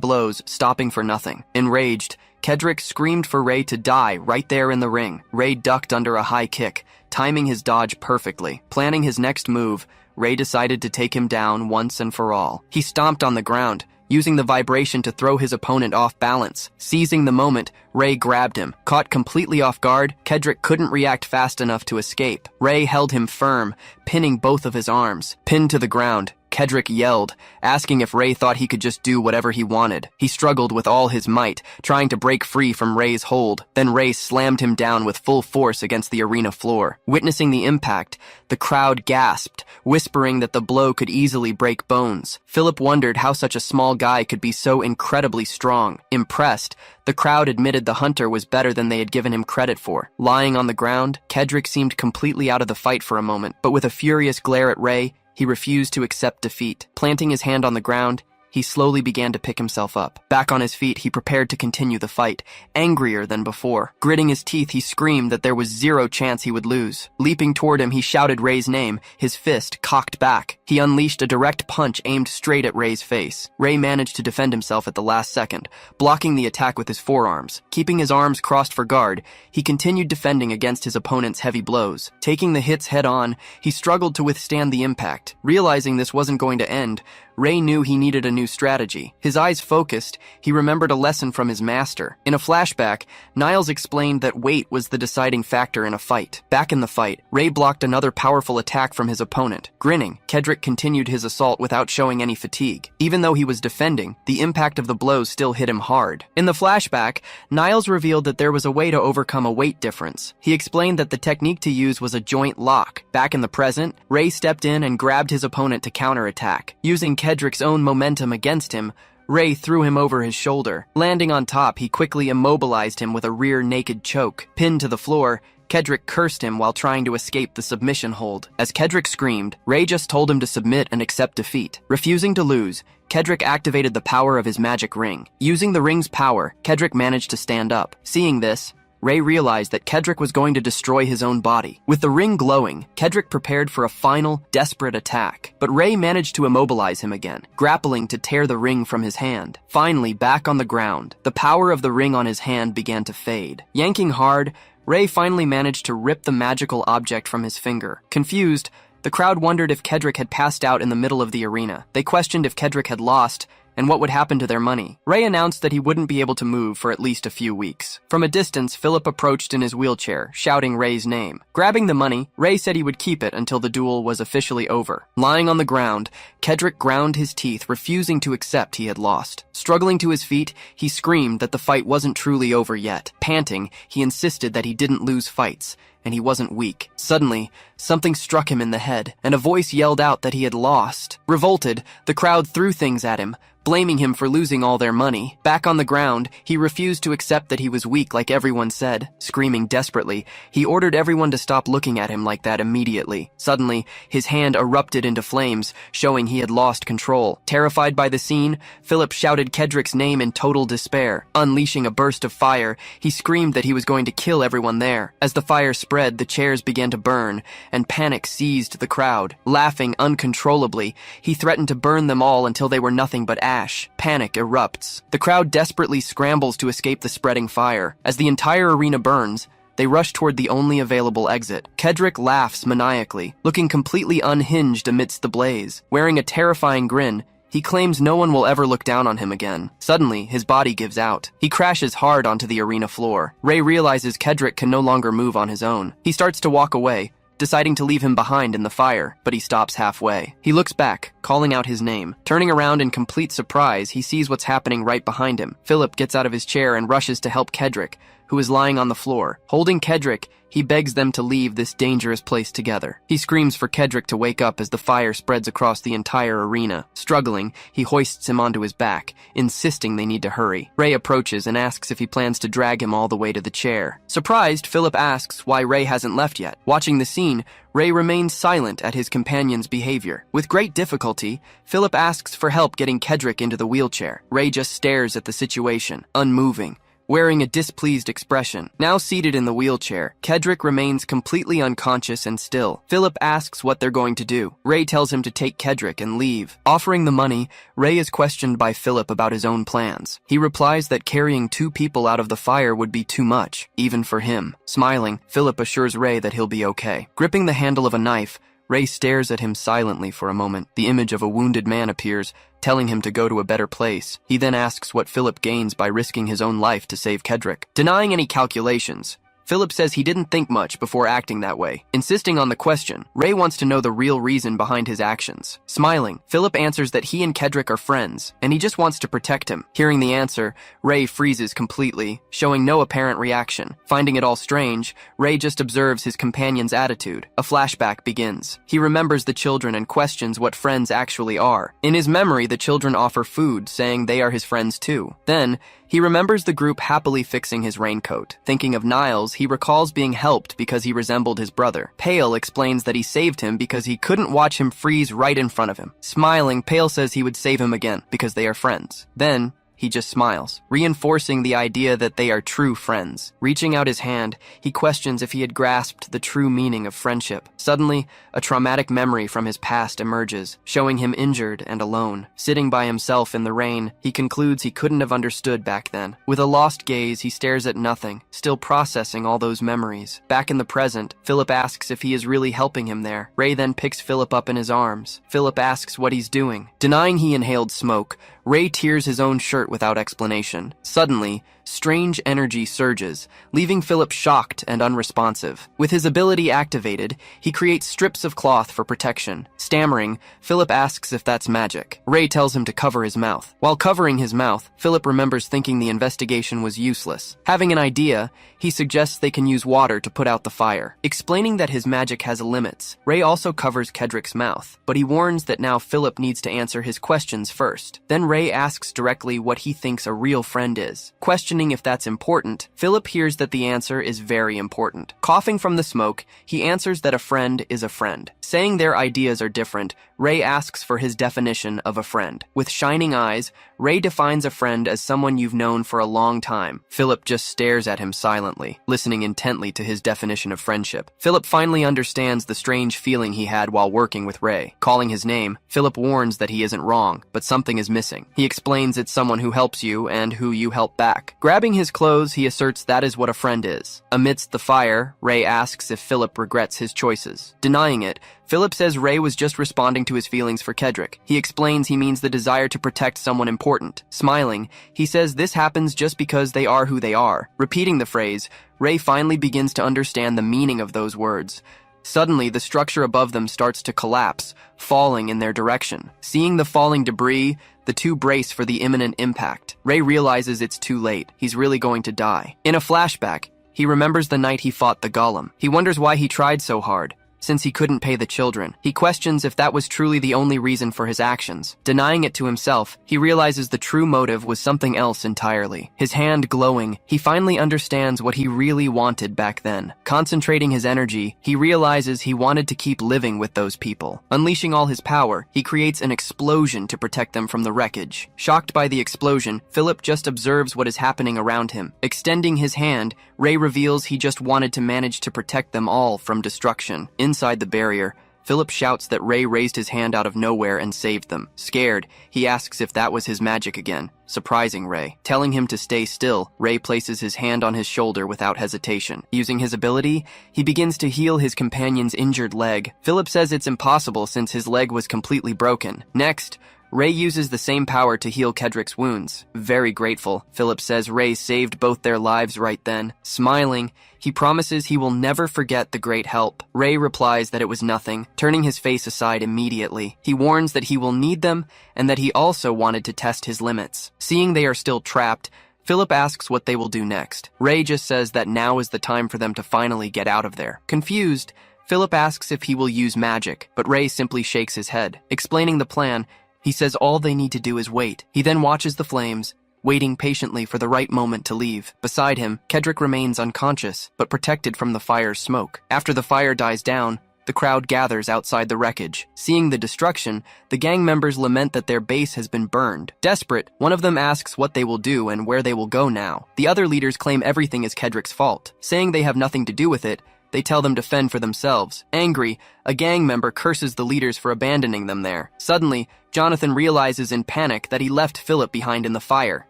blows, stopping for nothing. Enraged, Kedrick screamed for Ray to die right there in the ring. Ray ducked under a high kick, timing his dodge perfectly. Planning his next move, Ray decided to take him down once and for all. He stomped on the ground, using the vibration to throw his opponent off balance. Seizing the moment, Ray grabbed him. Caught completely off guard, Kedrick couldn't react fast enough to escape. Ray held him firm, pinning both of his arms. Pinned to the ground, Kedrick yelled, asking if Ray thought he could just do whatever he wanted. He struggled with all his might, trying to break free from Ray's hold. Then Ray slammed him down with full force against the arena floor. Witnessing the impact, the crowd gasped, whispering that the blow could easily break bones. Philip wondered how such a small guy could be so incredibly strong. Impressed, the crowd admitted the hunter was better than they had given him credit for. Lying on the ground, Kedrick seemed completely out of the fight for a moment, but with a furious glare at Ray, he refused to accept defeat. Planting his hand on the ground, he slowly began to pick himself up. Back on his feet, he prepared to continue the fight, angrier than before. Gritting his teeth, he screamed that there was zero chance he would lose. Leaping toward him, he shouted Ray's name, his fist cocked back. He unleashed a direct punch aimed straight at Ray's face. Ray managed to defend himself at the last second, blocking the attack with his forearms. Keeping his arms crossed for guard, he continued defending against his opponent's heavy blows. Taking the hits head on, he struggled to withstand the impact. Realizing this wasn't going to end, Ray knew he needed a new strategy. His eyes focused, he remembered a lesson from his master. In a flashback, Niles explained that weight was the deciding factor in a fight. Back in the fight, Ray blocked another powerful attack from his opponent. Grinning, Kedrick continued his assault without showing any fatigue. Even though he was defending, the impact of the blows still hit him hard. In the flashback, Niles revealed that there was a way to overcome a weight difference. He explained that the technique to use was a joint lock. Back in the present, Ray stepped in and grabbed his opponent to counterattack. Using Kedrick's own momentum against him, Ray threw him over his shoulder. Landing on top, he quickly immobilized him with a rear naked choke. Pinned to the floor, Kedrick cursed him while trying to escape the submission hold. As Kedrick screamed, Ray just told him to submit and accept defeat. Refusing to lose, Kedrick activated the power of his magic ring. Using the ring's power, Kedrick managed to stand up. Seeing this, Ray realized that Kedrick was going to destroy his own body. With the ring glowing, Kedrick prepared for a final, desperate attack. But Ray managed to immobilize him again, grappling to tear the ring from his hand. Finally, back on the ground, the power of the ring on his hand began to fade. Yanking hard, Ray finally managed to rip the magical object from his finger. Confused, the crowd wondered if Kedrick had passed out in the middle of the arena. They questioned if Kedrick had lost, and what would happen to their money. Ray announced that he wouldn't be able to move for at least a few weeks. From a distance, Philip approached in his wheelchair, shouting Ray's name. Grabbing the money, Ray said he would keep it until the duel was officially over. Lying on the ground, Kedrick ground his teeth, refusing to accept he had lost. Struggling to his feet, he screamed that the fight wasn't truly over yet. Panting, he insisted that he didn't lose fights, and he wasn't weak. Suddenly, something struck him in the head, and a voice yelled out that he had lost. Revolted, the crowd threw things at him, blaming him for losing all their money. Back on the ground, he refused to accept that he was weak like everyone said. Screaming desperately, he ordered everyone to stop looking at him like that immediately. Suddenly, his hand erupted into flames, showing he had lost control. Terrified by the scene, Philip shouted Kedrick's name in total despair. Unleashing a burst of fire, he screamed that he was going to kill everyone there. As the fire spread, the chairs began to burn, and panic seized the crowd. Laughing uncontrollably, he threatened to burn them all until they were nothing but ash. Panic erupts. The crowd desperately scrambles to escape the spreading fire. As the entire arena burns, they rush toward the only available exit. Kedrick laughs maniacally, looking completely unhinged amidst the blaze. Wearing a terrifying grin, he claims no one will ever look down on him again. Suddenly, his body gives out. He crashes hard onto the arena floor. Ray realizes Kedrick can no longer move on his own. He starts to walk away, deciding to leave him behind in the fire, but he stops halfway. He looks back, calling out his name. Turning around in complete surprise, he sees what's happening right behind him. Philip gets out of his chair and rushes to help Kedrick, who is lying on the floor. Holding Kedrick, he begs them to leave this dangerous place together. He screams for Kedrick to wake up as the fire spreads across the entire arena. Struggling, he hoists him onto his back, insisting they need to hurry. Ray approaches and asks if he plans to drag him all the way to the chair. Surprised, Philip asks why Ray hasn't left yet. Watching the scene, Ray remains silent at his companion's behavior. With great difficulty, Philip asks for help getting Kedrick into the wheelchair. Ray just stares at the situation, unmoving, wearing a displeased expression. Now seated in the wheelchair, Kedrick remains completely unconscious and still. Philip asks what they're going to do. Ray tells him to take Kedrick and leave. Offering the money, Ray is questioned by Philip about his own plans. He replies that carrying 2 people out of the fire would be too much, even for him. Smiling, Philip assures Ray that he'll be okay. Gripping the handle of a knife, Ray stares at him silently for a moment. The image of a wounded man appears, telling him to go to a better place. He then asks what Philip gains by risking his own life to save Kedrick. Denying any calculations, Philip says he didn't think much before acting that way. Insisting on the question, Ray wants to know the real reason behind his actions. Smiling, Philip answers that he and Kedrick are friends, and he just wants to protect him. Hearing the answer, Ray freezes completely, showing no apparent reaction. Finding it all strange, Ray just observes his companion's attitude. A flashback begins. He remembers the children and questions what friends actually are. In his memory, the children offer food, saying they are his friends too. Then, he remembers the group happily fixing his raincoat. Thinking of Niles, he recalls being helped because he resembled his brother. Pale explains that he saved him because he couldn't watch him freeze right in front of him. Smiling, Pale says he would save him again because they are friends. Then, he just smiles, reinforcing the idea that they are true friends. Reaching out his hand, he questions if he had grasped the true meaning of friendship. Suddenly, a traumatic memory from his past emerges, showing him injured and alone. Sitting by himself in the rain, he concludes he couldn't have understood back then. With a lost gaze, he stares at nothing, still processing all those memories. Back in the present, Philip asks if he is really helping him there. Ray then picks Philip up in his arms. Philip asks what he's doing. Denying he inhaled smoke, Ray tears his own shirt without explanation. Suddenly, strange energy surges, leaving Philip shocked and unresponsive. With his ability activated, he creates strips of cloth for protection. Stammering, Philip asks if that's magic. Ray tells him to cover his mouth. While covering his mouth, Philip remembers thinking the investigation was useless. Having an idea, he suggests they can use water to put out the fire. Explaining that his magic has limits, Ray also covers Kedrick's mouth, but he warns that now Philip needs to answer his questions first. Then Ray asks directly what he thinks a real friend is. Questioning if that's important, Philip hears that the answer is very important. Coughing from the smoke, he answers that a friend is a friend. Saying their ideas are different, Ray asks for his definition of a friend. With shining eyes, Ray defines a friend as someone you've known for a long time. Philip just stares at him silently, listening intently to his definition of friendship. Philip finally understands the strange feeling he had while working with Ray. Calling his name, Philip warns that he isn't wrong, but something is missing. He explains it's someone who helps you and who you help back. Grabbing his clothes, he asserts that is what a friend is. Amidst the fire, Ray asks if Philip regrets his choices. Denying it, Philip says Ray was just responding to his feelings for Kedrick. He explains he means the desire to protect someone important. Smiling, he says this happens just because they are who they are. Repeating the phrase, Ray finally begins to understand the meaning of those words. Suddenly, the structure above them starts to collapse, falling in their direction. Seeing the falling debris, the two brace for the imminent impact. Ray realizes it's too late. He's really going to die. In a flashback, he remembers the night he fought the golem. He wonders why he tried so hard, since he couldn't pay the children. He questions if that was truly the only reason for his actions. Denying it to himself, he realizes the true motive was something else entirely. His hand glowing, he finally understands what he really wanted back then. Concentrating his energy, he realizes he wanted to keep living with those people. Unleashing all his power, he creates an explosion to protect them from the wreckage. Shocked by the explosion, Philip just observes what is happening around him. Extending his hand, Ray reveals he just wanted to manage to protect them all from destruction. Inside the barrier, Philip shouts that Ray raised his hand out of nowhere and saved them. Scared, he asks if that was his magic again, surprising Ray. Telling him to stay still, Ray places his hand on his shoulder without hesitation. Using his ability, he begins to heal his companion's injured leg. Philip says it's impossible since his leg was completely broken. Next, Ray uses the same power to heal Kedrick's wounds. Very grateful, Philip says Ray saved both their lives right then. Smiling, he promises he will never forget the great help. Ray replies that it was nothing, turning his face aside immediately. He warns that he will need them and that he also wanted to test his limits. Seeing they are still trapped, Philip asks what they will do next. Ray just says that now is the time for them to finally get out of there. Confused, Philip asks if he will use magic, but Ray simply shakes his head. Explaining the plan, he says all they need to do is wait. He then watches the flames, waiting patiently for the right moment to leave. Beside him, Kedrick remains unconscious, but protected from the fire's smoke. After the fire dies down, the crowd gathers outside the wreckage. Seeing the destruction, the gang members lament that their base has been burned. Desperate, one of them asks what they will do and where they will go now. The other leaders claim everything is Kedrick's fault. Saying they have nothing to do with it, they tell them to fend for themselves. Angry, a gang member curses the leaders for abandoning them there. Suddenly, Jonathan realizes in panic that he left Philip behind in the fire.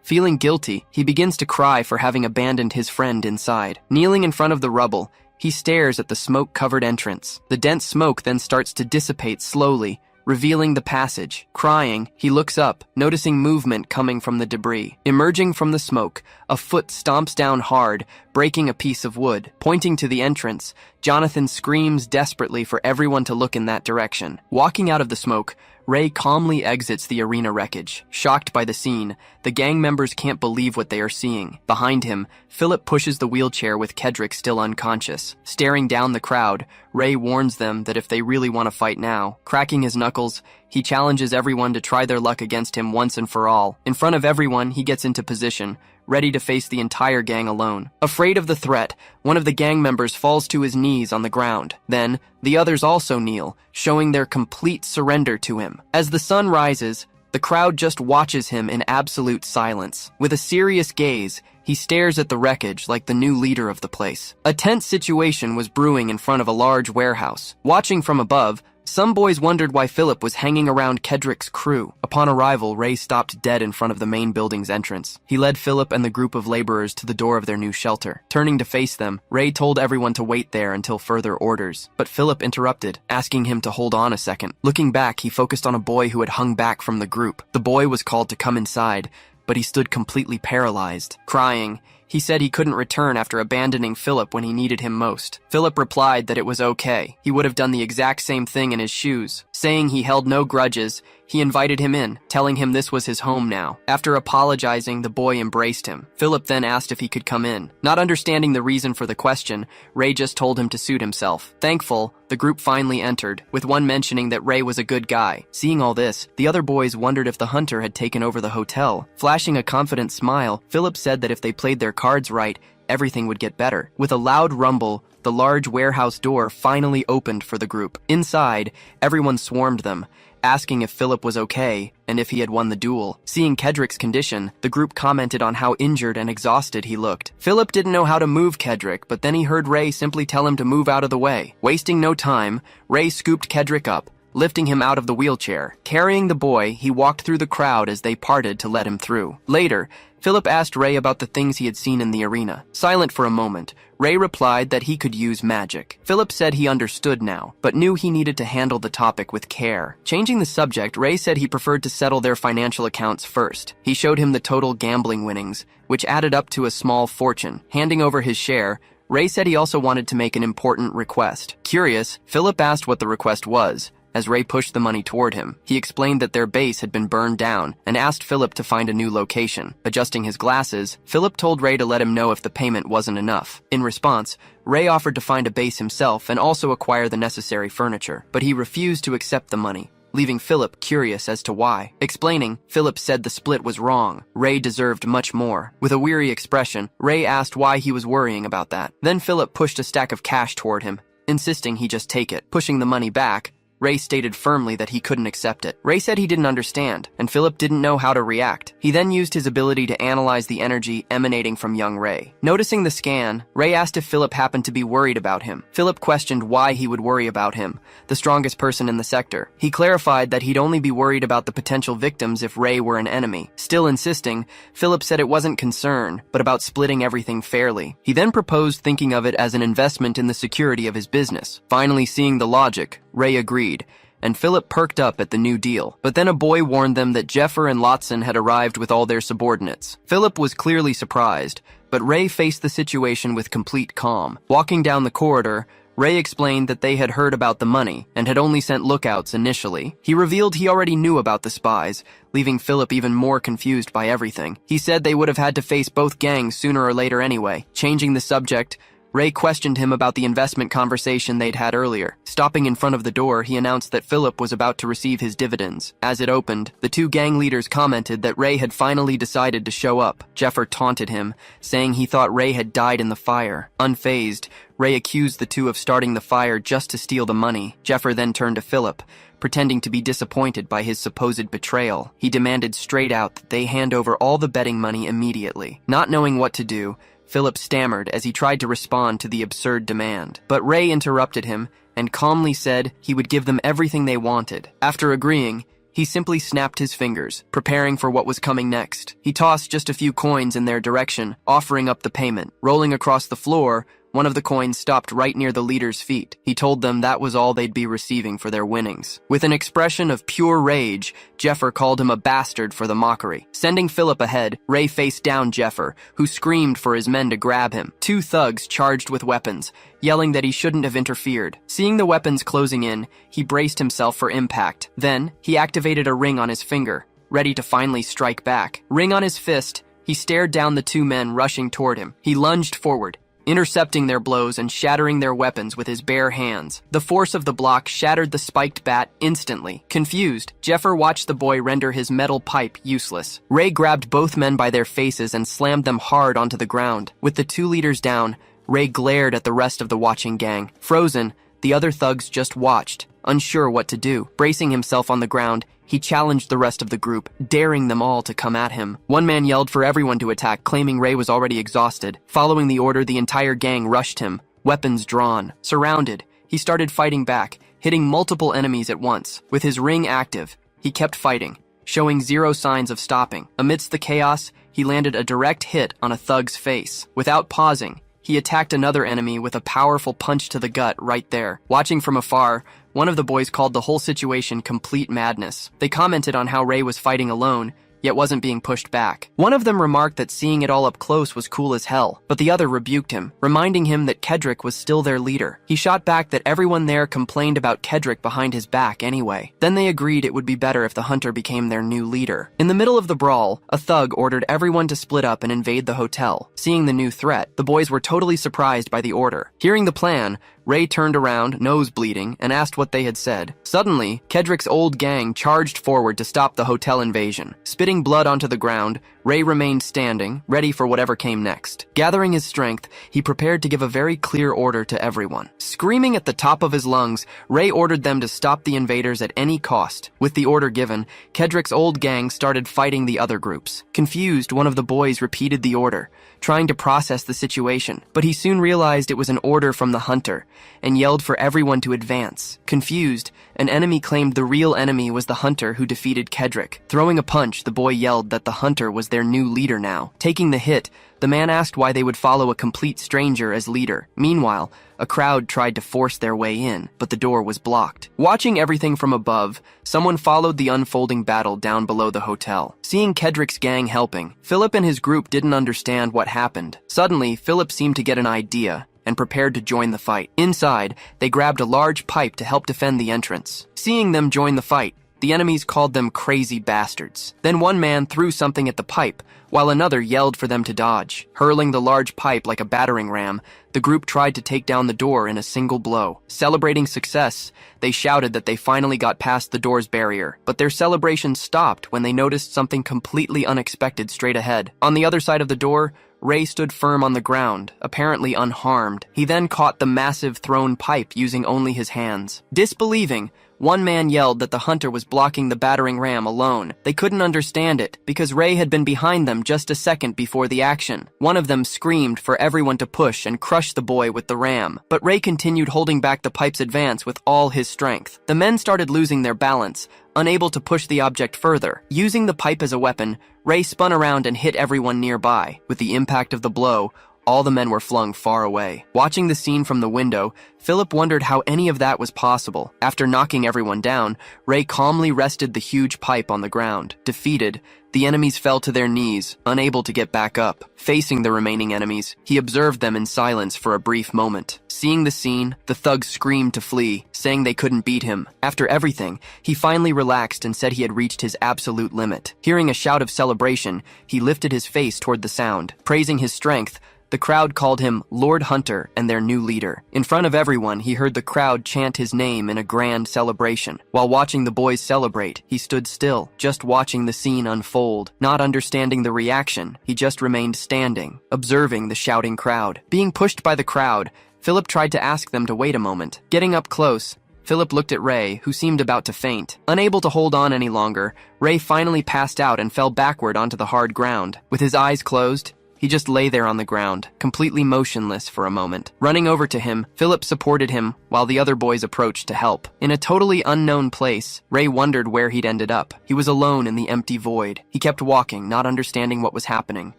Feeling guilty, he begins to cry for having abandoned his friend inside. Kneeling in front of the rubble, he stares at the smoke-covered entrance. The dense smoke then starts to dissipate slowly, revealing the passage. Crying, he looks up, noticing movement coming from the debris. Emerging from the smoke, a foot stomps down hard, breaking a piece of wood. Pointing to the entrance, Jonathan screams desperately for everyone to look in that direction. Walking out of the smoke, Ray calmly exits the arena wreckage. Shocked by the scene, the gang members can't believe what they are seeing. Behind him, Philip pushes the wheelchair with Kedrick still unconscious. Staring down the crowd, Ray warns them that if they really want to fight now, cracking his knuckles, he challenges everyone to try their luck against him once and for all. In front of everyone, he gets into position, ready to face the entire gang alone. Afraid of the threat, one of the gang members falls to his knees on the ground. Then, the others also kneel, showing their complete surrender to him. As the sun rises, the crowd just watches him in absolute silence. With a serious gaze, he stares at the wreckage like the new leader of the place. A tense situation was brewing in front of a large warehouse. Watching from above, some boys wondered why Philip was hanging around Kedrick's crew. Upon arrival, Ray stopped dead in front of the main building's entrance. He led Philip and the group of laborers to the door of their new shelter. Turning to face them, Ray told everyone to wait there until further orders. But Philip interrupted, asking him to hold on a second. Looking back, he focused on a boy who had hung back from the group. The boy was called to come inside, but he stood completely paralyzed. Crying, he said he couldn't return after abandoning Philip when he needed him most. Philip replied that it was okay. He would have done the exact same thing in his shoes. Saying he held no grudges, he invited him in, telling him this was his home now. After apologizing, the boy embraced him. Philip then asked if he could come in. Not understanding the reason for the question, Ray just told him to suit himself. Thankful, the group finally entered, with one mentioning that Ray was a good guy. Seeing all this, the other boys wondered if the hunter had taken over the hotel. Flashing a confident smile, Philip said that if they played their cards right, everything would get better. With a loud rumble, the large warehouse door finally opened for the group. Inside, everyone swarmed them, asking if Philip was okay and if he had won the duel. Seeing Kedrick's condition, the group commented on how injured and exhausted he looked. Philip didn't know how to move Kedrick, but then he heard Ray simply tell him to move out of the way. Wasting no time, Ray scooped Kedrick up, lifting him out of the wheelchair. Carrying the boy, he walked through the crowd as they parted to let him through. Later, Philip asked Ray about the things he had seen in the arena. Silent for a moment, Ray replied that he could use magic. Philip said he understood now, but knew he needed to handle the topic with care. Changing the subject, Ray said he preferred to settle their financial accounts first. He showed him the total gambling winnings, which added up to a small fortune. Handing over his share, Ray said he also wanted to make an important request. Curious, Philip asked what the request was. As Ray pushed the money toward him, he explained that their base had been burned down and asked Philip to find a new location. Adjusting his glasses, Philip told Ray to let him know if the payment wasn't enough. In response, Ray offered to find a base himself and also acquire the necessary furniture, but he refused to accept the money, leaving Philip curious as to why. Explaining, Philip said the split was wrong. Ray deserved much more. With a weary expression, Ray asked why he was worrying about that. Then Philip pushed a stack of cash toward him, insisting he just take it. Pushing the money back, Ray stated firmly that he couldn't accept it. Ray said he didn't understand, and Philip didn't know how to react. He then used his ability to analyze the energy emanating from young Ray. Noticing the scan, Ray asked if Philip happened to be worried about him. Philip questioned why he would worry about him, the strongest person in the sector. He clarified that he'd only be worried about the potential victims if Ray were an enemy. Still insisting, Philip said it wasn't concern, but about splitting everything fairly. He then proposed thinking of it as an investment in the security of his business. Finally seeing the logic, Ray agreed, and Philip perked up at the new deal. But then a boy warned them that Jeffer and Lotson had arrived with all their subordinates. Philip was clearly surprised, but Ray faced the situation with complete calm. Walking down the corridor, Ray explained that they had heard about the money and had only sent lookouts initially. He revealed he already knew about the spies, leaving Philip even more confused by everything. He said they would have had to face both gangs sooner or later anyway. Changing the subject, Ray questioned him about the investment conversation they'd had earlier. Stopping in front of the door, he announced that Philip was about to receive his dividends. As it opened, the two gang leaders commented that Ray had finally decided to show up. Jeffer taunted him, saying he thought Ray had died in the fire. Unfazed, Ray accused the two of starting the fire just to steal the money. Jeffer then turned to Philip, pretending to be disappointed by his supposed betrayal. He demanded straight out that they hand over all the betting money immediately. Not knowing what to do, Philip stammered as he tried to respond to the absurd demand. But Ray interrupted him and calmly said he would give them everything they wanted. After agreeing, he simply snapped his fingers, preparing for what was coming next. He tossed just a few coins in their direction, offering up the payment. Rolling across the floor, one of the coins stopped right near the leader's feet. He told them that was all they'd be receiving for their winnings. With an expression of pure rage, Jeffer called him a bastard for the mockery. Sending Philip ahead, Ray faced down Jeffer, who screamed for his men to grab him. Two thugs charged with weapons, yelling that he shouldn't have interfered. Seeing the weapons closing in, he braced himself for impact. Then, he activated a ring on his finger, ready to finally strike back. Ring on his fist, he stared down the two men rushing toward him. He lunged forward, intercepting their blows and shattering their weapons with his bare hands. The force of the block shattered the spiked bat instantly. Confused, Jeffer watched the boy render his metal pipe useless. Ray grabbed both men by their faces and slammed them hard onto the ground. With the two leaders down, Ray glared at the rest of the watching gang. Frozen, the other thugs just watched, unsure what to do. Bracing himself on the ground, he challenged the rest of the group, daring them all to come at him. One man yelled for everyone to attack, claiming Ray was already exhausted. Following the order, the entire gang rushed him, weapons drawn. Surrounded, he started fighting back, hitting multiple enemies at once. With his ring active, he kept fighting, showing zero signs of stopping. Amidst the chaos, he landed a direct hit on a thug's face. Without pausing, he attacked another enemy with a powerful punch to the gut right there. Watching from afar, one of the boys called the whole situation complete madness. They commented on how Ray was fighting alone, yet wasn't being pushed back. One of them remarked that seeing it all up close was cool as hell, but the other rebuked him, reminding him that Kedrick was still their leader. He shot back that everyone there complained about Kedrick behind his back anyway. Then they agreed it would be better if the hunter became their new leader. In the middle of the brawl, a thug ordered everyone to split up and invade the hotel. Seeing the new threat, the boys were totally surprised by the order. Hearing the plan, Ray turned around, nose bleeding, and asked what they had said. Suddenly, Kedrick's old gang charged forward to stop the hotel invasion. Spitting blood onto the ground, Ray remained standing, ready for whatever came next. Gathering his strength, he prepared to give a very clear order to everyone. Screaming at the top of his lungs, Ray ordered them to stop the invaders at any cost. With the order given, Kedrick's old gang started fighting the other groups. Confused, one of the boys repeated the order, trying to process the situation, but he soon realized it was an order from the hunter, and yelled for everyone to advance. Confused, an enemy claimed the real enemy was the hunter who defeated Kedrick. Throwing a punch, the boy yelled that the hunter was their new leader now. Taking the hit, the man asked why they would follow a complete stranger as leader. Meanwhile, a crowd tried to force their way in, but the door was blocked. Watching everything from above, someone followed the unfolding battle down below the hotel. Seeing Kedrick's gang helping, Philip and his group didn't understand what happened. Suddenly, Philip seemed to get an idea and prepared to join the fight. Inside, they grabbed a large pipe to help defend the entrance. Seeing them join the fight, the enemies called them crazy bastards. Then one man threw something at the pipe, while another yelled for them to dodge. Hurling the large pipe like a battering ram, the group tried to take down the door in a single blow. Celebrating success, they shouted that they finally got past the door's barrier, but their celebration stopped when they noticed something completely unexpected straight ahead. On the other side of the door, Ray stood firm on the ground, apparently unharmed. He then caught the massive thrown pipe using only his hands. Disbelieving, one man yelled that the hunter was blocking the battering ram alone. They couldn't understand it, because Ray had been behind them just a second before the action. One of them screamed for everyone to push and crush the boy with the ram, but Ray continued holding back the pipe's advance with all his strength. The men started losing their balance, unable to push the object further. Using the pipe as a weapon, Ray spun around and hit everyone nearby. With the impact of the blow, all the men were flung far away. Watching the scene from the window, Philip wondered how any of that was possible. After knocking everyone down, Ray calmly rested the huge pipe on the ground. Defeated, the enemies fell to their knees, unable to get back up. Facing the remaining enemies, he observed them in silence for a brief moment. Seeing the scene, the thugs screamed to flee, saying they couldn't beat him. After everything, he finally relaxed and said he had reached his absolute limit. Hearing a shout of celebration, he lifted his face toward the sound. Praising his strength, The crowd called him Lord Hunter and their new leader. In front of everyone, he heard the crowd chant his name in a grand celebration. While watching the boys celebrate, he stood still, just watching the scene unfold. Not understanding the reaction, he just remained standing, observing the shouting crowd. Being pushed by the crowd, Philip tried to ask them to wait a moment. Getting up close, Philip looked at Ray, who seemed about to faint. Unable to hold on any longer, Ray finally passed out and fell backward onto the hard ground. With his eyes closed, he just lay there on the ground, completely motionless for a moment. Running over to him, Philip supported him while the other boys approached to help. In a totally unknown place, Ray wondered where he'd ended up. He was alone in the empty void. He kept walking, not understanding what was happening.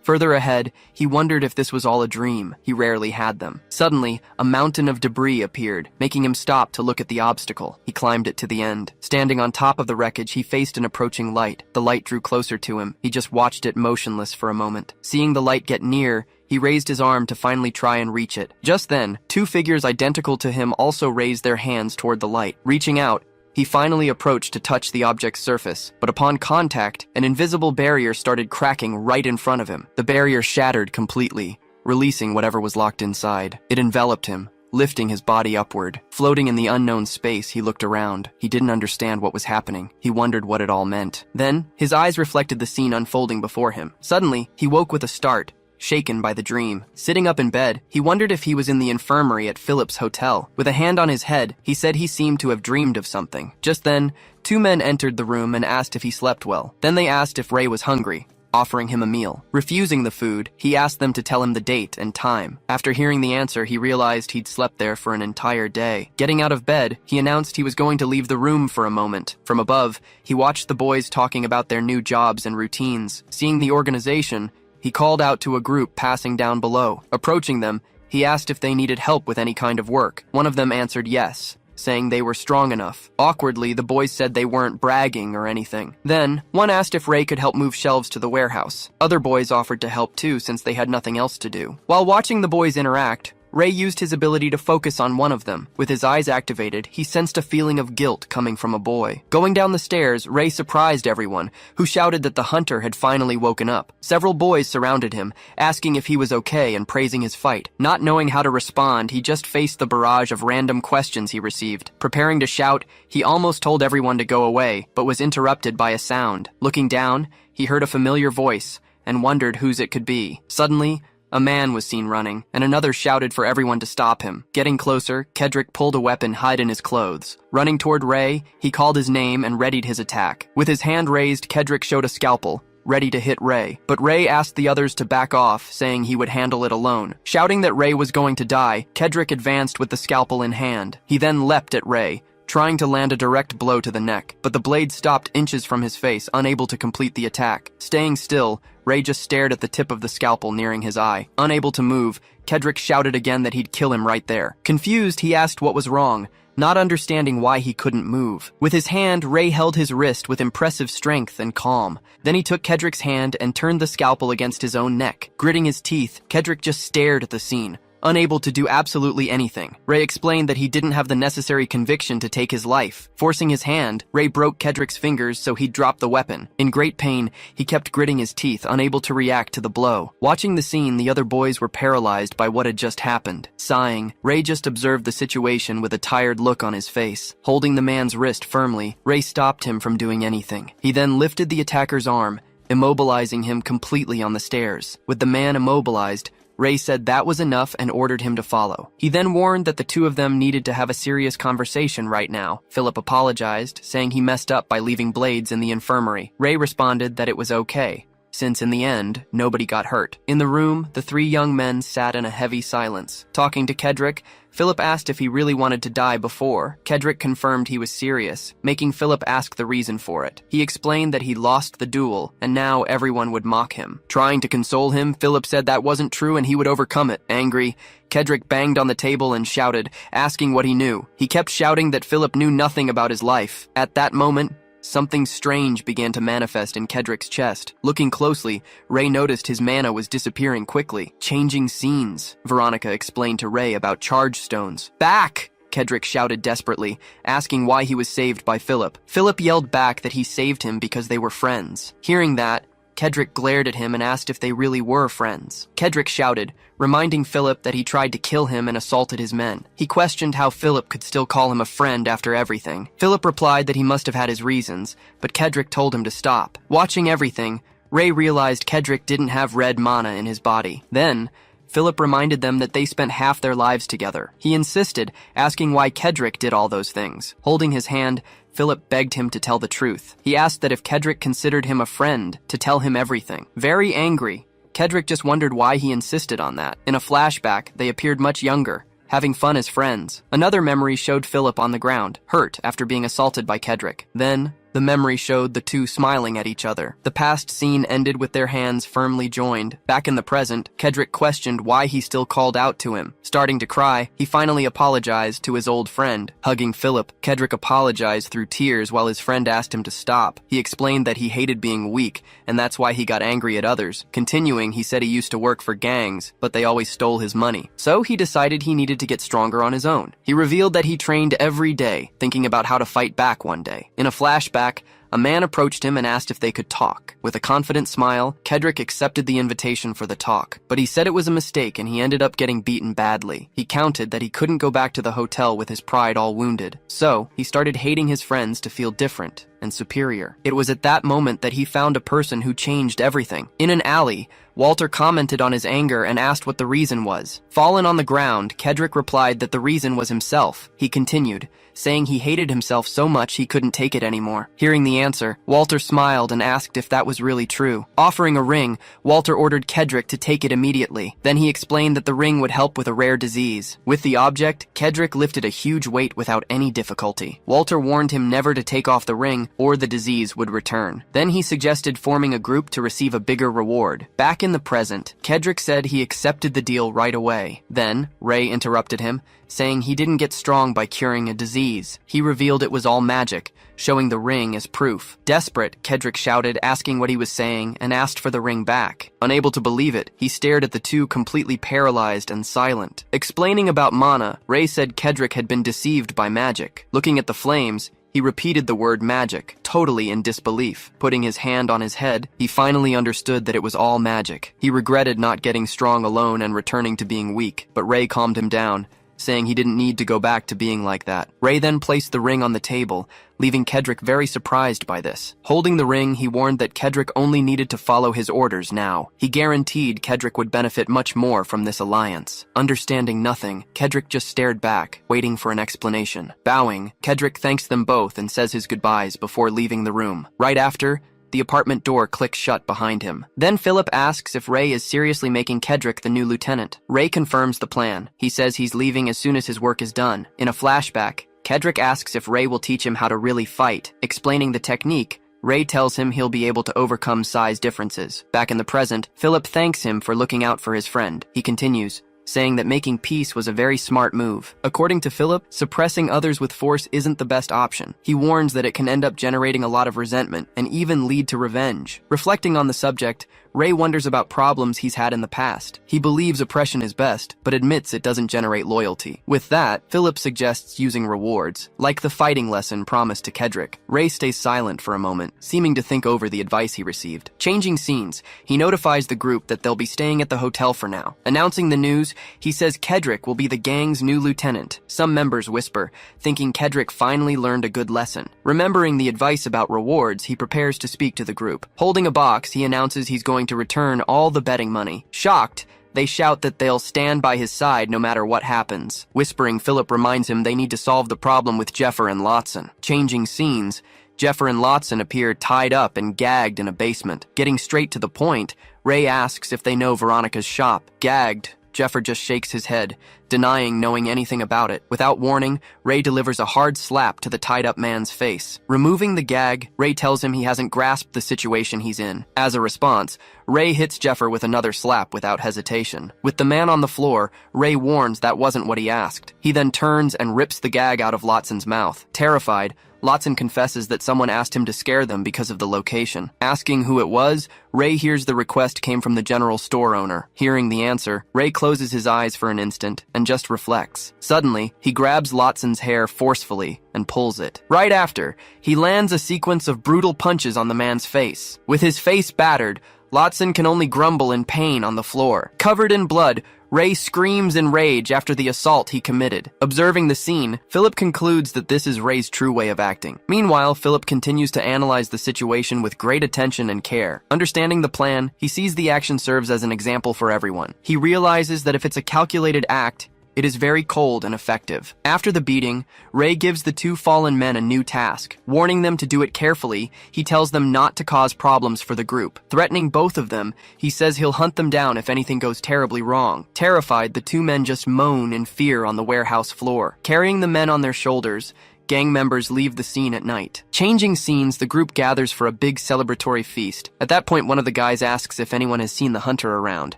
Further ahead, he wondered if this was all a dream. He rarely had them. Suddenly, a mountain of debris appeared, making him stop to look at the obstacle. He climbed it to the end. Standing on top of the wreckage, he faced an approaching light. The light drew closer to him. He just watched it motionless for a moment. Seeing the light get near, he raised his arm to finally try and reach it. Just then, two figures identical to him also raised their hands toward the light. Reaching out, he finally approached to touch the object's surface, but upon contact, an invisible barrier started cracking right in front of him. The barrier shattered completely, releasing whatever was locked inside. It enveloped him, lifting his body upward. Floating in the unknown space, he looked around. He didn't understand what was happening. He wondered what it all meant. Then, his eyes reflected the scene unfolding before him. Suddenly, he woke with a start, shaken by the dream. Sitting up in bed, he wondered if he was in the infirmary at Philip's hotel. With a hand on his head, he said he seemed to have dreamed of something. Just then, two men entered the room and asked if he slept well. Then they asked if Ray was hungry, offering him a meal. Refusing the food, he asked them to tell him the date and time. After hearing the answer, he realized he'd slept there for an entire day. Getting out of bed, he announced he was going to leave the room for a moment. From above, he watched the boys talking about their new jobs and routines. Seeing the organization, he called out to a group passing down below. Approaching them, he asked if they needed help with any kind of work. One of them answered yes, saying they were strong enough. Awkwardly, the boys said they weren't bragging or anything. Then, one asked if Ray could help move shelves to the warehouse. Other boys offered to help too, since they had nothing else to do. While watching the boys interact, Ray used his ability to focus on one of them. With his eyes activated, he sensed a feeling of guilt coming from a boy. Going down the stairs, Ray surprised everyone, who shouted that the hunter had finally woken up. Several boys surrounded him, asking if he was okay and praising his fight. Not knowing how to respond, he just faced the barrage of random questions he received. Preparing to shout, he almost told everyone to go away, but was interrupted by a sound. Looking down, he heard a familiar voice, and wondered whose it could be. Suddenly, a man was seen running, and another shouted for everyone to stop him. Getting closer, Kedrick pulled a weapon hid in his clothes. Running toward Ray, he called his name and readied his attack. With his hand raised, Kedrick showed a scalpel, ready to hit Ray. But Ray asked the others to back off, saying he would handle it alone. Shouting that Ray was going to die, Kedrick advanced with the scalpel in hand. He then leapt at Ray, trying to land a direct blow to the neck, but the blade stopped inches from his face, unable to complete the attack. Staying still, Ray just stared at the tip of the scalpel nearing his eye. Unable to move, Kedrick shouted again that he'd kill him right there. Confused, he asked what was wrong, not understanding why he couldn't move. With his hand, Ray held his wrist with impressive strength and calm. Then he took Kedrick's hand and turned the scalpel against his own neck. Gritting his teeth, Kedrick just stared at the scene, unable to do absolutely anything. Ray explained that he didn't have the necessary conviction to take his life. Forcing his hand, Ray broke Kedrick's fingers so he'd drop the weapon. In great pain, he kept gritting his teeth, unable to react to the blow. Watching the scene, the other boys were paralyzed by what had just happened. Sighing, Ray just observed the situation with a tired look on his face. Holding the man's wrist firmly, Ray stopped him from doing anything. He then lifted the attacker's arm, immobilizing him completely on the stairs. With the man immobilized, Ray said that was enough and ordered him to follow. He then warned that the two of them needed to have a serious conversation right now. Philip apologized, saying he messed up by leaving blades in the infirmary. Ray responded that it was okay, since in the end, nobody got hurt. In the room, the three young men sat in a heavy silence. Talking to Kedrick, Philip asked if he really wanted to die before. Kedrick confirmed he was serious, making Philip ask the reason for it. He explained that he lost the duel, and now everyone would mock him. Trying to console him, Philip said that wasn't true and he would overcome it. Angry, Kedrick banged on the table and shouted, asking what he knew. He kept shouting that Philip knew nothing about his life. At that moment, something strange began to manifest in Kedrick's chest. Looking closely, Ray noticed his mana was disappearing quickly. Changing scenes, Veronica explained to Ray about charge stones. Back! Kedrick shouted desperately, asking why he was saved by Philip. Philip yelled back that he saved him because they were friends. Hearing that, Kedrick glared at him and asked if they really were friends. Kedrick shouted, reminding Philip that he tried to kill him and assaulted his men. He questioned how Philip could still call him a friend after everything. Philip replied that he must have had his reasons, but Kedrick told him to stop. Watching everything, Ray realized Kedrick didn't have red mana in his body. Then, Philip reminded them that they spent half their lives together. He insisted, asking why Kedrick did all those things. Holding his hand, Philip begged him to tell the truth. He asked that if Kedrick considered him a friend, to tell him everything. Very angry, Kedrick just wondered why he insisted on that. In a flashback, they appeared much younger, having fun as friends. Another memory showed Philip on the ground, hurt after being assaulted by Kedrick. Then, the memory showed the two smiling at each other. The past scene ended with their hands firmly joined. Back in the present, Kedrick questioned why he still called out to him. Starting to cry, he finally apologized to his old friend. Hugging Philip, Kedrick apologized through tears while his friend asked him to stop. He explained that he hated being weak, and that's why he got angry at others. Continuing, he said he used to work for gangs, but they always stole his money. So he decided he needed to get stronger on his own. He revealed that he trained every day, thinking about how to fight back one day. In a flashback, a man approached him and asked if they could talk. With a confident smile, Kedrick accepted the invitation for the talk, but he said it was a mistake and he ended up getting beaten badly. He counted that he couldn't go back to the hotel with his pride all wounded. So, he started hating his friends to feel different and superior. It was at that moment that he found a person who changed everything. In an alley, Walter commented on his anger and asked what the reason was. Fallen on the ground, Kedrick replied that the reason was himself. He continued, saying he hated himself so much he couldn't take it anymore. Hearing the answer, Walter smiled and asked if that was really true. Offering a ring, Walter ordered Kedrick to take it immediately. Then he explained that the ring would help with a rare disease. With the object, Kedrick lifted a huge weight without any difficulty. Walter warned him never to take off the ring, or the disease would return. Then he suggested forming a group to receive a bigger reward. Back in the present, Kedrick said he accepted the deal right away. Then, Ray interrupted him, saying he didn't get strong by curing a disease. He revealed it was all magic, showing the ring as proof. Desperate, Kedrick shouted, asking what he was saying, and asked for the ring back. Unable to believe it, he stared at the two completely paralyzed and silent. Explaining about mana, Ray said Kedrick had been deceived by magic. Looking at the flames, he repeated the word magic, totally in disbelief. Putting his hand on his head, he finally understood that it was all magic. He regretted not getting strong alone and returning to being weak, but Ray calmed him down, saying he didn't need to go back to being like that. Ray then placed the ring on the table, leaving Kedrick very surprised by this. Holding the ring, he warned that Kedrick only needed to follow his orders now. He guaranteed Kedrick would benefit much more from this alliance. Understanding nothing, Kedrick just stared back, waiting for an explanation. Bowing, Kedrick thanks them both and says his goodbyes before leaving the room. Right after, the apartment door clicks shut behind him. Then Philip asks if Ray is seriously making Kedrick the new lieutenant. Ray confirms the plan. He says he's leaving as soon as his work is done. In a flashback, Kedrick asks if Ray will teach him how to really fight. Explaining the technique, Ray tells him he'll be able to overcome size differences. Back in the present, Philip thanks him for looking out for his friend. He continues, saying that making peace was a very smart move. According to Philip, suppressing others with force isn't the best option. He warns that it can end up generating a lot of resentment and even lead to revenge. Reflecting on the subject, Ray wonders about problems he's had in the past. He believes oppression is best, but admits it doesn't generate loyalty. With that, Philip suggests using rewards, like the fighting lesson promised to Kedrick. Ray stays silent for a moment, seeming to think over the advice he received. Changing scenes, he notifies the group that they'll be staying at the hotel for now. Announcing the news, he says Kedrick will be the gang's new lieutenant. Some members whisper, thinking Kedrick finally learned a good lesson. Remembering the advice about rewards, he prepares to speak to the group. Holding a box, he announces he's going to return all the betting money. Shocked, they shout that they'll stand by his side no matter what happens. Whispering, Philip reminds him they need to solve the problem with Jeffer and Lotson. Changing scenes, Jeffer and Lotson appear tied up and gagged in a basement. Getting straight to the point, Ray asks if they know Veronica's shop. Gagged, Jeffer just shakes his head, denying knowing anything about it. Without warning, Ray delivers a hard slap to the tied-up man's face. Removing the gag, Ray tells him he hasn't grasped the situation he's in. As a response, Ray hits Jeffer with another slap without hesitation. With the man on the floor, Ray warns that wasn't what he asked. He then turns and rips the gag out of Lotson's mouth. Terrified, Lotzen confesses that someone asked him to scare them because of the location. Asking who it was, Ray hears the request came from the general store owner. Hearing the answer, Ray closes his eyes for an instant and just reflects. Suddenly, he grabs Lotzen's hair forcefully and pulls it. Right after, he lands a sequence of brutal punches on the man's face. With his face battered, Lotzen can only grumble in pain on the floor. Covered in blood, Ray screams in rage after the assault he committed. Observing the scene, Philip concludes that this is Ray's true way of acting. Meanwhile, Philip continues to analyze the situation with great attention and care. Understanding the plan, he sees the action serves as an example for everyone. He realizes that if it's a calculated act, it is very cold and effective. After the beating, Ray gives the two fallen men a new task. Warning them to do it carefully, he tells them not to cause problems for the group. Threatening both of them, he says he'll hunt them down if anything goes terribly wrong. Terrified, the two men just moan in fear on the warehouse floor. Carrying the men on their shoulders, gang members leave the scene at night. Changing scenes, the group gathers for a big celebratory feast. At that point, one of the guys asks if anyone has seen the hunter around.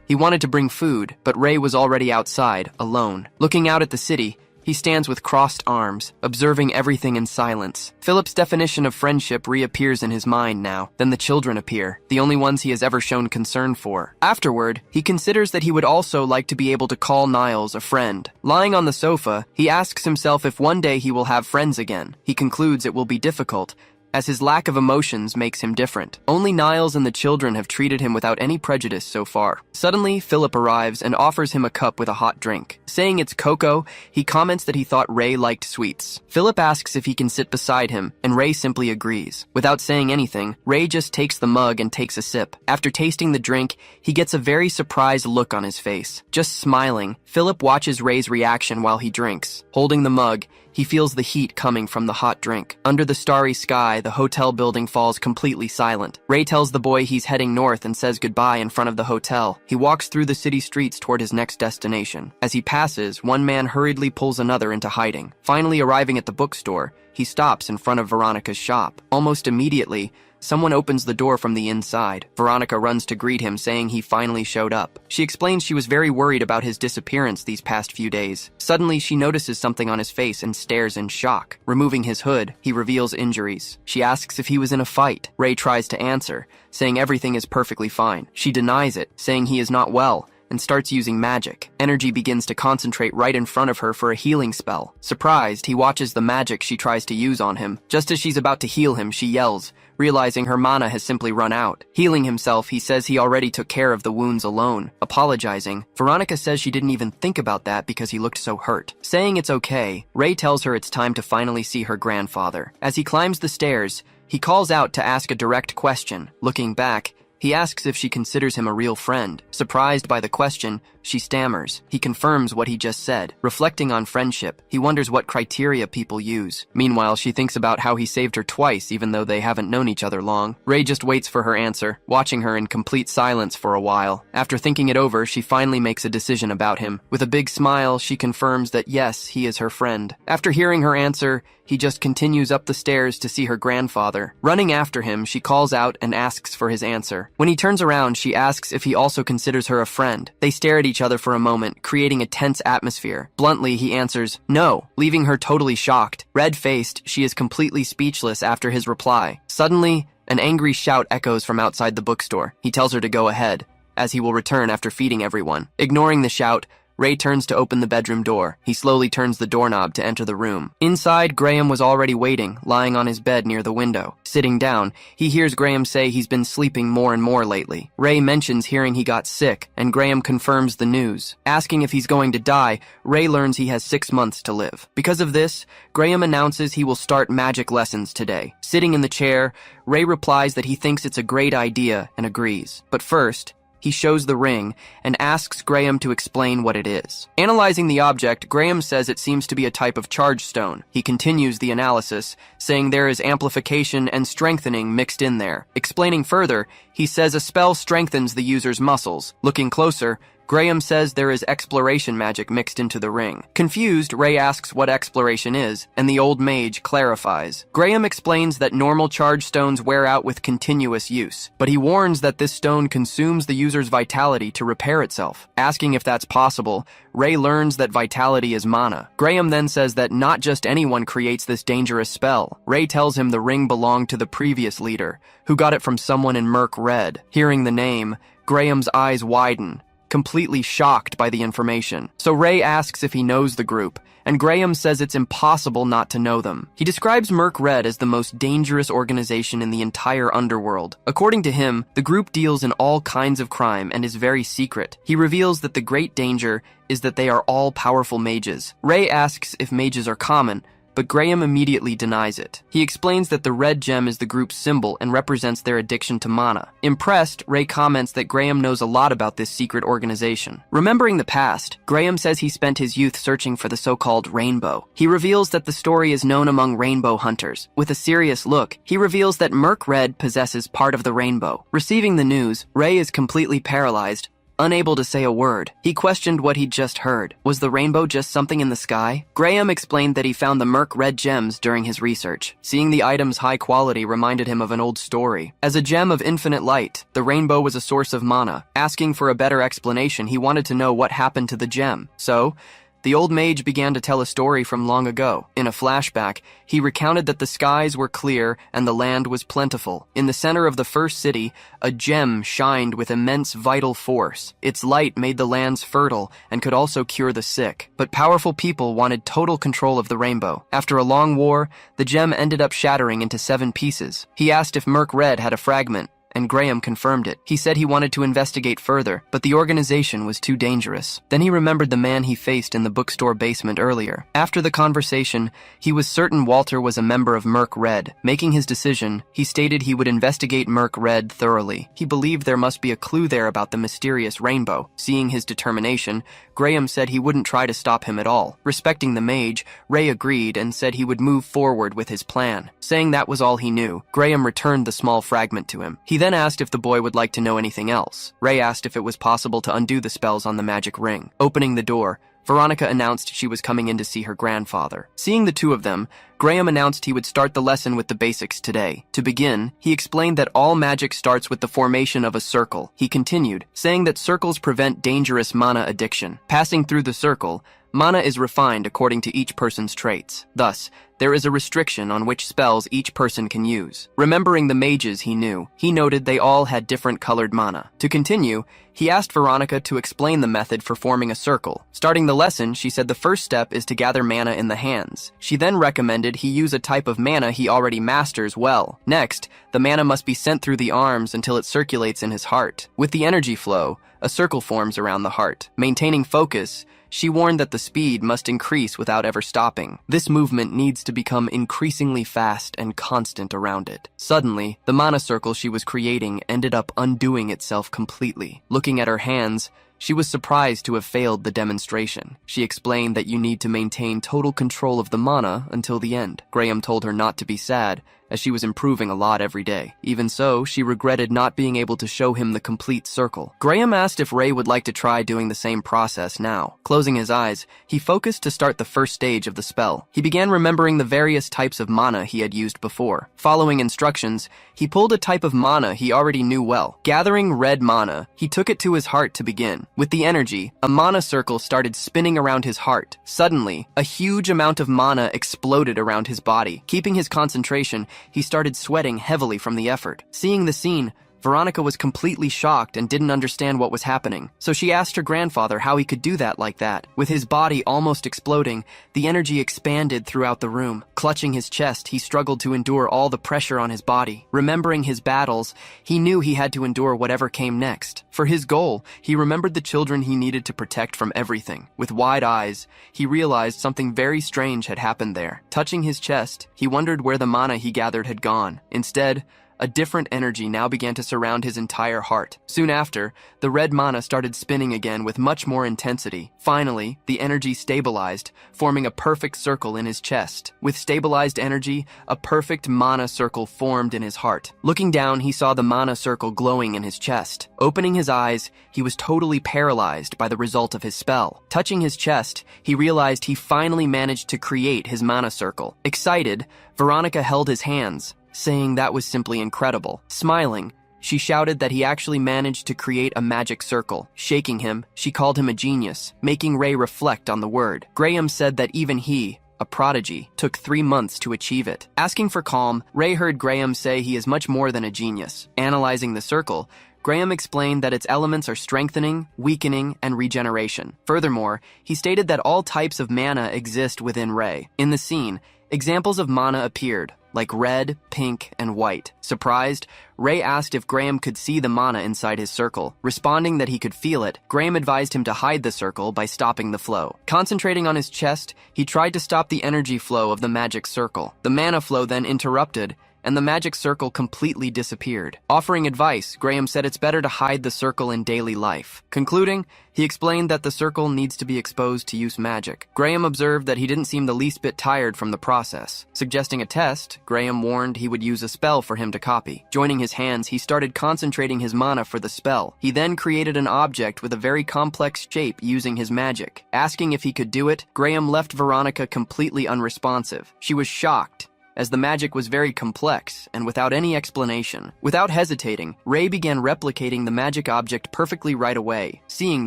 He wanted to bring food, but Ray was already outside, alone. Looking out at the city, he stands with crossed arms, observing everything in silence. Philip's definition of friendship reappears in his mind now. Then the children appear, the only ones he has ever shown concern for. Afterward, he considers that he would also like to be able to call Niles a friend. Lying on the sofa, he asks himself if one day he will have friends again. He concludes it will be difficult, as his lack of emotions makes him different. Only Niles and the children have treated him without any prejudice so far. Suddenly, Philip arrives and offers him a cup with a hot drink. Saying it's cocoa, he comments that he thought Ray liked sweets. Philip asks if he can sit beside him, and Ray simply agrees. Without saying anything, Ray just takes the mug and takes a sip. After tasting the drink, he gets a very surprised look on his face. Just smiling, Philip watches Ray's reaction while he drinks. Holding the mug, he feels the heat coming from the hot drink. Under the starry sky, the hotel building falls completely silent. Ray tells the boy he's heading north and says goodbye in front of the hotel. He walks through the city streets toward his next destination. As he passes, one man hurriedly pulls another into hiding. Finally arriving at the bookstore, he stops in front of Veronica's shop. Almost immediately, someone opens the door from the inside. Veronica runs to greet him, saying he finally showed up. She explains she was very worried about his disappearance these past few days. Suddenly, she notices something on his face and stares in shock. Removing his hood, he reveals injuries. She asks if he was in a fight. Ray tries to answer, saying everything is perfectly fine. She denies it, saying he is not well, and starts using magic. Energy begins to concentrate right in front of her for a healing spell. Surprised, he watches the magic she tries to use on him. Just as she's about to heal him, she yells, realizing her mana has simply run out. Healing himself, he says he already took care of the wounds alone. Apologizing, Veronica says she didn't even think about that because he looked so hurt. Saying it's okay, Ray tells her it's time to finally see her grandfather. As he climbs the stairs, he calls out to ask a direct question. Looking back, he asks if she considers him a real friend. Surprised by the question, she stammers. He confirms what he just said. Reflecting on friendship, he wonders what criteria people use. Meanwhile, she thinks about how he saved her twice even though they haven't known each other long. Ray just waits for her answer, watching her in complete silence for a while. After thinking it over, she finally makes a decision about him. With a big smile, she confirms that yes, he is her friend. After hearing her answer, he just continues up the stairs to see her grandfather. Running after him, she calls out and asks for his answer. When he turns around, she asks if he also considers her a friend. They stare at each other for a moment, creating a tense atmosphere. Bluntly, he answers, no, leaving her totally shocked. Red-faced, she is completely speechless after his reply. Suddenly, an angry shout echoes from outside the bookstore. He tells her to go ahead, as he will return after feeding everyone. Ignoring the shout, Ray turns to open the bedroom door. He slowly turns the doorknob to enter the room. Inside, Graham was already waiting, lying on his bed near the window. Sitting down, he hears Graham say he's been sleeping more and more lately. Ray mentions hearing he got sick, and Graham confirms the news. Asking if he's going to die, Ray learns he has 6 months to live. Because of this, Graham announces he will start magic lessons today. Sitting in the chair, Ray replies that he thinks it's a great idea and agrees. But first, he shows the ring and asks Graham to explain what it is. Analyzing the object, Graham says it seems to be a type of charge stone. He continues the analysis, saying there is amplification and strengthening mixed in there. Explaining further, he says a spell strengthens the user's muscles. Looking closer, Graham says there is exploration magic mixed into the ring. Confused, Ray asks what exploration is, and the old mage clarifies. Graham explains that normal charge stones wear out with continuous use, but he warns that this stone consumes the user's vitality to repair itself. Asking if that's possible, Ray learns that vitality is mana. Graham then says that not just anyone creates this dangerous spell. Ray tells him the ring belonged to the previous leader, who got it from someone in Merc Red. Hearing the name, Graham's eyes widen, completely shocked by the information. So Ray asks if he knows the group, and Graham says it's impossible not to know them. He describes Merc Red as the most dangerous organization in the entire underworld. According to him, the group deals in all kinds of crime and is very secret. He reveals that the great danger is that they are all powerful mages. Ray asks if mages are common, but Graham immediately denies it. He explains that the red gem is the group's symbol and represents their addiction to mana. Impressed, Ray comments that Graham knows a lot about this secret organization. Remembering the past, Graham says he spent his youth searching for the so-called rainbow. He reveals that the story is known among rainbow hunters. With a serious look, he reveals that Merc Red possesses part of the rainbow. Receiving the news, Ray is completely paralyzed, unable to say a word. He questioned what he'd just heard. Was the rainbow just something in the sky? Graham explained that he found the Merc Red gems during his research. Seeing the item's high quality reminded him of an old story. As a gem of infinite light, the rainbow was a source of mana. Asking for a better explanation, he wanted to know what happened to the gem. So, the old mage began to tell a story from long ago. In a flashback, he recounted that the skies were clear and the land was plentiful. In the center of the first city, a gem shined with immense vital force. Its light made the lands fertile and could also cure the sick. But powerful people wanted total control of the rainbow. After a long war, the gem ended up shattering into 7 pieces. He asked if Merc Red had a fragment, and Graham confirmed it. He said he wanted to investigate further, but the organization was too dangerous. Then he remembered the man he faced in the bookstore basement earlier. After the conversation, he was certain Walter was a member of Merc Red. Making his decision, he stated he would investigate Merc Red thoroughly. He believed there must be a clue there about the mysterious rainbow. Seeing his determination, Graham said he wouldn't try to stop him at all. Respecting the mage, Ray agreed and said he would move forward with his plan. Saying that was all he knew, Graham returned the small fragment to him. He then asked if the boy would like to know anything else. Ray asked if it was possible to undo the spells on the magic ring. Opening the door, Veronica announced she was coming in to see her grandfather. Seeing the two of them, Graham announced he would start the lesson with the basics today. To begin, he explained that all magic starts with the formation of a circle. He continued, saying that circles prevent dangerous mana addiction. Passing through the circle, mana is refined according to each person's traits. Thus, there is a restriction on which spells each person can use. Remembering the mages he knew, he noted they all had different colored mana. To continue, he asked Veronica to explain the method for forming a circle. Starting the lesson, she said the first step is to gather mana in the hands. She then recommended he use a type of mana he already masters well. Next, the mana must be sent through the arms until it circulates in his heart. With the energy flow, a circle forms around the heart. Maintaining focus, she warned that the speed must increase without ever stopping. This movement needs to become increasingly fast and constant around it. Suddenly, the mana circle she was creating ended up undoing itself completely. Looking at her hands, she was surprised to have failed the demonstration. She explained that you need to maintain total control of the mana until the end. Graham told her not to be sad, as she was improving a lot every day. Even so, she regretted not being able to show him the complete circle. Graham asked if Ray would like to try doing the same process now. Closing his eyes, he focused to start the first stage of the spell. He began remembering the various types of mana he had used before. Following instructions, he pulled a type of mana he already knew well. Gathering red mana, he took it to his heart to begin. With the energy, a mana circle started spinning around his heart. Suddenly, a huge amount of mana exploded around his body. Keeping his concentration, he started sweating heavily from the effort. Seeing the scene, Veronica was completely shocked and didn't understand what was happening. So she asked her grandfather how he could do that like that. With his body almost exploding, the energy expanded throughout the room. Clutching his chest, he struggled to endure all the pressure on his body. Remembering his battles, he knew he had to endure whatever came next. For his goal, he remembered the children he needed to protect from everything. With wide eyes, he realized something very strange had happened there. Touching his chest, he wondered where the mana he gathered had gone. Instead, A different energy now began to surround his entire heart. Soon after, the red mana started spinning again with much more intensity. Finally, the energy stabilized, forming a perfect circle in his chest. With stabilized energy, a perfect mana circle formed in his heart. Looking down, he saw the mana circle glowing in his chest. Opening his eyes, he was totally paralyzed by the result of his spell. Touching his chest, he realized he finally managed to create his mana circle. Excited, Veronica held his hands, saying that was simply incredible. Smiling, she shouted that he actually managed to create a magic circle. Shaking him, she called him a genius, making Ray reflect on the word. Graham said that even he, a prodigy, took 3 months to achieve it. Asking for calm, Ray heard Graham say he is much more than a genius. Analyzing the circle, Graham explained that its elements are strengthening, weakening, and regeneration. Furthermore, he stated that all types of mana exist within Ray. In the scene, examples of mana appeared, like red, pink, and white. Surprised, Ray asked if Graham could see the mana inside his circle. Responding that he could feel it, Graham advised him to hide the circle by stopping the flow. Concentrating on his chest, he tried to stop the energy flow of the magic circle. The mana flow then interrupted, and the magic circle completely disappeared. Offering advice, Graham said it's better to hide the circle in daily life. Concluding, he explained that the circle needs to be exposed to use magic. Graham observed that he didn't seem the least bit tired from the process. Suggesting a test, Graham warned he would use a spell for him to copy. Joining his hands, he started concentrating his mana for the spell. He then created an object with a very complex shape using his magic. Asking if he could do it, Graham left Veronica completely unresponsive. She was shocked, as the magic was very complex and without any explanation. Without hesitating, Ray began replicating the magic object perfectly right away. Seeing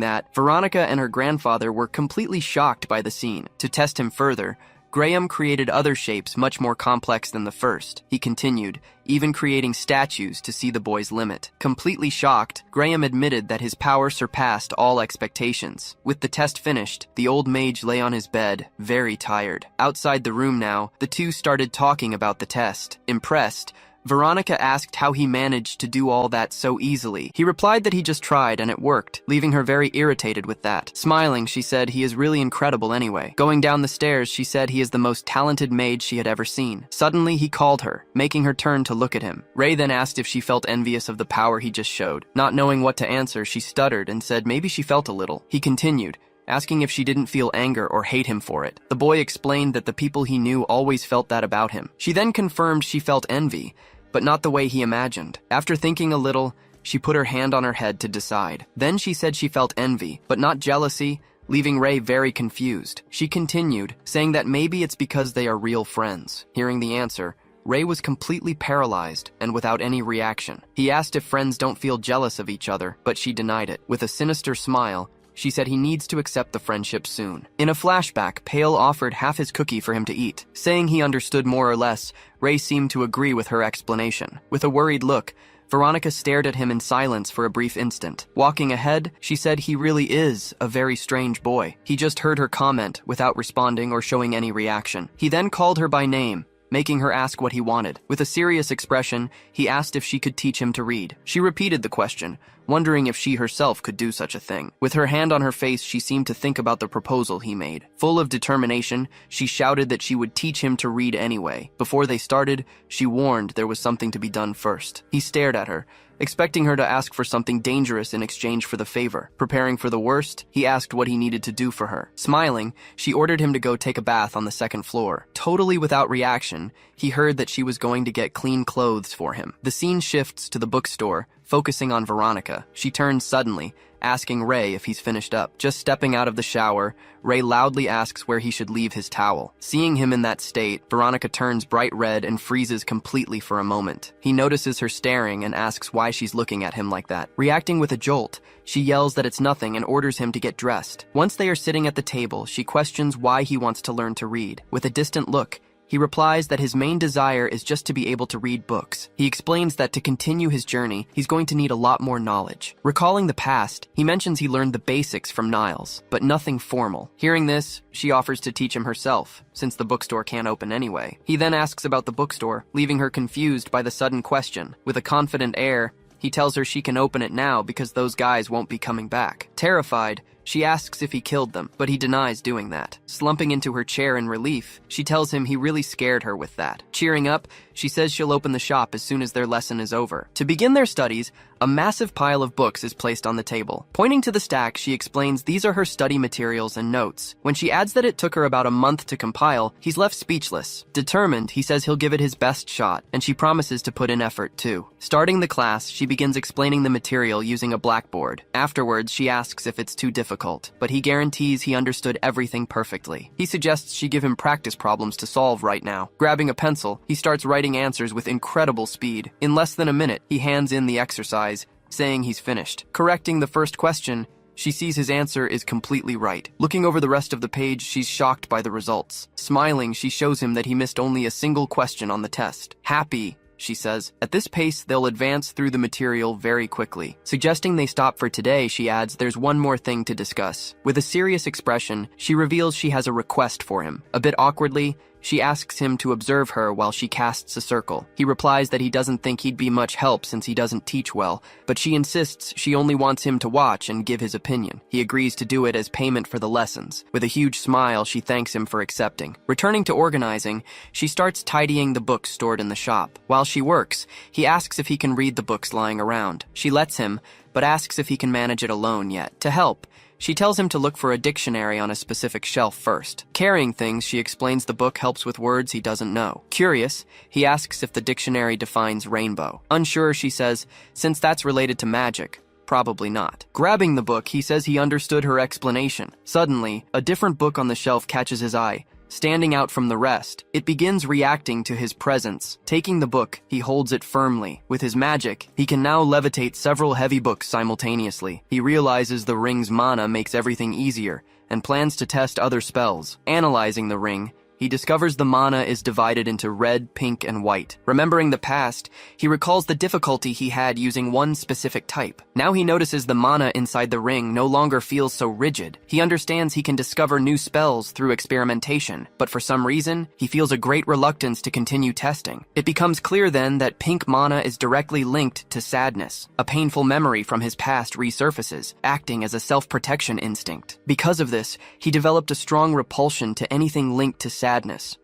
that, Veronica and her grandfather were completely shocked by the scene. To test him further, Graham created other shapes much more complex than the first. He continued, even creating statues to see the boy's limit. Completely shocked, Graham admitted that his power surpassed all expectations. With the test finished, the old mage lay on his bed, very tired. Outside the room now, the two started talking about the test. Impressed, Veronica asked how he managed to do all that so easily. He replied that he just tried and it worked, leaving her very irritated with that. Smiling, she said he is really incredible anyway. Going down the stairs, she said he is the most talented mage she had ever seen. Suddenly, he called her, making her turn to look at him. Ray then asked if she felt envious of the power he just showed. Not knowing what to answer, she stuttered and said maybe she felt a little. He continued, asking if she didn't feel anger or hate him for it. The boy explained that the people he knew always felt that about him. She then confirmed she felt envy, but not the way he imagined. After thinking a little, she put her hand on her head to decide. Then she said she felt envy, but not jealousy, leaving Ray very confused. She continued, saying that maybe it's because they are real friends. Hearing the answer, Ray was completely paralyzed and without any reaction. He asked if friends don't feel jealous of each other, but she denied it. With a sinister smile, she said he needs to accept the friendship soon. In a flashback, Pale offered half his cookie for him to eat. Saying he understood more or less, Ray seemed to agree with her explanation. With a worried look, Veronica stared at him in silence for a brief instant. Walking ahead, she said he really is a very strange boy. He just heard her comment without responding or showing any reaction. He then called her by name, making her ask what he wanted. With a serious expression, he asked if she could teach him to read. She repeated the question, wondering if she herself could do such a thing. With her hand on her face, she seemed to think about the proposal he made. Full of determination, she shouted that she would teach him to read anyway. Before they started, she warned there was something to be done first. He stared at her, expecting her to ask for something dangerous in exchange for the favor. Preparing for the worst, he asked what he needed to do for her. Smiling, she ordered him to go take a bath on the second floor. Totally without reaction, he heard that she was going to get clean clothes for him. The scene shifts to the bookstore, focusing on Veronica. She turns suddenly, asking Ray if he's finished up. Just stepping out of the shower, Ray loudly asks where he should leave his towel. Seeing him in that state, Veronica turns bright red and freezes completely for a moment. He notices her staring and asks why she's looking at him like that. Reacting with a jolt, she yells that it's nothing and orders him to get dressed. Once they are sitting at the table, she questions why he wants to learn to read. With a distant look, he replies that his main desire is just to be able to read books. He explains that to continue his journey, he's going to need a lot more knowledge. Recalling the past, he mentions he learned the basics from Niles, but nothing formal. Hearing this, she offers to teach him herself, since the bookstore can't open anyway. He then asks about the bookstore, leaving her confused by the sudden question. With a confident air, he tells her she can open it now because those guys won't be coming back. Terrified, She asks if he killed them, but he denies doing that. Slumping into her chair in relief, she tells him he really scared her with that. Cheering up, she says she'll open the shop as soon as their lesson is over. To begin their studies, a massive pile of books is placed on the table. Pointing to the stack, she explains these are her study materials and notes. When she adds that it took her about a month to compile, he's left speechless. Determined, he says he'll give it his best shot, and she promises to put in effort too. Starting the class, she begins explaining the material using a blackboard. Afterwards, she asks if it's too difficult, but he guarantees he understood everything perfectly. He suggests she give him practice problems to solve right now. Grabbing a pencil, he starts writing answers with incredible speed. In less than a minute, he hands in the exercise, saying he's finished. Correcting the first question, she sees his answer is completely right. Looking over the rest of the page, she's shocked by the results. Smiling, she shows him that he missed only a single question on the test. Happy, she says. At this pace, they'll advance through the material very quickly. Suggesting they stop for today, she adds there's one more thing to discuss. With a serious expression, she reveals she has a request for him. A bit awkwardly, she asks him to observe her while she casts a circle. He replies that he doesn't think he'd be much help since he doesn't teach well, but she insists she only wants him to watch and give his opinion. He agrees to do it as payment for the lessons. With a huge smile, she thanks him for accepting. Returning to organizing, she starts tidying the books stored in the shop. While she works, he asks if he can read the books lying around. She lets him, but asks if he can manage it alone yet. To help, she tells him to look for a dictionary on a specific shelf first. Carrying things, she explains the book helps with words he doesn't know. Curious, he asks if the dictionary defines rainbow. Unsure, she says, since that's related to magic, probably not. Grabbing the book, he says he understood her explanation. Suddenly, a different book on the shelf catches his eye. Standing out from the rest, it begins reacting to his presence. Taking the book, he holds it firmly. With his magic, he can now levitate several heavy books simultaneously. He realizes the ring's mana makes everything easier, and plans to test other spells. Analyzing the ring, he discovers the mana is divided into red, pink, and white. Remembering the past, he recalls the difficulty he had using one specific type. Now he notices the mana inside the ring no longer feels so rigid. He understands he can discover new spells through experimentation, but for some reason, he feels a great reluctance to continue testing. It becomes clear then that pink mana is directly linked to sadness. A painful memory from his past resurfaces, acting as a self-protection instinct. Because of this, he developed a strong repulsion to anything linked to sadness.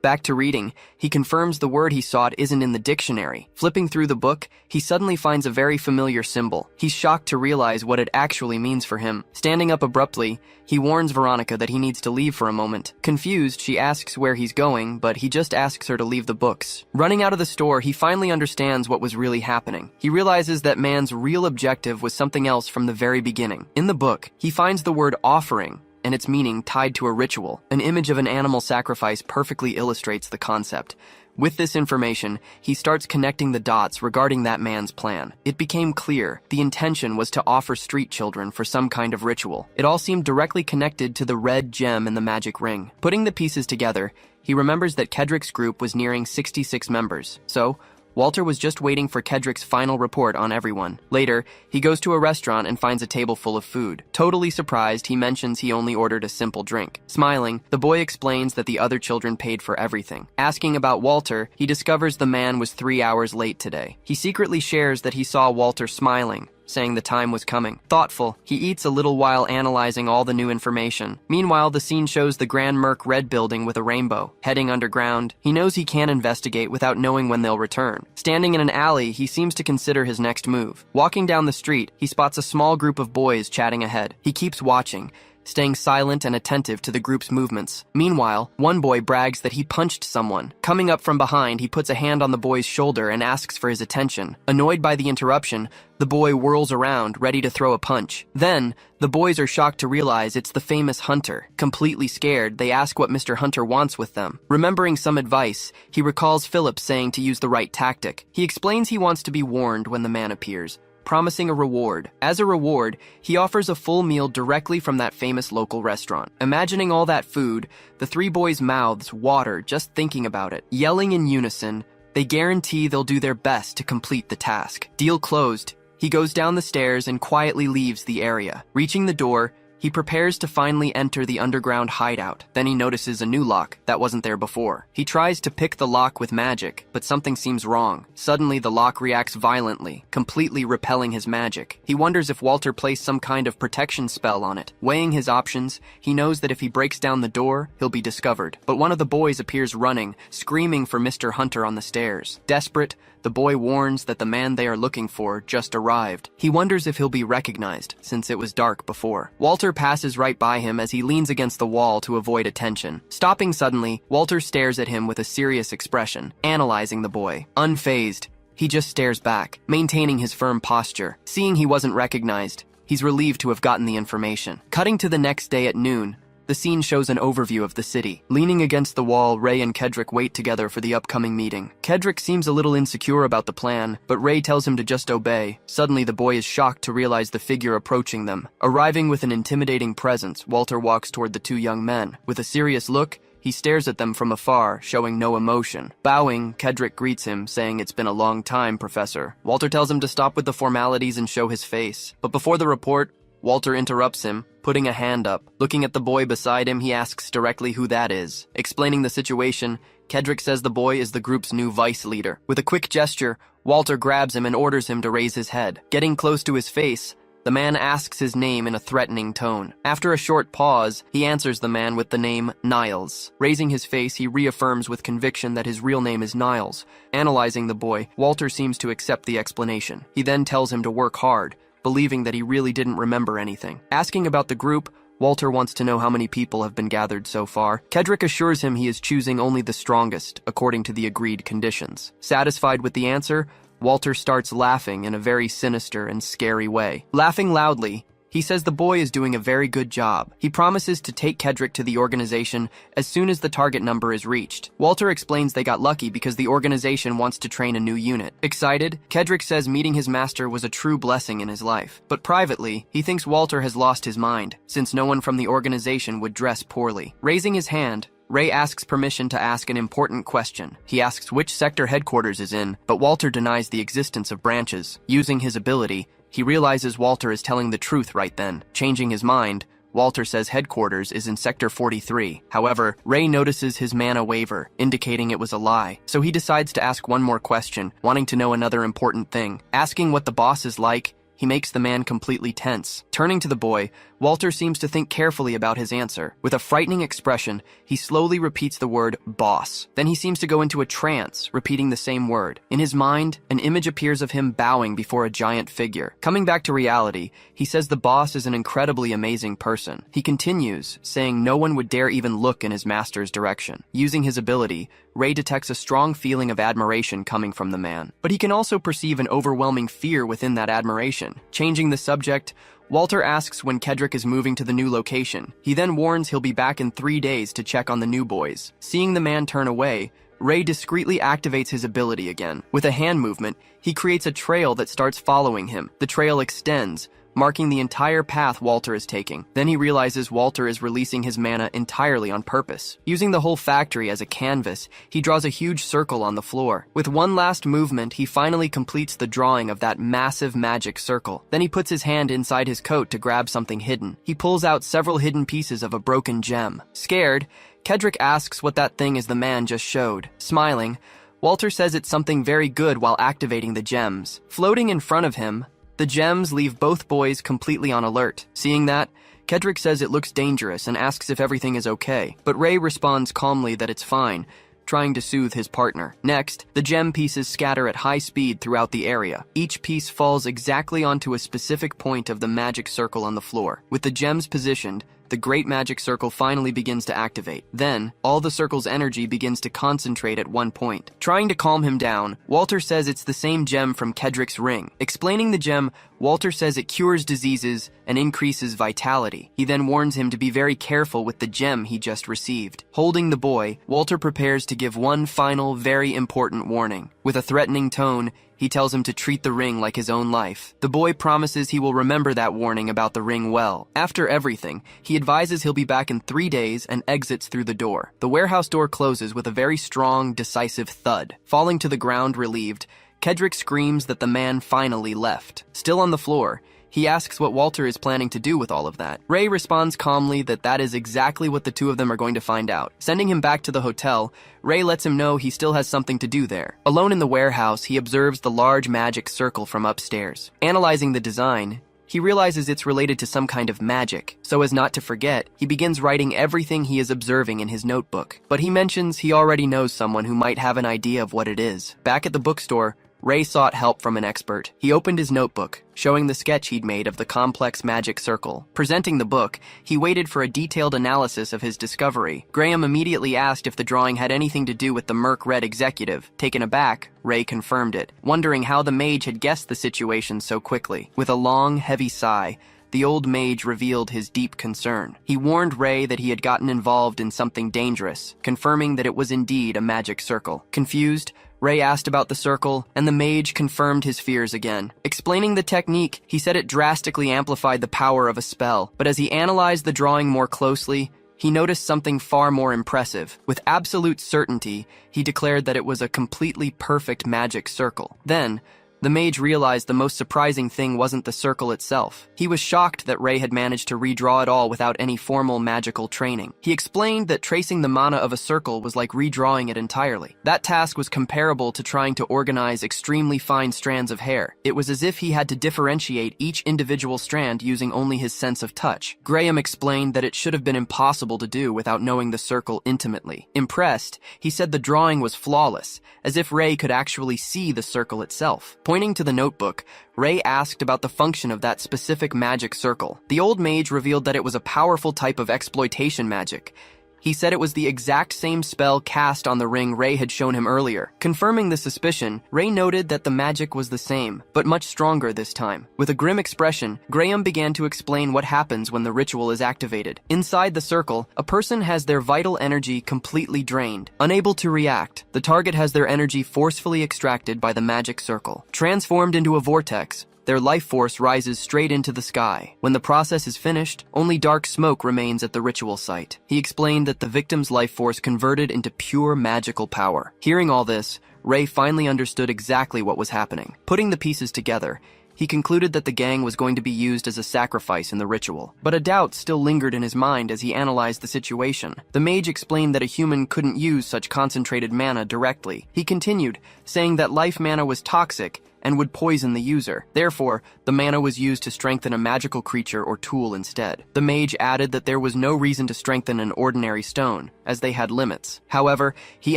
Back to reading, he confirms the word he sought isn't in the dictionary. Flipping through the book, he suddenly finds a very familiar symbol. He's shocked to realize what it actually means for him. Standing up abruptly, he warns Veronica that he needs to leave for a moment. Confused, she asks where he's going, but he just asks her to leave the books. Running out of the store, he finally understands what was really happening. He realizes that man's real objective was something else from the very beginning. In the book, he finds the word offering, and its meaning tied to a ritual. An image of an animal sacrifice perfectly illustrates the concept. With this information, he starts connecting the dots regarding that man's plan. It became clear the intention was to offer street children for some kind of ritual. It all seemed directly connected to the red gem in the magic ring. Putting the pieces together, he remembers that Kedrick's group was nearing 66 members. So, Walter was just waiting for Kedrick's final report on everyone. Later, he goes to a restaurant and finds a table full of food. Totally surprised, he mentions he only ordered a simple drink. Smiling, the boy explains that the other children paid for everything. Asking about Walter, he discovers the man was 3 hours late today. He secretly shares that he saw Walter smiling, saying the time was coming. Thoughtful, he eats a little while analyzing all the new information. Meanwhile, the scene shows the Grand Merc Red building with a rainbow. Heading underground, he knows he can't investigate without knowing when they'll return. Standing in an alley, he seems to consider his next move. Walking down the street, he spots a small group of boys chatting ahead. He keeps watching, staying silent and attentive to the group's movements. Meanwhile, one boy brags that he punched someone. Coming up from behind, he puts a hand on the boy's shoulder and asks for his attention. Annoyed by the interruption, the boy whirls around, ready to throw a punch. Then, the boys are shocked to realize it's the famous Hunter. Completely scared, they ask what Mr. Hunter wants with them. Remembering some advice, he recalls Philip saying to use the right tactic. He explains he wants to be warned when the man appears, promising a reward. As a reward, he offers a full meal directly from that famous local restaurant. Imagining all that food, the three boys' mouths water just thinking about it. Yelling in unison, they guarantee they'll do their best to complete the task. Deal closed. He goes down the stairs and quietly leaves the area. Reaching the door, He prepares to finally enter the underground hideout. Then he notices a new lock that wasn't there before. He tries to pick the lock with magic, but something seems wrong. Suddenly, the lock reacts violently, completely repelling his magic. He wonders if Walter placed some kind of protection spell on it. Weighing his options, he knows that if he breaks down the door, he'll be discovered. But one of the boys appears running, screaming for Mr. Hunter on the stairs. Desperate, the boy warns that the man they are looking for just arrived. He wonders if he'll be recognized, since it was dark before. Walter passes right by him as he leans against the wall to avoid attention. Stopping suddenly, Walter stares at him with a serious expression, analyzing the boy. Unfazed, he just stares back, maintaining his firm posture. Seeing he wasn't recognized, he's relieved to have gotten the information. Cutting to the next day at noon, the scene shows an overview of the city. Leaning against the wall, Ray and Kedrick wait together for the upcoming meeting. Kedrick seems a little insecure about the plan, but Ray tells him to just obey. Suddenly, the boy is shocked to realize the figure approaching them. Arriving with an intimidating presence, Walter walks toward the two young men. With a serious look, he stares at them from afar, showing no emotion. Bowing, Kedrick greets him, saying, "It's been a long time, Professor." Walter tells him to stop with the formalities and show his face. But before the report, Walter interrupts him, putting a hand up. Looking at the boy beside him, he asks directly who that is. Explaining the situation, Kedrick says the boy is the group's new vice leader. With a quick gesture, Walter grabs him and orders him to raise his head. Getting close to his face, the man asks his name in a threatening tone. After a short pause, he answers the man with the name Niles. Raising his face, he reaffirms with conviction that his real name is Niles. Analyzing the boy, Walter seems to accept the explanation. He then tells him to work hard, believing that he really didn't remember anything. Asking about the group, Walter wants to know how many people have been gathered so far. Kedrick assures him he is choosing only the strongest, according to the agreed conditions. Satisfied with the answer, Walter starts laughing in a very sinister and scary way. Laughing loudly, he says the boy is doing a very good job. He promises to take Kedrick to the organization as soon as the target number is reached. Walter explains they got lucky because the organization wants to train a new unit. Excited, Kedrick says meeting his master was a true blessing in his life. But privately, he thinks Walter has lost his mind, since no one from the organization would dress poorly. Raising his hand, Ray asks permission to ask an important question. He asks which sector headquarters is in, but Walter denies the existence of branches. Using his ability, he realizes Walter is telling the truth right then. Changing his mind, Walter says headquarters is in Sector 43. However, Ray notices his mana waver, indicating it was a lie. So he decides to ask one more question, wanting to know another important thing. Asking what the boss is like, he makes the man completely tense. Turning to the boy, Walter seems to think carefully about his answer. With a frightening expression, he slowly repeats the word boss. Then he seems to go into a trance, repeating the same word. In his mind, an image appears of him bowing before a giant figure. Coming back to reality, he says the boss is an incredibly amazing person. He continues, saying no one would dare even look in his master's direction. Using his ability, Ray detects a strong feeling of admiration coming from the man. But he can also perceive an overwhelming fear within that admiration. Changing the subject, Walter asks when Kedrick is moving to the new location. He then warns he'll be back in 3 days to check on the new boys. Seeing the man turn away, Ray discreetly activates his ability again. With a hand movement, he creates a trail that starts following him. The trail extends, marking the entire path Walter is taking. Then he realizes Walter is releasing his mana entirely on purpose. Using the whole factory as a canvas, he draws a huge circle on the floor. With one last movement, he finally completes the drawing of that massive magic circle. Then he puts his hand inside his coat to grab something hidden. He pulls out several hidden pieces of a broken gem. Scared, Kedrick asks what that thing is the man just showed. Smiling, Walter says it's something very good while activating the gems. Floating in front of him, the gems leave both boys completely on alert. Seeing that, Kedrick says it looks dangerous and asks if everything is okay, but Ray responds calmly that it's fine, trying to soothe his partner. Next, the gem pieces scatter at high speed throughout the area. Each piece falls exactly onto a specific point of the magic circle on the floor. With the gems positioned, the great magic circle finally begins to activate. Then, all the circle's energy begins to concentrate at one point. Trying to calm him down, Walter says it's the same gem from Kedrick's ring. Explaining the gem, Walter says it cures diseases and increases vitality. He then warns him to be very careful with the gem he just received. Holding the boy, Walter prepares to give one final, very important warning. With a threatening tone, he tells him to treat the ring like his own life. The boy promises he will remember that warning about the ring well. After everything, he advises he'll be back in 3 days and exits through the door. The warehouse door closes with a very strong, decisive thud. Falling to the ground relieved, Kedrick screams that the man finally left. Still on the floor, He asks what Walter is planning to do with all of that. Ray responds calmly that that is exactly what the two of them are going to find out. Sending him back to the hotel, Ray lets him know he still has something to do there. Alone in the warehouse, he observes the large magic circle from upstairs. Analyzing the design, he realizes it's related to some kind of magic. So as not to forget, he begins writing everything he is observing in his notebook. But he mentions he already knows someone who might have an idea of what it is. Back at the bookstore, Ray sought help from an expert. He opened his notebook, showing the sketch he'd made of the complex magic circle. Presenting the book, he waited for a detailed analysis of his discovery. Graham immediately asked if the drawing had anything to do with the Merc Red executive. Taken aback, Ray confirmed it, wondering how the mage had guessed the situation so quickly. With a long, heavy sigh, the old mage revealed his deep concern. He warned Ray that he had gotten involved in something dangerous, confirming that it was indeed a magic circle. Confused, Ray asked about the circle, and the mage confirmed his fears again. Explaining the technique, he said it drastically amplified the power of a spell, but as he analyzed the drawing more closely, he noticed something far more impressive. With absolute certainty, he declared that it was a completely perfect magic circle. Then, the mage realized the most surprising thing wasn't the circle itself. He was shocked that Ray had managed to redraw it all without any formal magical training. He explained that tracing the mana of a circle was like redrawing it entirely. That task was comparable to trying to organize extremely fine strands of hair. It was as if he had to differentiate each individual strand using only his sense of touch. Graham explained that it should have been impossible to do without knowing the circle intimately. Impressed, he said the drawing was flawless, as if Ray could actually see the circle itself. Pointing to the notebook, Ray asked about the function of that specific magic circle. The old mage revealed that it was a powerful type of exploitation magic. He said it was the exact same spell cast on the ring Ray had shown him earlier. Confirming the suspicion, Ray noted that the magic was the same, but much stronger this time. With a grim expression, Graham began to explain what happens when the ritual is activated. Inside the circle, a person has their vital energy completely drained. Unable to react, the target has their energy forcefully extracted by the magic circle. Transformed into a vortex, their life force rises straight into the sky. When the process is finished, only dark smoke remains at the ritual site. He explained that the victim's life force converted into pure magical power. Hearing all this, Ray finally understood exactly what was happening. Putting the pieces together, he concluded that the gang was going to be used as a sacrifice in the ritual. But a doubt still lingered in his mind as he analyzed the situation. The mage explained that a human couldn't use such concentrated mana directly. He continued, saying that life mana was toxic and would poison the user. Therefore, the mana was used to strengthen a magical creature or tool instead. The mage added that there was no reason to strengthen an ordinary stone, as they had limits. However, he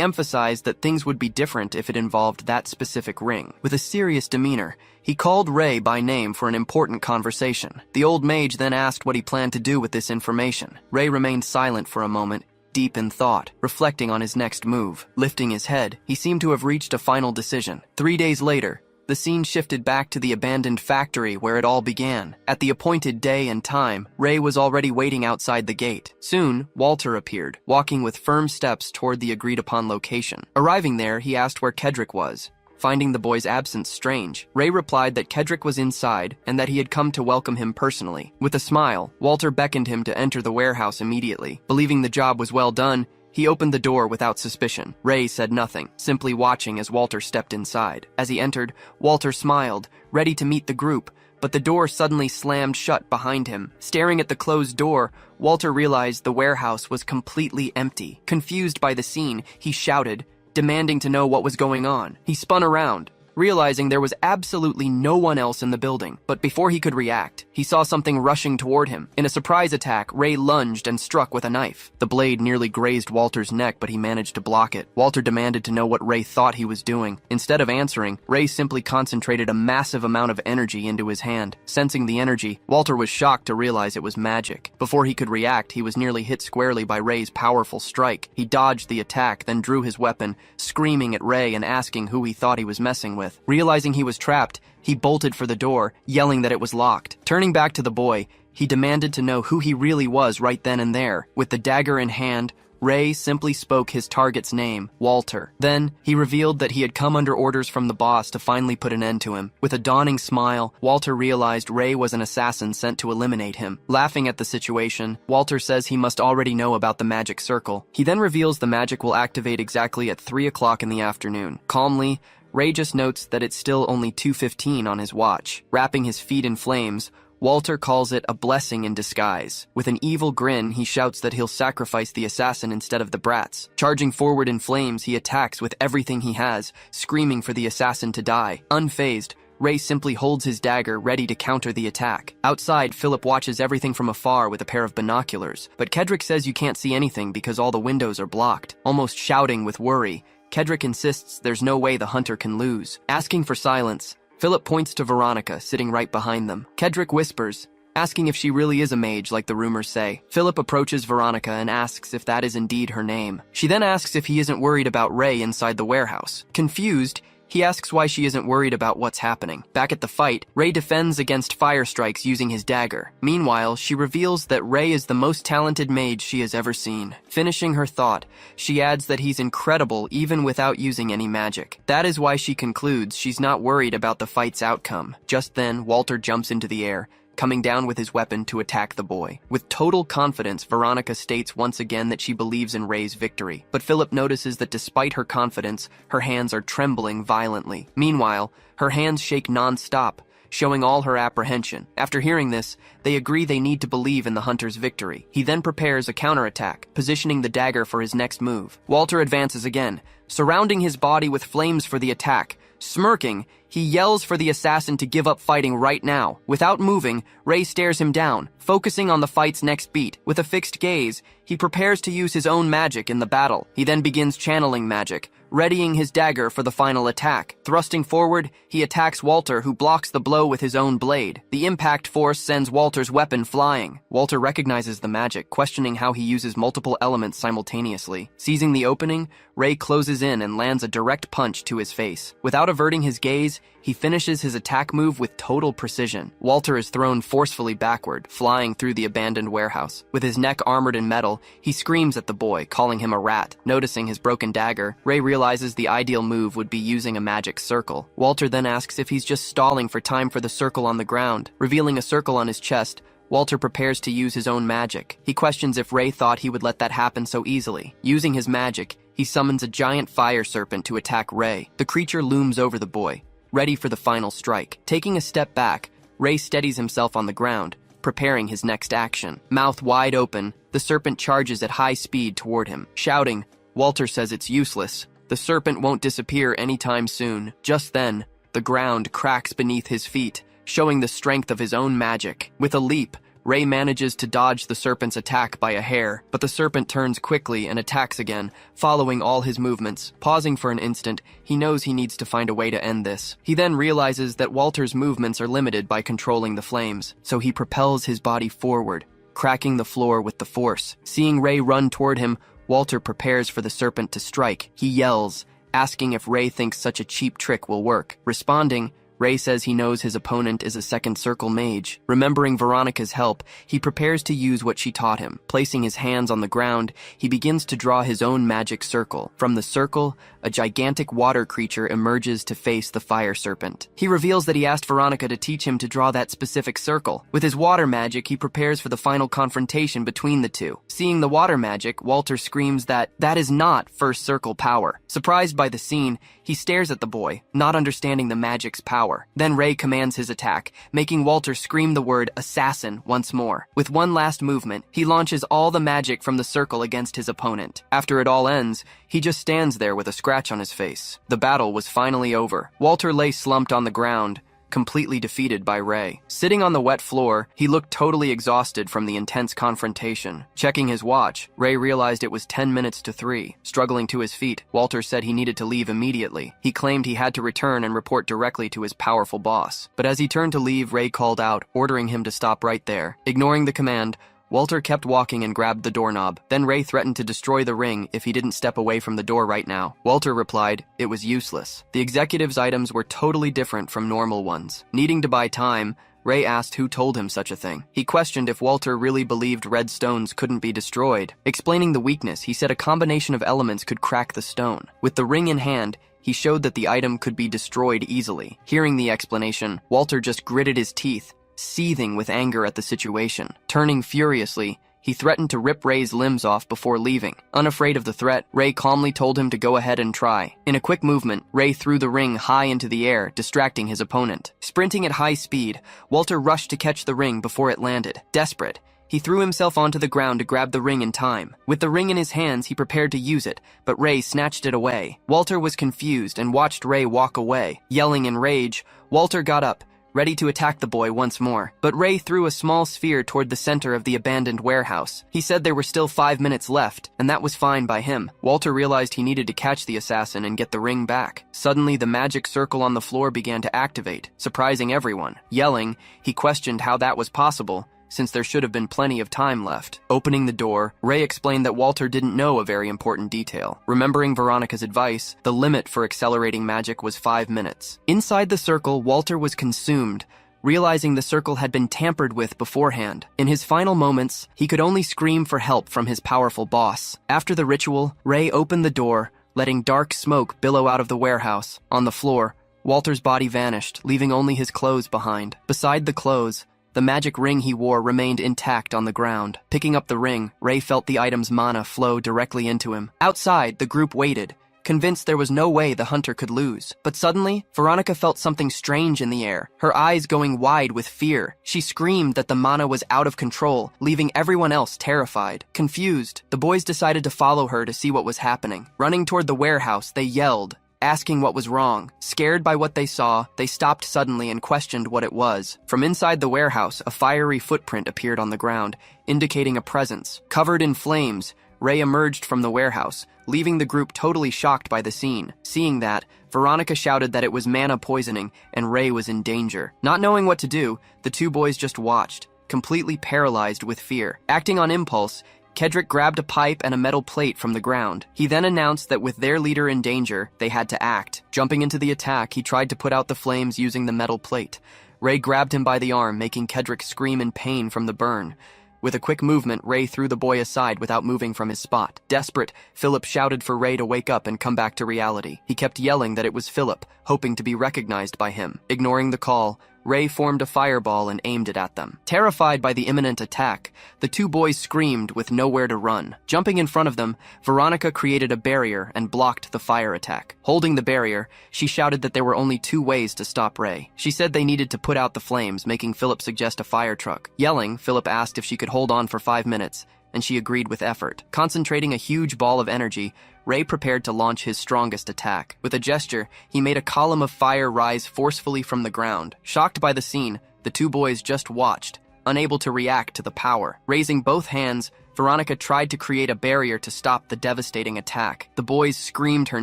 emphasized that things would be different if it involved that specific ring. With a serious demeanor, he called Ray by name for an important conversation. The old mage then asked what he planned to do with this information. Ray remained silent for a moment, deep in thought, reflecting on his next move. Lifting his head, he seemed to have reached a final decision. 3 days later, the scene shifted back to the abandoned factory where it all began. At the appointed day and time, Ray was already waiting outside the gate. Soon, Walter appeared, walking with firm steps toward the agreed-upon location. Arriving there, he asked where Kedrick was. Finding the boy's absence strange, Ray replied that Kedrick was inside and that he had come to welcome him personally. With a smile, Walter beckoned him to enter the warehouse immediately. Believing the job was well done, he opened the door without suspicion. Ray said nothing, simply watching as Walter stepped inside. As he entered, Walter smiled, ready to meet the group, but the door suddenly slammed shut behind him. Staring at the closed door, Walter realized the warehouse was completely empty. Confused by the scene, he shouted, demanding to know what was going on. He spun around, realizing there was absolutely no one else in the building. But before he could react, he saw something rushing toward him. In a surprise attack, Ray lunged and struck with a knife. The blade nearly grazed Walter's neck, but he managed to block it. Walter demanded to know what Ray thought he was doing. Instead of answering, Ray simply concentrated a massive amount of energy into his hand. Sensing the energy, Walter was shocked to realize it was magic. Before he could react, he was nearly hit squarely by Ray's powerful strike. He dodged the attack, then drew his weapon, screaming at Ray and asking who he thought he was messing with. Realizing he was trapped, he bolted for the door, yelling that it was locked. Turning back to the boy, he demanded to know who he really was right then and there. With the dagger in hand, Ray simply spoke his target's name, Walter. Then, he revealed that he had come under orders from the boss to finally put an end to him. With a dawning smile, Walter realized Ray was an assassin sent to eliminate him. Laughing at the situation, Walter says he must already know about the magic circle. He then reveals the magic will activate exactly at 3 o'clock in the afternoon. Calmly, Ray just notes that it's still only 2:15 on his watch. Wrapping his feet in flames, Walter calls it a blessing in disguise. With an evil grin, he shouts that he'll sacrifice the assassin instead of the brats. Charging forward in flames, he attacks with everything he has, screaming for the assassin to die. Unfazed, Ray simply holds his dagger, ready to counter the attack. Outside, Philip watches everything from afar with a pair of binoculars, but Kedrick says you can't see anything because all the windows are blocked. Almost shouting with worry, Kedrick insists there's no way the hunter can lose. Asking for silence, Philip points to Veronica, sitting right behind them. Kedrick whispers, asking if she really is a mage like the rumors say. Philip approaches Veronica and asks if that is indeed her name. She then asks if he isn't worried about Ray inside the warehouse. Confused, he asks why she isn't worried about what's happening. Back at the fight, Ray defends against fire strikes using his dagger. Meanwhile, she reveals that Ray is the most talented mage she has ever seen. Finishing her thought, she adds that he's incredible even without using any magic. That is why she concludes she's not worried about the fight's outcome. Just then, Walter jumps into the air, coming down with his weapon to attack the boy. With total confidence, Veronica states once again that she believes in Ray's victory, but Philip notices that despite her confidence, her hands are trembling violently. Meanwhile, her hands shake non-stop, showing all her apprehension. After hearing this, they agree they need to believe in the hunter's victory. He then prepares a counterattack, positioning the dagger for his next move. Walter advances again, surrounding his body with flames for the attack. Smirking, he yells for the assassin to give up fighting right now. Without moving, Ray stares him down, focusing on the fight's next beat. With a fixed gaze, he prepares to use his own magic in the battle. He then begins channeling magic, readying his dagger for the final attack. Thrusting forward, he attacks Walter, who blocks the blow with his own blade. The impact force sends Walter's weapon flying. Walter recognizes the magic, questioning how he uses multiple elements simultaneously. Seizing the opening, Ray closes in and lands a direct punch to his face. Without averting his gaze, he finishes his attack move with total precision. Walter is thrown forcefully backward, flying through the abandoned warehouse. With his neck armored in metal, he screams at the boy, calling him a rat. Noticing his broken dagger, Ray realizes the ideal move would be using a magic circle. Walter then asks if he's just stalling for time for the circle on the ground. Revealing a circle on his chest, Walter prepares to use his own magic. He questions if Ray thought he would let that happen so easily. Using his magic, he summons a giant fire serpent to attack Ray. The creature looms over the boy, ready for the final strike. Taking a step back, Ray steadies himself on the ground, preparing his next action. Mouth wide open, the serpent charges at high speed toward him. Shouting, Walter says it's useless. The serpent won't disappear anytime soon. Just then, the ground cracks beneath his feet, showing the strength of his own magic. With a leap, Ray manages to dodge the serpent's attack by a hair, but the serpent turns quickly and attacks again, following all his movements. Pausing for an instant, he knows he needs to find a way to end this. He then realizes that Walter's movements are limited by controlling the flames, so he propels his body forward, cracking the floor with the force. Seeing Ray run toward him, Walter prepares for the serpent to strike. He yells, asking if Ray thinks such a cheap trick will work. Responding, Ray says he knows his opponent is a second circle mage. Remembering Veronica's help, he prepares to use what she taught him. Placing his hands on the ground, he begins to draw his own magic circle. From the circle, a gigantic water creature emerges to face the fire serpent. He reveals that he asked Veronica to teach him to draw that specific circle. With his water magic, he prepares for the final confrontation between the two. Seeing the water magic, Walter screams that is not first circle power. Surprised by the scene, he stares at the boy, not understanding the magic's power. Then Ray commands his attack, making Walter scream the word assassin once more. With one last movement, he launches all the magic from the circle against his opponent. After it all ends, he just stands there with a scratch on his face. The battle was finally over. Walter lay slumped on the ground, completely defeated by Ray. Sitting on the wet floor, he looked totally exhausted from the intense confrontation. Checking his watch, Ray realized it was 10 minutes to 3. Struggling to his feet, Walter said he needed to leave immediately. He claimed he had to return and report directly to his powerful boss. But as he turned to leave, Ray called out, ordering him to stop right there. Ignoring the command, Walter kept walking and grabbed the doorknob. Then Ray threatened to destroy the ring if he didn't step away from the door right now. Walter replied it was useless. The executive's items were totally different from normal ones. Needing to buy time, Ray asked who told him such a thing. He questioned if Walter really believed red stones couldn't be destroyed. Explaining the weakness, he said a combination of elements could crack the stone. With the ring in hand, he showed that the item could be destroyed easily. Hearing the explanation, Walter just gritted his teeth, seething with anger at the situation. Turning furiously, He threatened to rip Ray's limbs off before leaving. Unafraid of the threat, Ray calmly told him to go ahead and try. In a quick movement, Ray threw the ring high into the air, distracting his opponent. Sprinting at high speed, Walter rushed to catch the ring before it landed. Desperate, he threw himself onto the ground to grab the ring in time. With the ring in his hands, he prepared to use it, but Ray snatched it away. Walter was confused and watched Ray walk away. Yelling in rage, Walter got up, ready to attack the boy once more. But Ray threw a small sphere toward the center of the abandoned warehouse. He said there were still 5 minutes left, and that was fine by him. Walter realized he needed to catch the assassin and get the ring back. Suddenly, the magic circle on the floor began to activate, surprising everyone. Yelling, he questioned how that was possible, since there should have been plenty of time left. Opening the door, Ray explained that Walter didn't know a very important detail. Remembering Veronica's advice, the limit for accelerating magic was 5 minutes. Inside the circle, Walter was consumed, realizing the circle had been tampered with beforehand. In his final moments, he could only scream for help from his powerful boss. After the ritual, Ray opened the door, letting dark smoke billow out of the warehouse. On the floor, Walter's body vanished, leaving only his clothes behind. Beside the clothes, the magic ring he wore remained intact on the ground. Picking up the ring, Ray felt the item's mana flow directly into him. Outside, the group waited, convinced there was no way the hunter could lose. But suddenly, Veronica felt something strange in the air, her eyes going wide with fear. She screamed that the mana was out of control, leaving everyone else terrified. Confused, the boys decided to follow her to see what was happening. Running toward the warehouse, they yelled, asking what was wrong. Scared by what they saw, they stopped suddenly and questioned what it was. From inside the warehouse, a fiery footprint appeared on the ground, indicating a presence. Covered in flames, Ray emerged from the warehouse, leaving the group totally shocked by the scene. Seeing that, Veronica shouted that it was mana poisoning and Ray was in danger. Not knowing what to do, the two boys just watched, completely paralyzed with fear. Acting on impulse, Kedrick grabbed a pipe and a metal plate from the ground. He then announced that with their leader in danger, they had to act. Jumping into the attack, he tried to put out the flames using the metal plate. Ray grabbed him by the arm, making Kedrick scream in pain from the burn. With a quick movement, Ray threw the boy aside without moving from his spot. Desperate, Philip shouted for Ray to wake up and come back to reality. He kept yelling that it was Philip, hoping to be recognized by him. Ignoring the call, Ray formed a fireball and aimed it at them. Terrified by the imminent attack, the two boys screamed with nowhere to run. Jumping in front of them, Veronica created a barrier and blocked the fire attack. Holding the barrier, she shouted that there were only 2 ways to stop Ray. She said they needed to put out the flames, making Philip suggest a fire truck. Yelling, Philip asked if she could hold on for 5 minutes, and she agreed with effort. Concentrating a huge ball of energy, Ray prepared to launch his strongest attack. With a gesture, he made a column of fire rise forcefully from the ground. Shocked by the scene, the two boys just watched, unable to react to the power. Raising both hands, Veronica tried to create a barrier to stop the devastating attack. The boys screamed her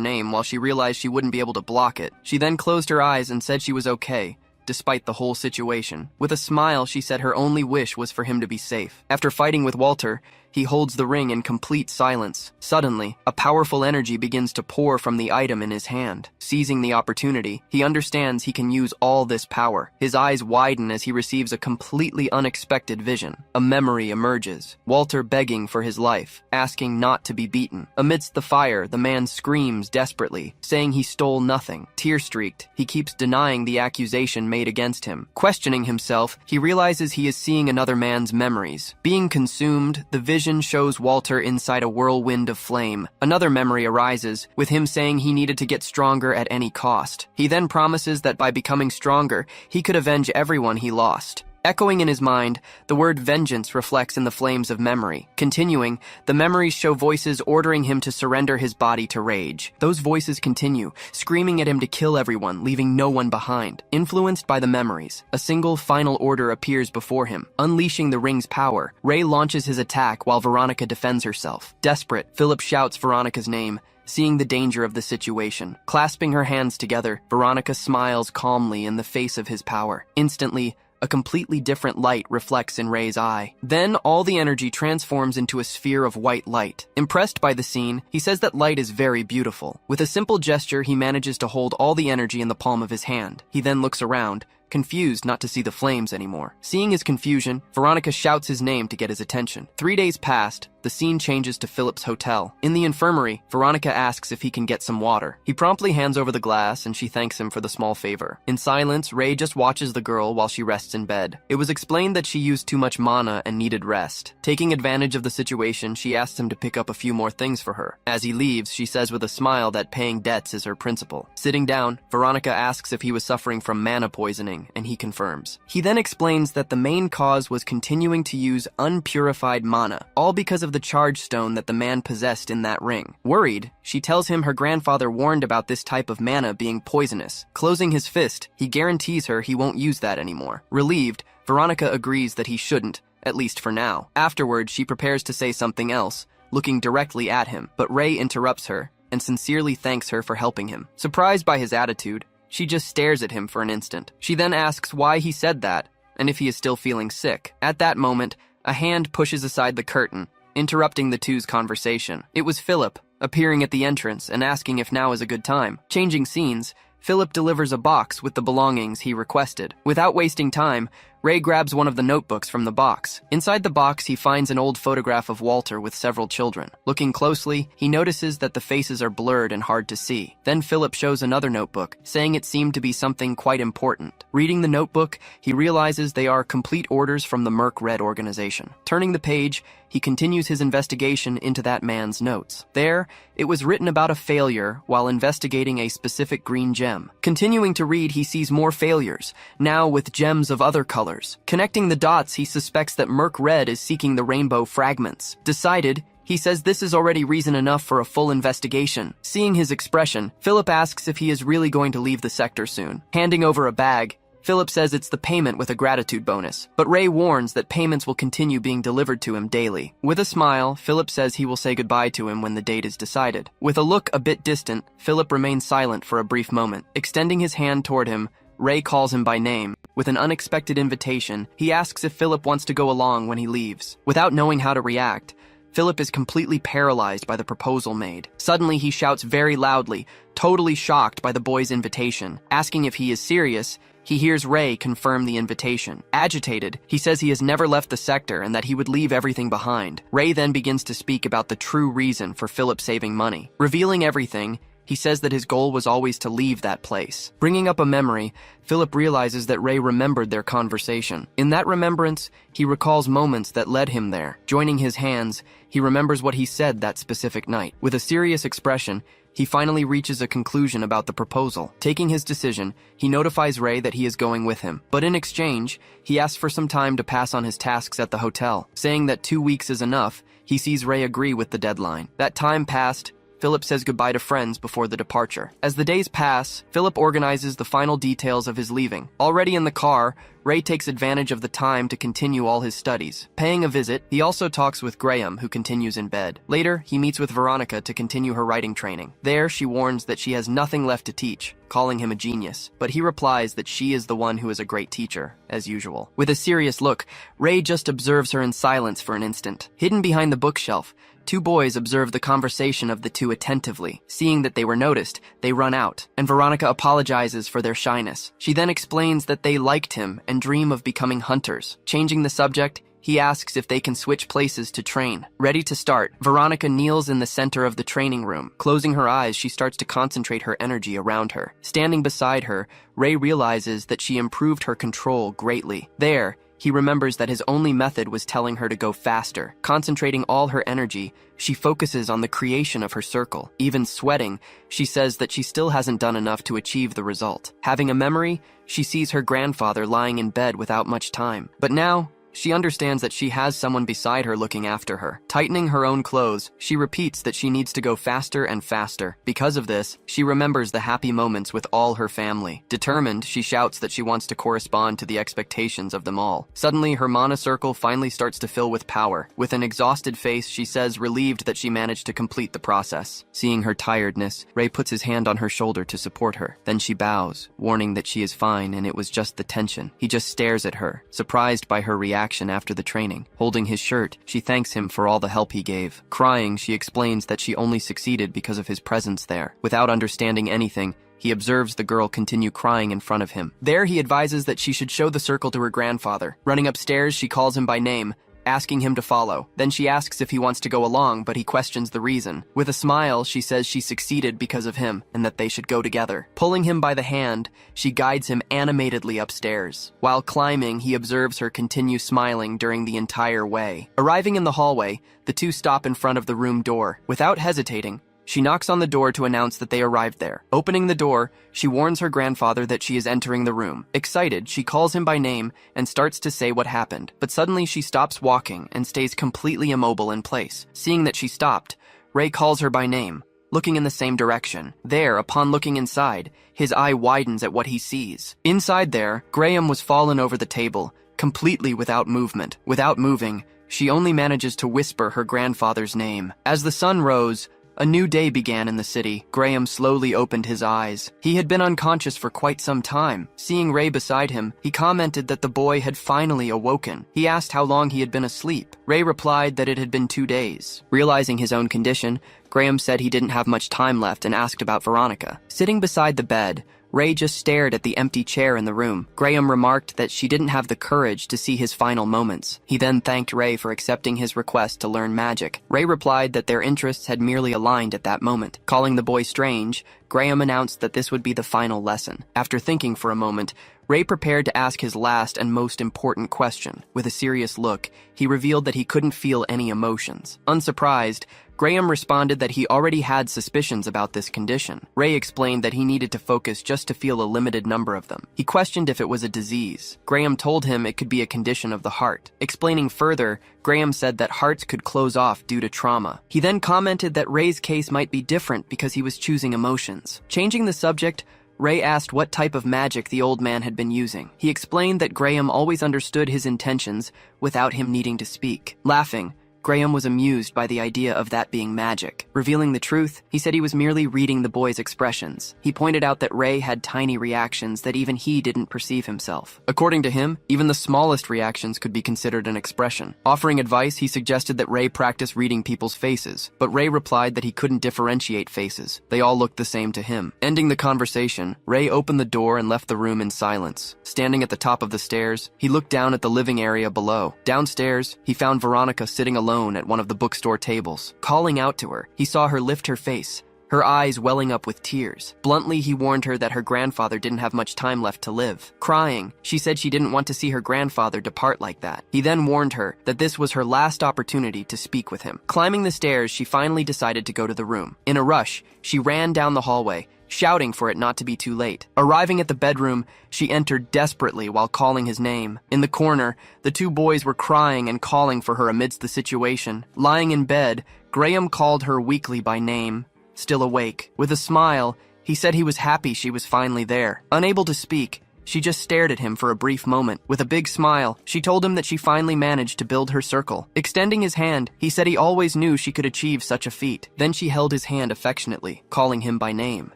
name while she realized she wouldn't be able to block it. She then closed her eyes and said she was okay, despite the whole situation. With a smile, she said her only wish was for him to be safe. After fighting with Walter, he holds the ring in complete silence. Suddenly, a powerful energy begins to pour from the item in his hand. Seizing the opportunity, he understands he can use all this power. His eyes widen as he receives a completely unexpected vision. A memory emerges. Walter begging for his life, asking not to be beaten. Amidst the fire, the man screams desperately, saying he stole nothing. Tear-streaked, he keeps denying the accusation made against him. Questioning himself, he realizes he is seeing another man's memories. Being consumed, the vision shows Walter inside a whirlwind of flame. Another memory arises, with him saying he needed to get stronger at any cost. He then promises that by becoming stronger, he could avenge everyone he lost. Echoing in his mind, the word vengeance reflects in the flames of memory. Continuing, the memories show voices ordering him to surrender his body to rage. Those voices continue, screaming at him to kill everyone, leaving no one behind. Influenced by the memories, a single final order appears before him. Unleashing the ring's power, Ray launches his attack while Veronica defends herself. Desperate, Philip shouts Veronica's name, seeing the danger of the situation. Clasping her hands together, Veronica smiles calmly in the face of his power. Instantly, a completely different light reflects in Ray's eye. Then all the energy transforms into a sphere of white light. Impressed by the scene, he says that light is very beautiful. With a simple gesture, he manages to hold all the energy in the palm of his hand. He then looks around, confused not to see the flames anymore. Seeing his confusion, Veronica shouts his name to get his attention. 3 days passed. The scene changes to Philip's hotel. In the infirmary, Veronica asks if he can get some water. He promptly hands over the glass and she thanks him for the small favor. In silence, Ray just watches the girl while she rests in bed. It was explained that she used too much mana and needed rest. Taking advantage of the situation, she asks him to pick up a few more things for her. As he leaves, she says with a smile that paying debts is her principle. Sitting down, Veronica asks if he was suffering from mana poisoning, and he confirms. He then explains that the main cause was continuing to use unpurified mana, all because of the charge stone that the man possessed in that ring. Worried, she tells him her grandfather warned about this type of mana being poisonous. Closing his fist, he guarantees her he won't use that anymore. Relieved, Veronica agrees that he shouldn't, at least for now. Afterwards, she prepares to say something else, looking directly at him, but Ray interrupts her and sincerely thanks her for helping him. Surprised by his attitude, she just stares at him for an instant. She then asks why he said that and if he is still feeling sick. At that moment, a hand pushes aside the curtain, interrupting the two's conversation. It was Philip, appearing at the entrance and asking if now is a good time. Changing scenes, Philip delivers a box with the belongings he requested. Without wasting time, Ray grabs one of the notebooks from the box. Inside the box, he finds an old photograph of Walter with several children. Looking closely, he notices that the faces are blurred and hard to see. Then Philip shows another notebook, saying it seemed to be something quite important. Reading the notebook, he realizes they are complete orders from the Merc Red organization. Turning the page, he continues his investigation into that man's notes. There, it was written about a failure while investigating a specific green gem. Continuing to read, he sees more failures, now with gems of other colors. Connecting the dots, he suspects that Merc Red is seeking the rainbow fragments. Decided, he says this is already reason enough for a full investigation. Seeing his expression, Philip asks if he is really going to leave the sector soon. Handing over a bag, Philip says it's the payment with a gratitude bonus, but Ray warns that payments will continue being delivered to him daily. With a smile, Philip says he will say goodbye to him when the date is decided. With a look a bit distant, Philip remains silent for a brief moment. Extending his hand toward him, Ray calls him by name. With an unexpected invitation, he asks if Philip wants to go along when he leaves. Without knowing how to react, Philip is completely paralyzed by the proposal made. Suddenly, he shouts very loudly, totally shocked by the boy's invitation. Asking if he is serious, he hears Ray confirm the invitation. Agitated, he says he has never left the sector and that he would leave everything behind. Ray then begins to speak about the true reason for Philip saving money. Revealing everything, he says that his goal was always to leave that place. Bringing up a memory, Philip realizes that Ray remembered their conversation. In that remembrance, he recalls moments that led him there. Joining his hands, he remembers what he said that specific night. With a serious expression, he finally reaches a conclusion about the proposal. Taking his decision, he notifies Ray that he is going with him. But in exchange, he asks for some time to pass on his tasks at the hotel. Saying that 2 weeks is enough, he sees Ray agree with the deadline. That time passed, Philip says goodbye to friends before the departure. As the days pass, Philip organizes the final details of his leaving. Already in the car, Ray takes advantage of the time to continue all his studies. Paying a visit, he also talks with Graham, who continues in bed. Later, he meets with Veronica to continue her writing training. There, she warns that she has nothing left to teach, calling him a genius. But he replies that she is the one who is a great teacher, as usual. With a serious look, Ray just observes her in silence for an instant. Hidden behind the bookshelf, 2 boys observe the conversation of the two attentively. Seeing that they were noticed, they run out, and Veronica apologizes for their shyness. She then explains that they liked him and dream of becoming hunters. Changing the subject, he asks if they can switch places to train. Ready to start, Veronica kneels in the center of the training room. Closing her eyes, she starts to concentrate her energy around her. Standing beside her, Ray realizes that she improved her control greatly. There, he remembers that his only method was telling her to go faster. Concentrating all her energy, she focuses on the creation of her circle. Even sweating, she says that she still hasn't done enough to achieve the result. Having a memory, she sees her grandfather lying in bed without much time. But now, she understands that she has someone beside her looking after her. Tightening her own clothes, she repeats that she needs to go faster and faster. Because of this, she remembers the happy moments with all her family. Determined, she shouts that she wants to correspond to the expectations of them all. Suddenly, her mana circle finally starts to fill with power. With an exhausted face, she says relieved that she managed to complete the process. Seeing her tiredness, Ray puts his hand on her shoulder to support her. Then she bows, warning that she is fine and it was just the tension. He just stares at her, surprised by her reaction after the training. Holding his shirt, she thanks him for all the help he gave. Crying, she explains that she only succeeded because of his presence there. Without understanding anything, he observes the girl continue crying in front of him. There, he advises that she should show the circle to her grandfather. Running upstairs, she calls him by name, asking him to follow. Then she asks if he wants to go along, but he questions the reason. With a smile, she says she succeeded because of him and that they should go together. Pulling him by the hand, she guides him animatedly upstairs. While climbing, he observes her continue smiling during the entire way. Arriving in the hallway, the two stop in front of the room door. Without hesitating, she knocks on the door to announce that they arrived there. Opening the door, she warns her grandfather that she is entering the room. Excited, she calls him by name and starts to say what happened. But suddenly she stops walking and stays completely immobile in place. Seeing that she stopped, Ray calls her by name, looking in the same direction. There, upon looking inside, his eye widens at what he sees. Inside there, Graham was fallen over the table, completely without movement. Without moving, she only manages to whisper her grandfather's name. As the sun rose, a new day began in the city. Graham slowly opened his eyes. He had been unconscious for quite some time. Seeing Ray beside him, he commented that the boy had finally awoken. He asked how long he had been asleep. Ray replied that it had been 2 days. Realizing his own condition, Graham said he didn't have much time left and asked about Veronica. Sitting beside the bed, Ray just stared at the empty chair in the room. Graham remarked that she didn't have the courage to see his final moments. He then thanked Ray for accepting his request to learn magic. Ray replied that their interests had merely aligned at that moment. Calling the boy strange, Graham announced that this would be the final lesson. After thinking for a moment, Ray prepared to ask his last and most important question. With a serious look, he revealed that he couldn't feel any emotions. Unsurprised, Graham responded that he already had suspicions about this condition. Ray explained that he needed to focus just to feel a limited number of them. He questioned if it was a disease. Graham told him it could be a condition of the heart. Explaining further, Graham said that hearts could close off due to trauma. He then commented that Ray's case might be different because he was choosing emotions. Changing the subject, Ray asked what type of magic the old man had been using. He explained that Graham always understood his intentions without him needing to speak. Laughing, Graham was amused by the idea of that being magic. Revealing the truth, he said he was merely reading the boy's expressions. He pointed out that Ray had tiny reactions that even he didn't perceive himself. According to him, even the smallest reactions could be considered an expression. Offering advice, he suggested that Ray practice reading people's faces, but Ray replied that he couldn't differentiate faces. They all looked the same to him. Ending the conversation, Ray opened the door and left the room in silence. Standing at the top of the stairs, he looked down at the living area below. Downstairs, he found Veronica sitting alone at one of the bookstore tables. Calling out to her, he saw her lift her face, her eyes welling up with tears. Bluntly, he warned her that her grandfather didn't have much time left to live. Crying, she said she didn't want to see her grandfather depart like that. He then warned her that this was her last opportunity to speak with him. Climbing the stairs, she finally decided to go to the room. In a rush, she ran down the hallway, shouting for it not to be too late. Arriving at the bedroom, she entered desperately while calling his name. In the corner, the two boys were crying and calling for her amidst the situation. Lying in bed, Graham called her weakly by name. Still awake, with a smile, he said he was happy she was finally there. Unable to speak, she just stared at him for a brief moment. With a big smile, she told him that she finally managed to build her circle. Extending his hand, he said he always knew she could achieve such a feat. Then she held his hand affectionately, calling him by name.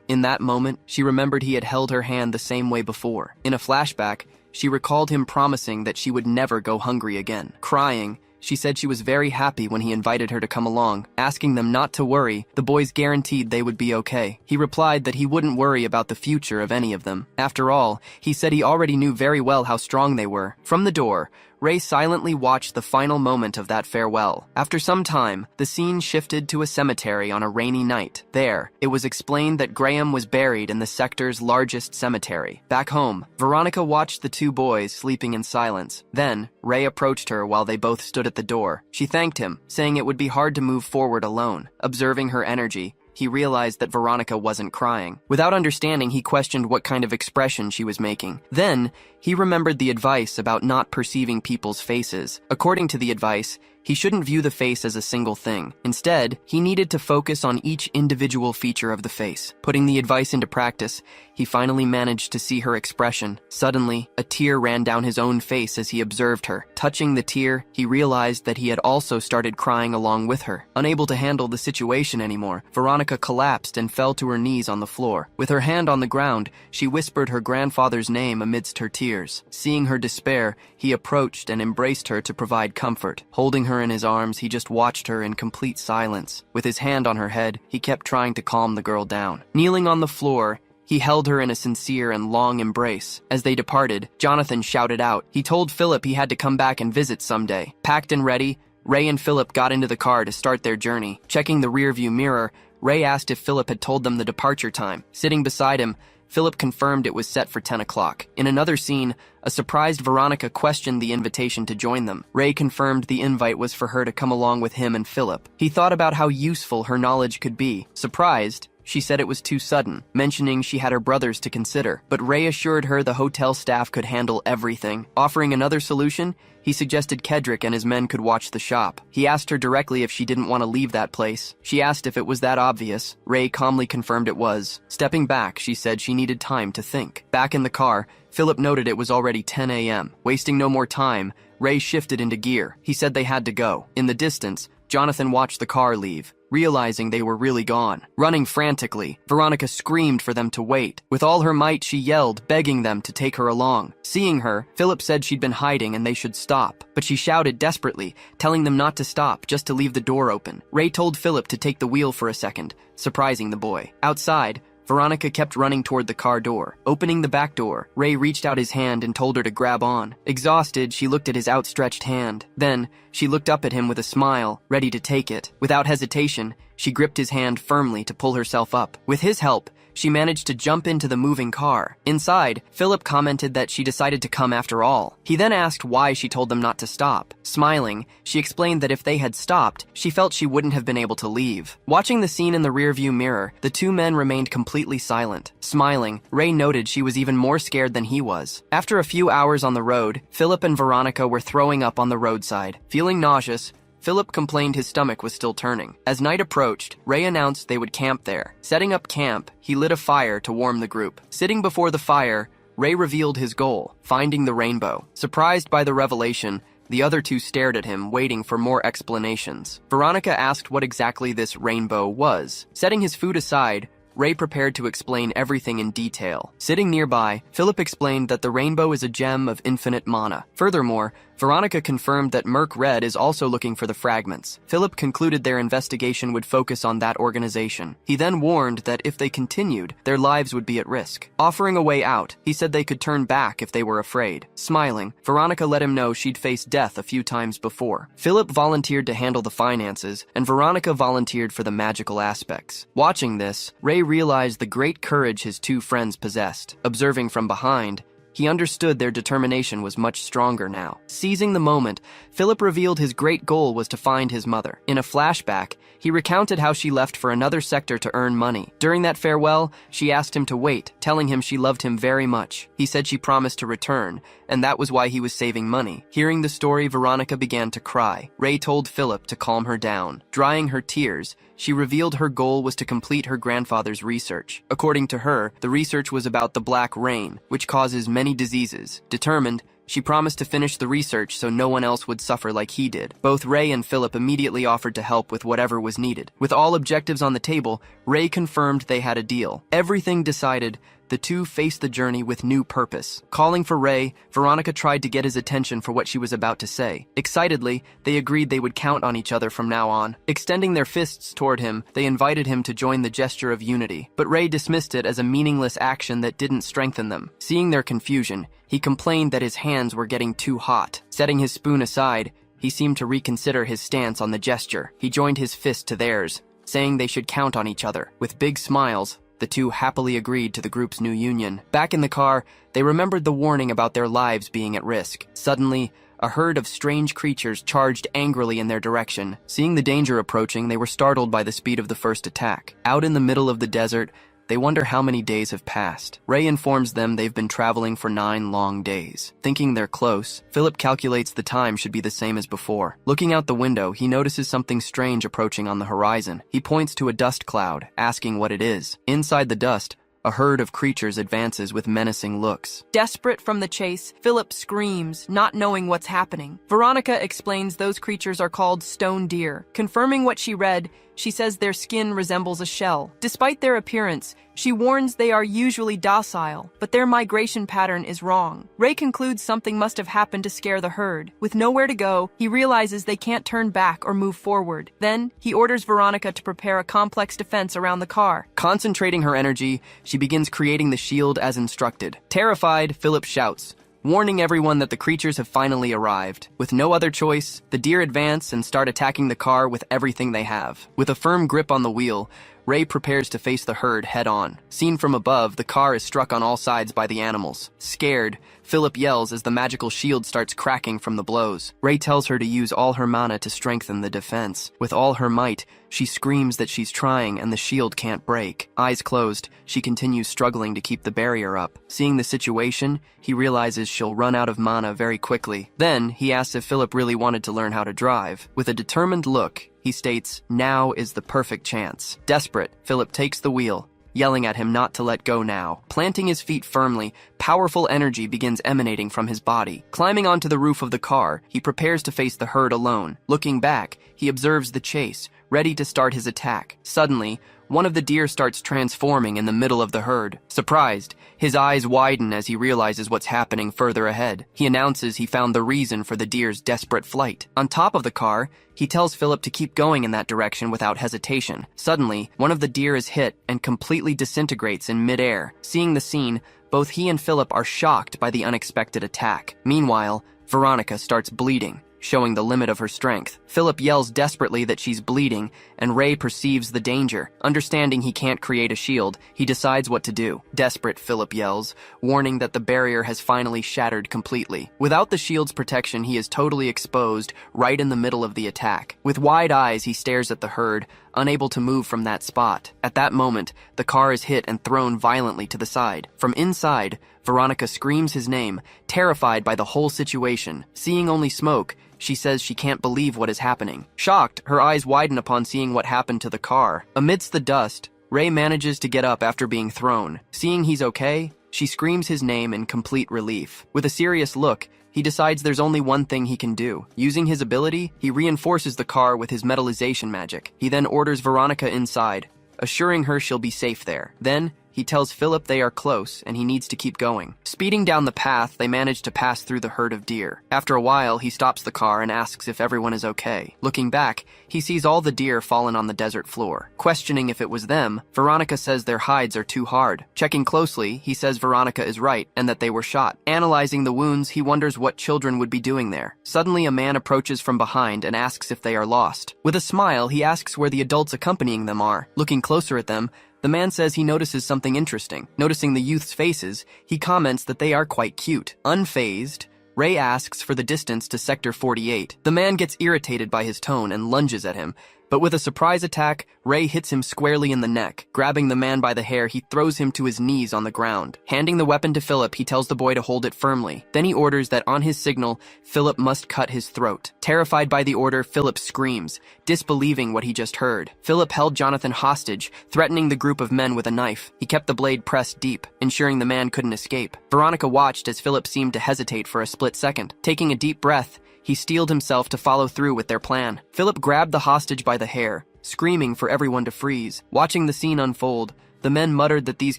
In that moment, she remembered he had held her hand the same way before. In a flashback, she recalled him promising that she would never go hungry again. Crying, she said she was very happy when he invited her to come along. Asking them not to worry, the boys guaranteed they would be okay. He replied that he wouldn't worry about the future of any of them. After all, he said he already knew very well how strong they were. From the door, Ray silently watched the final moment of that farewell. After some time, the scene shifted to a cemetery on a rainy night. There, it was explained that Graham was buried in the sector's largest cemetery. Back home, Veronica watched the two boys sleeping in silence. Then, Ray approached her while they both stood at the door. She thanked him, saying it would be hard to move forward alone. Observing her energy, he realized that Veronica wasn't crying. Without understanding, he questioned what kind of expression she was making. Then, he remembered the advice about not perceiving people's faces. According to the advice, he shouldn't view the face as a single thing. Instead, he needed to focus on each individual feature of the face. Putting the advice into practice, he finally managed to see her expression. Suddenly, a tear ran down his own face as he observed her. Touching the tear, he realized that he had also started crying along with her. Unable to handle the situation anymore, Veronica collapsed and fell to her knees on the floor. With her hand on the ground, she whispered her grandfather's name amidst her tears. Seeing her despair, he approached and embraced her to provide comfort. Holding her in his arms, he just watched her in complete silence. With his hand on her head, he kept trying to calm the girl down. Kneeling on the floor, He held her in a sincere and long embrace. As they departed, Jonathan shouted out. He told Philip he had to come back and visit someday. Packed and ready, Ray and Philip got into the car to start their journey. Checking the rearview mirror, Ray asked if Philip had told them the departure time. Sitting beside him, Philip confirmed it was set for 10 o'clock. In another scene, a surprised Veronica questioned the invitation to join them. Ray confirmed the invite was for her to come along with him and Philip. He thought about how useful her knowledge could be. Surprised, she said it was too sudden, mentioning she had her brothers to consider. But Ray assured her the hotel staff could handle everything. Offering another solution, he suggested Kedrick and his men could watch the shop. He asked her directly if she didn't want to leave that place. She asked if it was that obvious. Ray calmly confirmed it was. Stepping back, she said she needed time to think. Back in the car, Philip noted it was already 10 a.m. Wasting no more time, Ray shifted into gear. He said they had to go. In the distance, Jonathan watched the car leave, realizing they were really gone. Running frantically, Veronica screamed for them to wait. With all her might, she yelled, begging them to take her along. Seeing her, Philip said she'd been hiding and they should stop. But she shouted desperately, telling them not to stop, just to leave the door open. Ray told Philip to take the wheel for a second, surprising the boy. Outside, Veronica kept running toward the car door. Opening the back door, Ray reached out his hand and told her to grab on. Exhausted, she looked at his outstretched hand. Then, she looked up at him with a smile, ready to take it. Without hesitation, she gripped his hand firmly to pull herself up. With his help, she managed to jump into the moving car. Inside, Philip commented that she decided to come after all. He then asked why she told them not to stop. Smiling, she explained that if they had stopped, she felt she wouldn't have been able to leave. Watching the scene in the rearview mirror, the two men remained completely silent. Smiling, Ray noted she was even more scared than he was. After a few hours on the road, Philip and Veronica were throwing up on the roadside. Feeling nauseous, Philip complained his stomach was still turning. As night approached, Ray announced they would camp there. Setting up camp, he lit a fire to warm the group. Sitting before the fire, Ray revealed his goal, finding the rainbow. Surprised by the revelation, the other two stared at him, waiting for more explanations. Veronica asked what exactly this rainbow was. Setting his food aside, Ray prepared to explain everything in detail. Sitting nearby, Philip explained that the rainbow is a gem of infinite mana. Furthermore, Veronica confirmed that Merc Red is also looking for the fragments. Philip concluded their investigation would focus on that organization. He then warned that if they continued, their lives would be at risk. Offering a way out, he said they could turn back if they were afraid. Smiling, Veronica let him know she'd faced death a few times before. Philip volunteered to handle the finances, and Veronica volunteered for the magical aspects. Watching this, Ray realized the great courage his two friends possessed. Observing from behind, he understood their determination was much stronger now. Seizing the moment, Philip revealed his great goal was to find his mother. In a flashback, he recounted how she left for another sector to earn money. During that farewell, she asked him to wait, telling him she loved him very much. He said she promised to return, and that was why he was saving money. Hearing the story, Veronica began to cry. Ray told Philip to calm her down. Drying her tears, she revealed her goal was to complete her grandfather's research. According to her, the research was about the black rain, which causes many diseases. Determined, she promised to finish the research so no one else would suffer like he did. Both Ray and Philip immediately offered to help with whatever was needed. With all objectives on the table, Ray confirmed they had a deal. Everything decided, the two faced the journey with new purpose. Calling for Ray, Veronica tried to get his attention for what she was about to say. Excitedly, they agreed they would count on each other from now on. Extending their fists toward him, they invited him to join the gesture of unity. But Ray dismissed it as a meaningless action that didn't strengthen them. Seeing their confusion, he complained that his hands were getting too hot. Setting his spoon aside, he seemed to reconsider his stance on the gesture. He joined his fist to theirs, saying they should count on each other. With big smiles, the two happily agreed to the group's new union. Back in the car, they remembered the warning about their lives being at risk. Suddenly, a herd of strange creatures charged angrily in their direction. Seeing the danger approaching, they were startled by the speed of the first attack. Out in the middle of the desert, they wonder how many days have passed. Ray informs them they've been traveling for 9 long days. Thinking they're close, Philip calculates the time should be the same as before. Looking out the window, he notices something strange approaching on the horizon. He points to a dust cloud, asking what it is. Inside the dust, a herd of creatures advances with menacing looks. Desperate from the chase, Philip screams, not knowing what's happening. Veronica explains those creatures are called stone deer. Confirming what she read, she says their skin resembles a shell. Despite their appearance, she warns they are usually docile, but their migration pattern is wrong. Ray concludes something must have happened to scare the herd. With nowhere to go, he realizes they can't turn back or move forward. Then, he orders Veronica to prepare a complex defense around the car. Concentrating her energy, She begins creating the shield as instructed. Terrified, Philip shouts, warning everyone that the creatures have finally arrived. With no other choice, the deer advance and start attacking the car with everything they have. With a firm grip on the wheel, Ray prepares to face the herd head-on. Seen from above, the car is struck on all sides by the animals. Scared, Philip yells as the magical shield starts cracking from the blows. Ray tells her to use all her mana to strengthen the defense. With all her might, she screams that she's trying and the shield can't break. Eyes closed, she continues struggling to keep the barrier up. Seeing the situation, he realizes she'll run out of mana very quickly. Then, he asks if Philip really wanted to learn how to drive. With a determined look, he states, now is the perfect chance. Desperate, Philip takes the wheel, yelling at him not to let go now. Planting his feet firmly, powerful energy begins emanating from his body. Climbing onto the roof of the car, he prepares to face the herd alone. Looking back, he observes the chase, ready to start his attack. Suddenly, one of the deer starts transforming in the middle of the herd. Surprised, his eyes widen as he realizes what's happening further ahead. He announces he found the reason for the deer's desperate flight. On top of the car, he tells Philip to keep going in that direction without hesitation. Suddenly, one of the deer is hit and completely disintegrates in midair. Seeing the scene, both he and Philip are shocked by the unexpected attack. Meanwhile, Veronica starts bleeding, showing the limit of her strength. Philip yells desperately that she's bleeding, and Ray perceives the danger. Understanding he can't create a shield, he decides what to do. Desperate, Philip yells, warning that the barrier has finally shattered completely. Without the shield's protection, he is totally exposed, right in the middle of the attack. With wide eyes, he stares at the herd, unable to move from that spot. At that moment, the car is hit and thrown violently to the side. From inside, Veronica screams his name, terrified by the whole situation. Seeing only smoke, she says she can't believe what is happening. Shocked, her eyes widen upon seeing what happened to the car. Amidst the dust, Ray manages to get up after being thrown. Seeing he's okay, she screams his name in complete relief. With a serious look, he decides there's only one thing he can do. Using his ability, he reinforces the car with his metallization magic. He then orders Veronica inside, assuring her she'll be safe there. Then, he tells Philip they are close and he needs to keep going. Speeding down the path, they manage to pass through the herd of deer. After a while, he stops the car and asks if everyone is okay. Looking back, he sees all the deer fallen on the desert floor. Questioning if it was them, Veronica says their hides are too hard. Checking closely, he says Veronica is right and that they were shot. Analyzing the wounds, he wonders what children would be doing there. Suddenly, a man approaches from behind and asks if they are lost. With a smile, he asks where the adults accompanying them are. Looking closer at them, the man says he notices something interesting. Noticing the youth's faces, he comments that they are quite cute. Unfazed, Ray asks for the distance to Sector 48. The man gets irritated by his tone and lunges at him, but with a surprise attack, Ray hits him squarely in the neck. Grabbing the man by the hair, he throws him to his knees on the ground. Handing the weapon to Philip, he tells the boy to hold it firmly. Then he orders that on his signal, Philip must cut his throat. Terrified by the order, Philip screams, disbelieving what he just heard. Philip held Jonathan hostage, threatening the group of men with a knife. He kept the blade pressed deep, ensuring the man couldn't escape. Veronica watched as Philip seemed to hesitate for a split second. Taking a deep breath, he steeled himself to follow through with their plan. Philip grabbed the hostage by the hair, screaming for everyone to freeze. Watching the scene unfold, the men muttered that these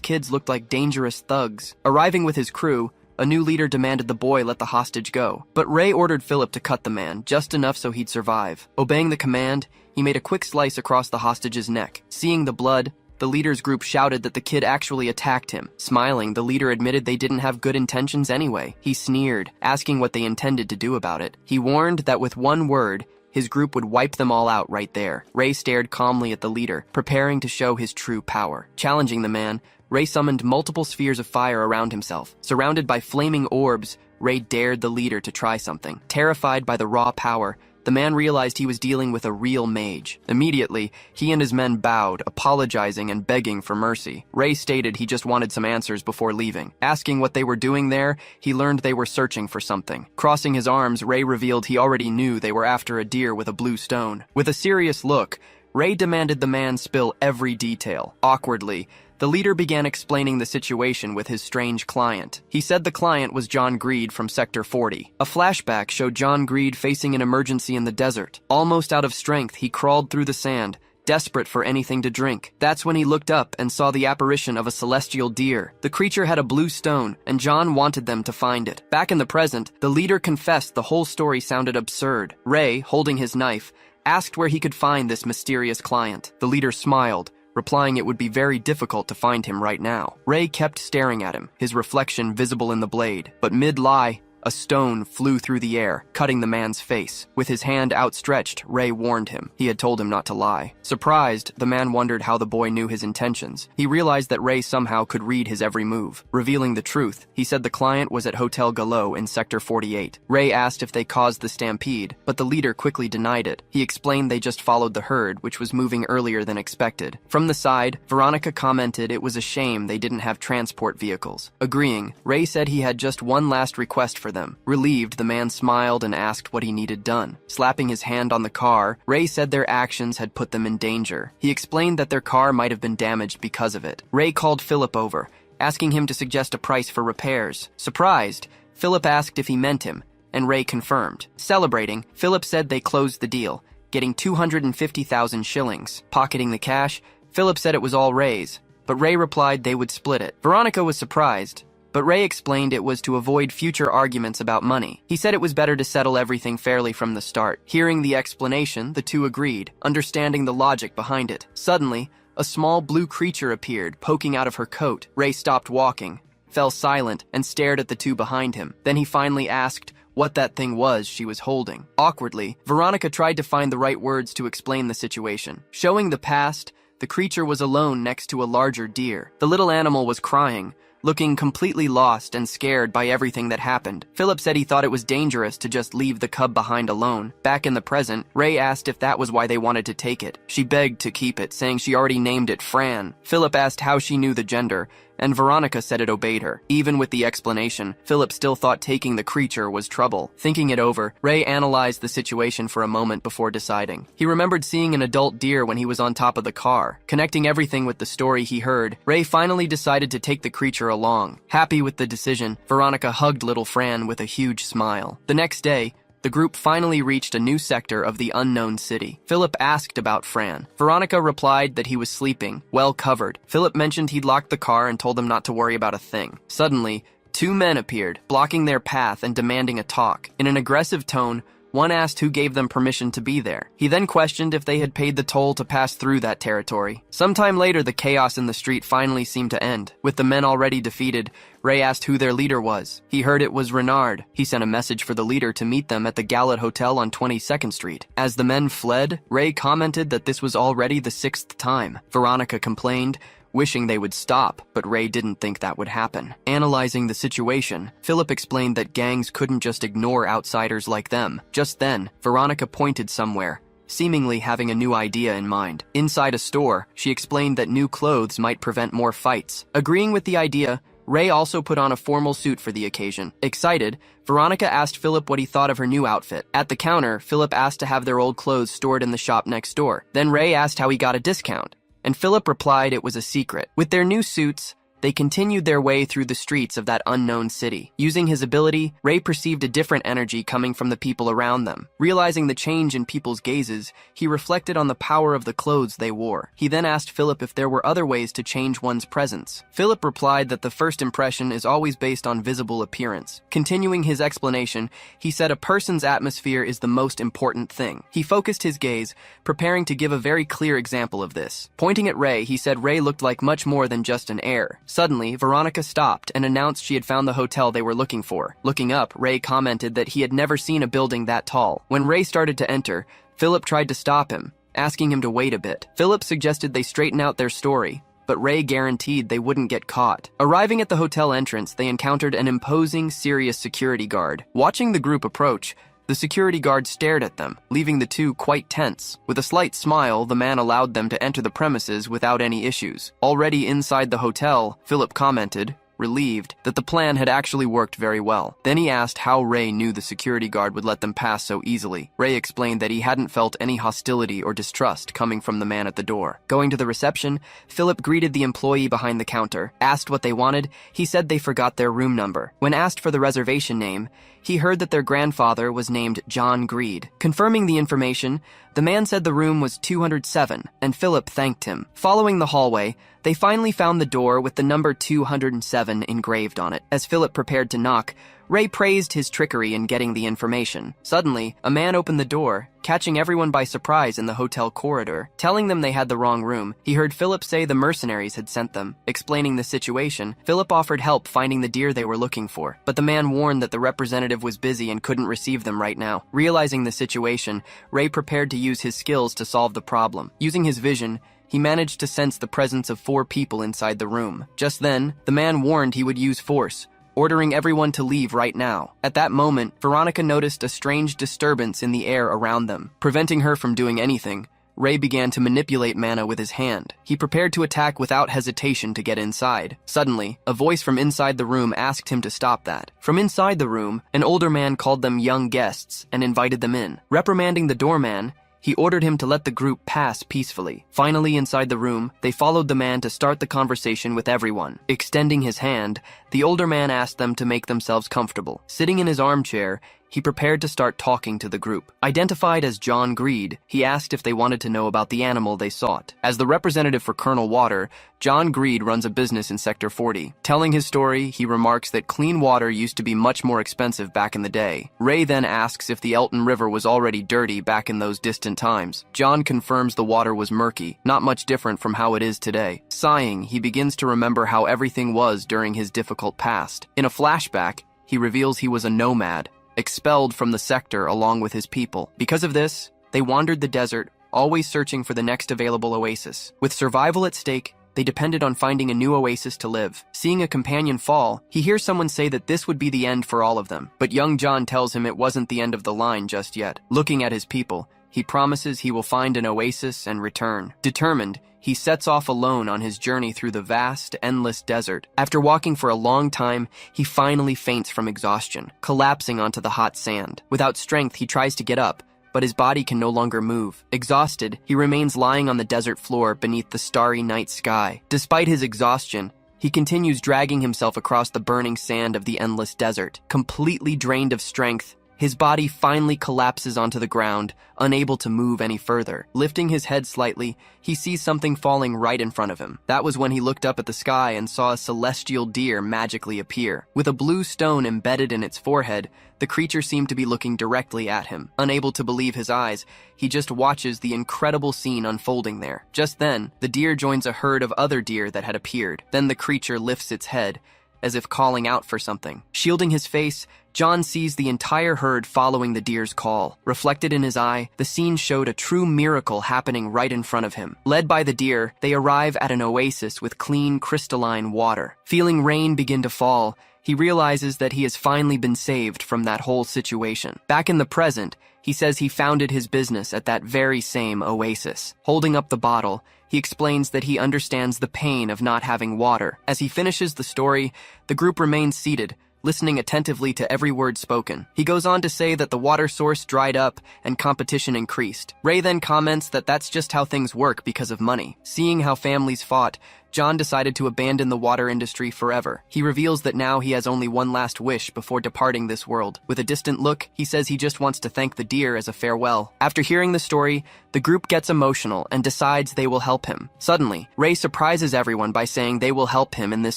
kids looked like dangerous thugs. Arriving with his crew, a new leader demanded the boy let the hostage go. But Ray ordered Philip to cut the man, just enough so he'd survive. Obeying the command, he made a quick slice across the hostage's neck. Seeing the blood, the leader's group shouted that the kid actually attacked him. Smiling, the leader admitted they didn't have good intentions anyway. He sneered, asking what they intended to do about it. He warned that with one word, his group would wipe them all out right there. Ray stared calmly at the leader, preparing to show his true power. Challenging the man, Ray summoned multiple spheres of fire around himself. Surrounded by flaming orbs, Ray dared the leader to try something. Terrified by the raw power, the man realized he was dealing with a real mage. Immediately, he and his men bowed, apologizing and begging for mercy. Ray stated he just wanted some answers before leaving. Asking what they were doing there, he learned they were searching for something. Crossing his arms, Ray revealed he already knew they were after a deer with a blue stone. With a serious look, Ray demanded the man spill every detail. Awkwardly, the leader began explaining the situation with his strange client. He said the client was John Greed from Sector 40. A flashback showed John Greed facing an emergency in the desert. Almost out of strength, he crawled through the sand, desperate for anything to drink. That's when he looked up and saw the apparition of a celestial deer. The creature had a blue stone, and John wanted them to find it. Back in the present, the leader confessed the whole story sounded absurd. Ray, holding his knife, asked where he could find this mysterious client. The leader smiled, replying it would be very difficult to find him right now. Ray kept staring at him, his reflection visible in the blade, but mid-lie, a stone flew through the air, cutting the man's face. With his hand outstretched, Ray warned him. He had told him not to lie. Surprised, the man wondered how the boy knew his intentions. He realized that Ray somehow could read his every move. Revealing the truth, he said the client was at Hotel Gallo in Sector 48. Ray asked if they caused the stampede, but the leader quickly denied it. He explained they just followed the herd, which was moving earlier than expected. From the side, Veronica commented it was a shame they didn't have transport vehicles. Agreeing, Ray said he had just one last request for them. Relieved, the man smiled and asked what he needed done. Slapping his hand on the car, Ray said their actions had put them in danger. He explained that their car might have been damaged because of it. Ray called Philip over, asking him to suggest a price for repairs. Surprised, Philip asked if he meant him, and Ray confirmed. Celebrating, Philip said they closed the deal, getting 250,000 shillings. Pocketing the cash, Philip said it was all Ray's, but Ray replied they would split it. Veronica was surprised, but Ray explained it was to avoid future arguments about money. He said it was better to settle everything fairly from the start. Hearing the explanation, the two agreed, understanding the logic behind it. Suddenly, a small blue creature appeared, poking out of her coat. Ray stopped walking, fell silent, and stared at the two behind him. Then he finally asked what that thing was she was holding. Awkwardly, Veronica tried to find the right words to explain the situation. Showing the past, the creature was alone next to a larger deer. The little animal was crying, looking completely lost and scared by everything that happened. Philip said he thought it was dangerous to just leave the cub behind alone. Back in the present, Ray asked if that was why they wanted to take it. She begged to keep it, saying she already named it Fran. Philip asked how she knew the gender, and Veronica said it obeyed her. Even with the explanation, Philip still thought taking the creature was trouble. Thinking it over, Ray analyzed the situation for a moment before deciding. He remembered seeing an adult deer when he was on top of the car. Connecting everything with the story he heard, Ray finally decided to take the creature along. Happy with the decision, Veronica hugged little Fran with a huge smile. The next day, the group finally reached a new sector of the unknown city. Philip asked about Fran. Veronica replied that he was sleeping, well covered. Philip mentioned he'd locked the car and told them not to worry about a thing. Suddenly, two men appeared, blocking their path and demanding a talk. In an aggressive tone, one asked who gave them permission to be there. He then questioned if they had paid the toll to pass through that territory. Sometime later, the chaos in the street finally seemed to end. With the men already defeated, Ray asked who their leader was. He heard it was Renard. He sent a message for the leader to meet them at the Gallet Hotel on 22nd Street. As the men fled, Ray commented that this was already the 6th time. Veronica complained, wishing they would stop, but Ray didn't think that would happen. Analyzing the situation, Philip explained that gangs couldn't just ignore outsiders like them. Just then, Veronica pointed somewhere, seemingly having a new idea in mind. Inside a store, she explained that new clothes might prevent more fights. Agreeing with the idea, Ray also put on a formal suit for the occasion. Excited, Veronica asked Philip what he thought of her new outfit. At the counter, Philip asked to have their old clothes stored in the shop next door. Then Ray asked how he got a discount, and Philip replied it was a secret. With their new suits, they continued their way through the streets of that unknown city. Using his ability, Ray perceived a different energy coming from the people around them. Realizing the change in people's gazes, he reflected on the power of the clothes they wore. He then asked Philip if there were other ways to change one's presence. Philip replied that the first impression is always based on visible appearance. Continuing his explanation, he said a person's atmosphere is the most important thing. He focused his gaze, preparing to give a very clear example of this. Pointing at Ray, he said Ray looked like much more than just an heir. Suddenly, Veronica stopped and announced she had found the hotel they were looking for. Looking up, Ray commented that he had never seen a building that tall. When Ray started to enter, Philip tried to stop him, asking him to wait a bit. Philip suggested they straighten out their story, but Ray guaranteed they wouldn't get caught. Arriving at the hotel entrance, they encountered an imposing, serious security guard. Watching the group approach, the security guard stared at them, leaving the two quite tense. With a slight smile, the man allowed them to enter the premises without any issues. Already inside the hotel, Philip commented, relieved, that the plan had actually worked very well. Then he asked how Ray knew the security guard would let them pass so easily. Ray explained that he hadn't felt any hostility or distrust coming from the man at the door. Going to the reception, Philip greeted the employee behind the counter. Asked what they wanted, he said they forgot their room number. When asked for the reservation name, he heard that their grandfather was named John Greed. Confirming the information, the man said the room was 207, and Philip thanked him. Following the hallway, they finally found the door with the number 207 engraved on it. As Philip prepared to knock, Ray praised his trickery in getting the information. Suddenly, a man opened the door, catching everyone by surprise in the hotel corridor. Telling them they had the wrong room, he heard Philip say the mercenaries had sent them. Explaining the situation, Philip offered help finding the deer they were looking for, but the man warned that the representative was busy and couldn't receive them right now. Realizing the situation, Ray prepared to use his skills to solve the problem. Using his vision, he managed to sense the presence of 4 people inside the room. Just then, the man warned he would use force, ordering everyone to leave right now. At that moment, Veronica noticed a strange disturbance in the air around them. Preventing her from doing anything, Ray began to manipulate mana with his hand. He prepared to attack without hesitation to get inside. Suddenly, a voice from inside the room asked him to stop that. From inside the room, an older man called them young guests and invited them in. Reprimanding the doorman, he ordered him to let the group pass peacefully. Finally, inside the room, they followed the man to start the conversation with everyone. Extending his hand, the older man asked them to make themselves comfortable. Sitting in his armchair, he prepared to start talking to the group. Identified as John Greed, he asked if they wanted to know about the animal they sought. As the representative for Colonel Water, John Greed runs a business in Sector 40. Telling his story, he remarks that clean water used to be much more expensive back in the day. Ray then asks if the Elton River was already dirty back in those distant times. John confirms the water was murky, not much different from how it is today. Sighing, he begins to remember how everything was during his difficult past. In a flashback, he reveals he was a nomad, expelled from the sector along with his people. Because of this, they wandered the desert, always searching for the next available oasis. With survival at stake, they depended on finding a new oasis to live. Seeing a companion fall, he hears someone say that this would be the end for all of them. But young John tells him it wasn't the end of the line just yet. Looking at his people, he promises he will find an oasis and return. Determined, he sets off alone on his journey through the vast, endless desert. After walking for a long time, he finally faints from exhaustion, collapsing onto the hot sand. Without strength, he tries to get up, but his body can no longer move. Exhausted, he remains lying on the desert floor beneath the starry night sky. Despite his exhaustion, he continues dragging himself across the burning sand of the endless desert. Completely drained of strength, his body finally collapses onto the ground, unable to move any further. Lifting his head slightly, he sees something falling right in front of him. That was when he looked up at the sky and saw a celestial deer magically appear. With a blue stone embedded in its forehead, the creature seemed to be looking directly at him. Unable to believe his eyes, he just watches the incredible scene unfolding there. Just then, the deer joins a herd of other deer that had appeared. Then the creature lifts its head, as if calling out for something. Shielding his face, John sees the entire herd following the deer's call. Reflected in his eye, the scene showed a true miracle happening right in front of him. Led by the deer, they arrive at an oasis with clean, crystalline water. Feeling rain begin to fall, he realizes that he has finally been saved from that whole situation. Back in the present, he says he founded his business at that very same oasis. Holding up the bottle, he explains that he understands the pain of not having water. As he finishes the story, the group remains seated, listening attentively to every word spoken. He goes on to say that the water source dried up and competition increased. Ray then comments that that's just how things work because of money. Seeing how families fought, John decided to abandon the water industry forever. He reveals that now he has only one last wish before departing this world. With a distant look, he says he just wants to thank the deer as a farewell. After hearing the story, the group gets emotional and decides they will help him. Suddenly, Ray surprises everyone by saying they will help him in this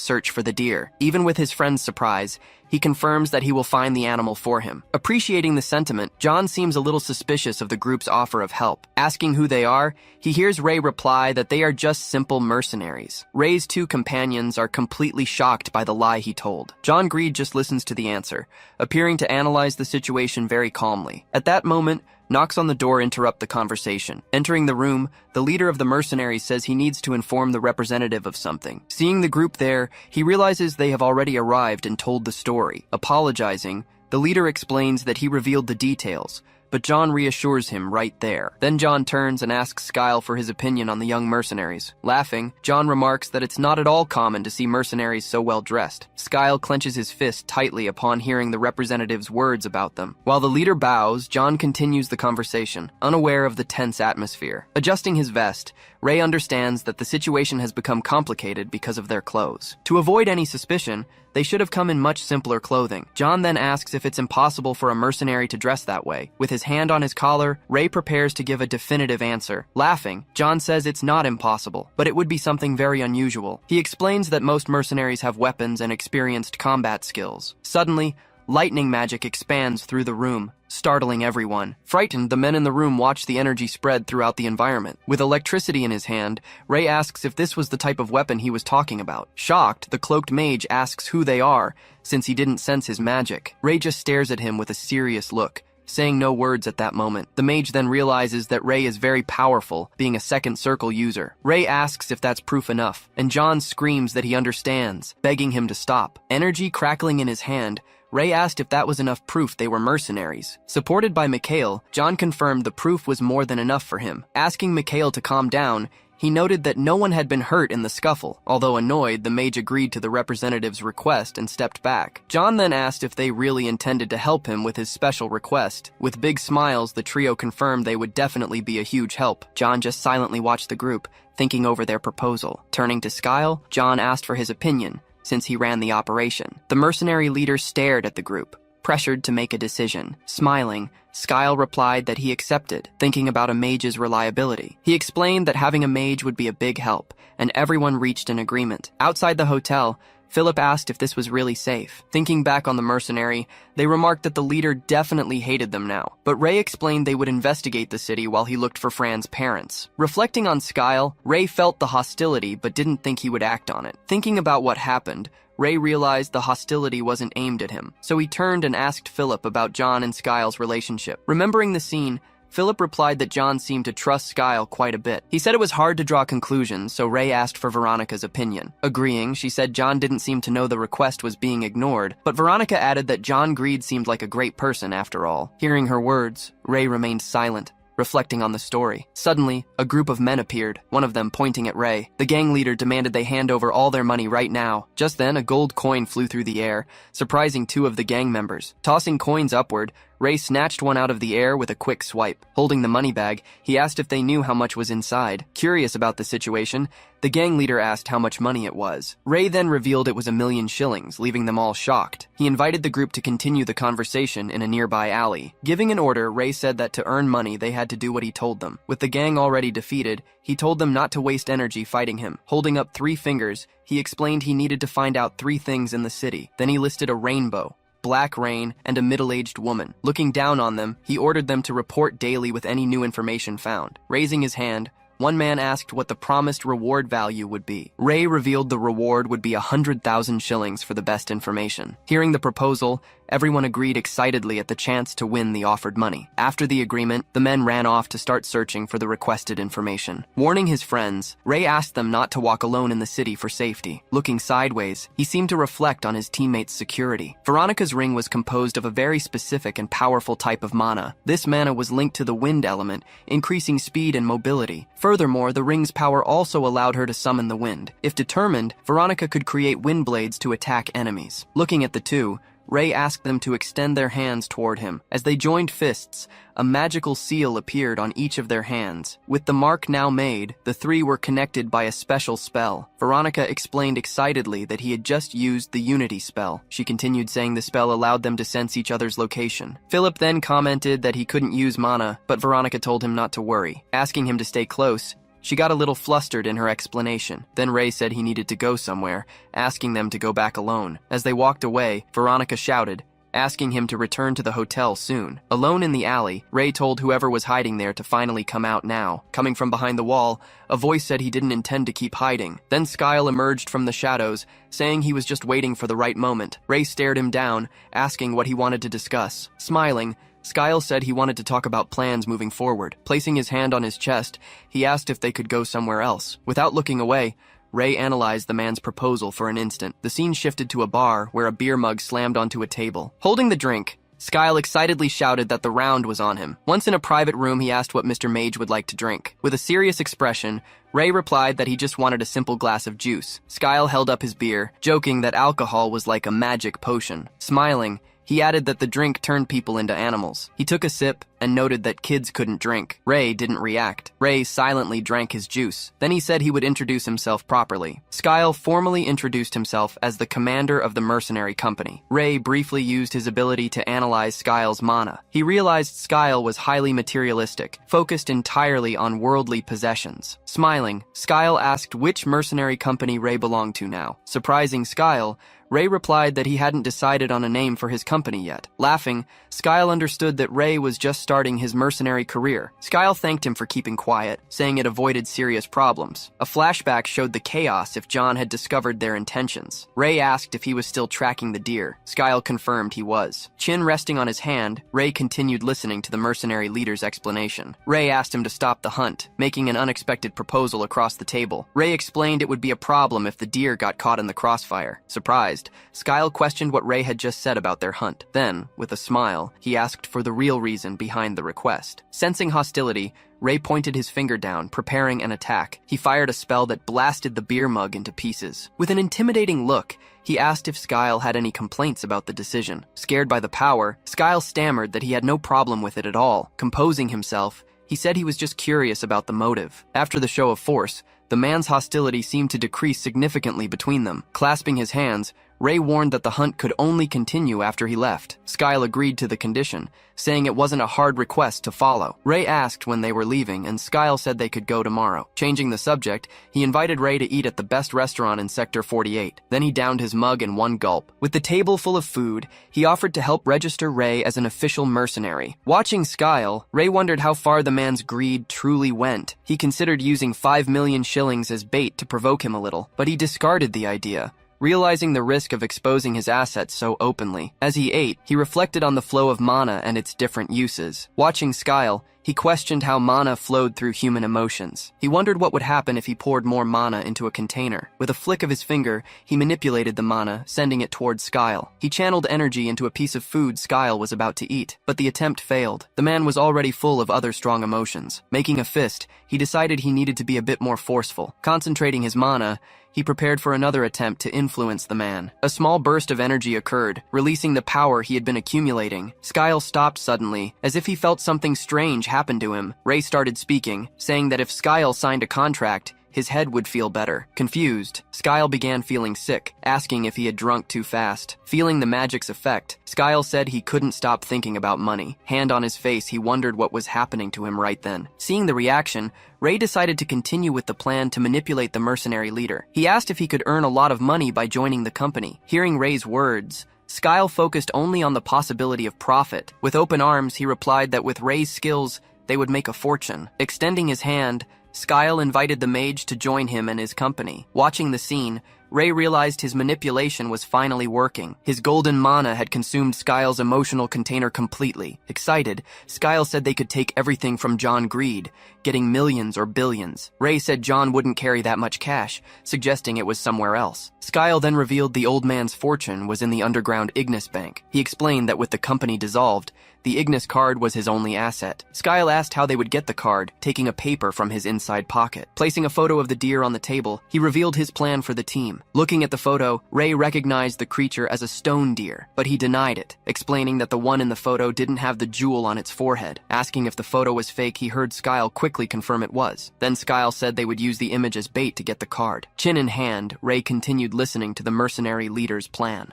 search for the deer. Even with his friend's surprise, he confirms that he will find the animal for him. Appreciating the sentiment, John seems a little suspicious of the group's offer of help. Asking who they are, he hears Ray reply that they are just simple mercenaries. Ray's 2 companions are completely shocked by the lie he told. John Greed just listens to the answer, appearing to analyze the situation very calmly. At that moment, knocks on the door interrupt the conversation. Entering the room, the leader of the mercenaries says he needs to inform the representative of something. Seeing the group there, he realizes they have already arrived and told the story. Apologizing, the leader explains that he revealed the details, but John reassures him right there. Then John turns and asks Skyle for his opinion on the young mercenaries. Laughing, John remarks that it's not at all common to see mercenaries so well dressed. Skyle clenches his fist tightly upon hearing the representative's words about them. While the leader bows, John continues the conversation, unaware of the tense atmosphere. Adjusting his vest, Ray understands that the situation has become complicated because of their clothes. To avoid any suspicion, they should have come in much simpler clothing. John then asks if it's impossible for a mercenary to dress that way. With his hand on his collar, Ray prepares to give a definitive answer. Laughing, John says it's not impossible, but it would be something very unusual. He explains that most mercenaries have weapons and experienced combat skills. Suddenly, Lightning magic expands through the room, startling everyone. Frightened, the men in the room watch the energy spread throughout the environment. With electricity in his hand, Ray asks if this was the type of weapon he was talking about. Shocked, the cloaked mage asks who they are, since he didn't sense his magic. Ray just stares at him with a serious look, saying no words at that moment. The mage then realizes that Ray is very powerful, being a second circle user. Ray asks if that's proof enough, and John screams that he understands, begging him to stop. Energy crackling in his hand, Ray asked if that was enough proof they were mercenaries. Supported by Mikhail, John confirmed the proof was more than enough for him. Asking Mikhail to calm down, he noted that no one had been hurt in the scuffle. Although annoyed, the mage agreed to the representative's request and stepped back. John then asked if they really intended to help him with his special request. With big smiles, the trio confirmed they would definitely be a huge help. John just silently watched the group, thinking over their proposal. Turning to Skyle, John asked for his opinion, since he ran the operation. The mercenary leader stared at the group, pressured to make a decision. Smiling, Skyle replied that he accepted, thinking about a mage's reliability. He explained that having a mage would be a big help, and everyone reached an agreement. Outside the hotel, Philip asked if this was really safe. Thinking back on the mercenary, they remarked that the leader definitely hated them now. But Ray explained they would investigate the city while he looked for Fran's parents. Reflecting on Skyle, Ray felt the hostility but didn't think he would act on it. Thinking about what happened, Ray realized the hostility wasn't aimed at him, so he turned and asked Philip about John and Skyle's relationship. Remembering the scene, Philip replied that John seemed to trust Skyle quite a bit. He said it was hard to draw conclusions, so Ray asked for Veronica's opinion. Agreeing, she said John didn't seem to know the request was being ignored, but Veronica added that John Greed seemed like a great person after all. Hearing her words, Ray remained silent, reflecting on the story. Suddenly, a group of men appeared, one of them pointing at Ray. The gang leader demanded they hand over all their money right now. Just then, a gold coin flew through the air, surprising two of the gang members. Tossing coins upward, Ray snatched one out of the air with a quick swipe. Holding the money bag, he asked if they knew how much was inside. Curious about the situation, the gang leader asked how much money it was. Ray then revealed it was 1,000,000 shillings, leaving them all shocked. He invited the group to continue the conversation in a nearby alley. Giving an order, Ray said that to earn money, they had to do what he told them. With the gang already defeated, he told them not to waste energy fighting him. Holding up 3 fingers, he explained he needed to find out 3 things in the city. Then he listed a rainbow, black rain, and a middle-aged woman. Looking down on them, he ordered them to report daily with any new information found. Raising his hand, one man asked what the promised reward value would be. Ray revealed the reward would be 100,000 shillings for the best information. Hearing the proposal, everyone agreed excitedly at the chance to win the offered money. After the agreement, the men ran off to start searching for the requested information. Warning his friends, Ray asked them not to walk alone in the city for safety. Looking sideways, he seemed to reflect on his teammates' security. Veronica's ring was composed of a very specific and powerful type of mana. This mana was linked to the wind element, increasing speed and mobility. Furthermore, the ring's power also allowed her to summon the wind. If determined, Veronica could create wind blades to attack enemies. Looking at the two, Ray asked them to extend their hands toward him. As they joined fists, a magical seal appeared on each of their hands. With the mark now made, the 3 were connected by a special spell. Veronica explained excitedly that he had just used the Unity spell. She continued saying the spell allowed them to sense each other's location. Philip then commented that he couldn't use mana, but Veronica told him not to worry. Asking him to stay close, she got a little flustered in her explanation. Then Ray said he needed to go somewhere, asking them to go back alone. As they walked away, Veronica shouted, asking him to return to the hotel soon. Alone in the alley, Ray told whoever was hiding there to finally come out now. Coming from behind the wall, a voice said he didn't intend to keep hiding. Then Skyle emerged from the shadows, saying he was just waiting for the right moment. Ray stared him down, asking what he wanted to discuss. Smiling, Skyle said he wanted to talk about plans moving forward. Placing his hand on his chest, he asked if they could go somewhere else. Without looking away, Ray analyzed the man's proposal for an instant. The scene shifted to a bar where a beer mug slammed onto a table. Holding the drink, Skyle excitedly shouted that the round was on him. Once in a private room, he asked what Mr. Mage would like to drink. With a serious expression, Ray replied that he just wanted a simple glass of juice. Skyle held up his beer, joking that alcohol was like a magic potion. Smiling, he added that the drink turned people into animals. He took a sip and noted that kids couldn't drink. Ray didn't react. Ray silently drank his juice. Then he said he would introduce himself properly. Skyle formally introduced himself as the commander of the mercenary company. Ray briefly used his ability to analyze Skyle's mana. He realized Skyle was highly materialistic, focused entirely on worldly possessions. Smiling, Skyle asked which mercenary company Ray belonged to now. Surprising Skyle, Ray replied that he hadn't decided on a name for his company yet. Laughing, Skyle understood that Ray was just starting his mercenary career. Skyle thanked him for keeping quiet, saying it avoided serious problems. A flashback showed the chaos if John had discovered their intentions. Ray asked if he was still tracking the deer. Skyle confirmed he was. Chin resting on his hand, Ray continued listening to the mercenary leader's explanation. Ray asked him to stop the hunt, making an unexpected proposal across the table. Ray explained it would be a problem if the deer got caught in the crossfire. Surprised, Skyle questioned what Ray had just said about their hunt. Then, with a smile, he asked for the real reason behind the request. Sensing hostility, Ray pointed his finger down, preparing an attack. He fired a spell that blasted the beer mug into pieces. With an intimidating look, he asked if Skyle had any complaints about the decision. Scared by the power, Skyle stammered that he had no problem with it at all. Composing himself, he said he was just curious about the motive. After the show of force, the man's hostility seemed to decrease significantly between them. Clasping his hands, Ray warned that the hunt could only continue after he left. Skyle agreed to the condition, saying it wasn't a hard request to follow. Ray asked when they were leaving, and Skyle said they could go tomorrow. Changing the subject, he invited Ray to eat at the best restaurant in Sector 48. Then he downed his mug in one gulp. With the table full of food, he offered to help register Ray as an official mercenary. Watching Skyle, Ray wondered how far the man's greed truly went. He considered using 5 million shillings as bait to provoke him a little, but he discarded the idea, realizing the risk of exposing his assets so openly. As he ate, he reflected on the flow of mana and its different uses. Watching Skyle, he questioned how mana flowed through human emotions. He wondered what would happen if he poured more mana into a container. With a flick of his finger, he manipulated the mana, sending it towards Skyle. He channeled energy into a piece of food Skyle was about to eat, but the attempt failed. The man was already full of other strong emotions. Making a fist, he decided he needed to be a bit more forceful. Concentrating his mana, he prepared for another attempt to influence the man. A small burst of energy occurred, releasing the power he had been accumulating. Skyle stopped suddenly, as if he felt something strange happen to him. Ray started speaking, saying that if Skyle signed a contract, his head would feel better. Confused, Skyle began feeling sick, asking if he had drunk too fast. Feeling the magic's effect, Skyle said he couldn't stop thinking about money. Hand on his face, he wondered what was happening to him right then. Seeing the reaction, Ray decided to continue with the plan to manipulate the mercenary leader. He asked if he could earn a lot of money by joining the company. Hearing Ray's words, Skyle focused only on the possibility of profit. With open arms, he replied that with Ray's skills, they would make a fortune. Extending his hand, Skyle invited the mage to join him and his company. Watching the scene, Ray realized his manipulation was finally working. His golden mana had consumed Skyle's emotional container completely. Excited, Skyle said they could take everything from John Greed, getting millions or billions. Ray said John wouldn't carry that much cash, suggesting it was somewhere else. Skyle then revealed the old man's fortune was in the underground Ignis Bank. He explained that with the company dissolved, the Ignis card was his only asset. Skyle asked how they would get the card, taking a paper from his inside pocket. Placing a photo of the deer on the table, he revealed his plan for the team. Looking at the photo, Ray recognized the creature as a stone deer, but he denied it, explaining that the one in the photo didn't have the jewel on its forehead. Asking if the photo was fake, he heard Skyle quickly confirm it was. Then Skyle said they would use the image as bait to get the card. Chin in hand, Ray continued listening to the mercenary leader's plan.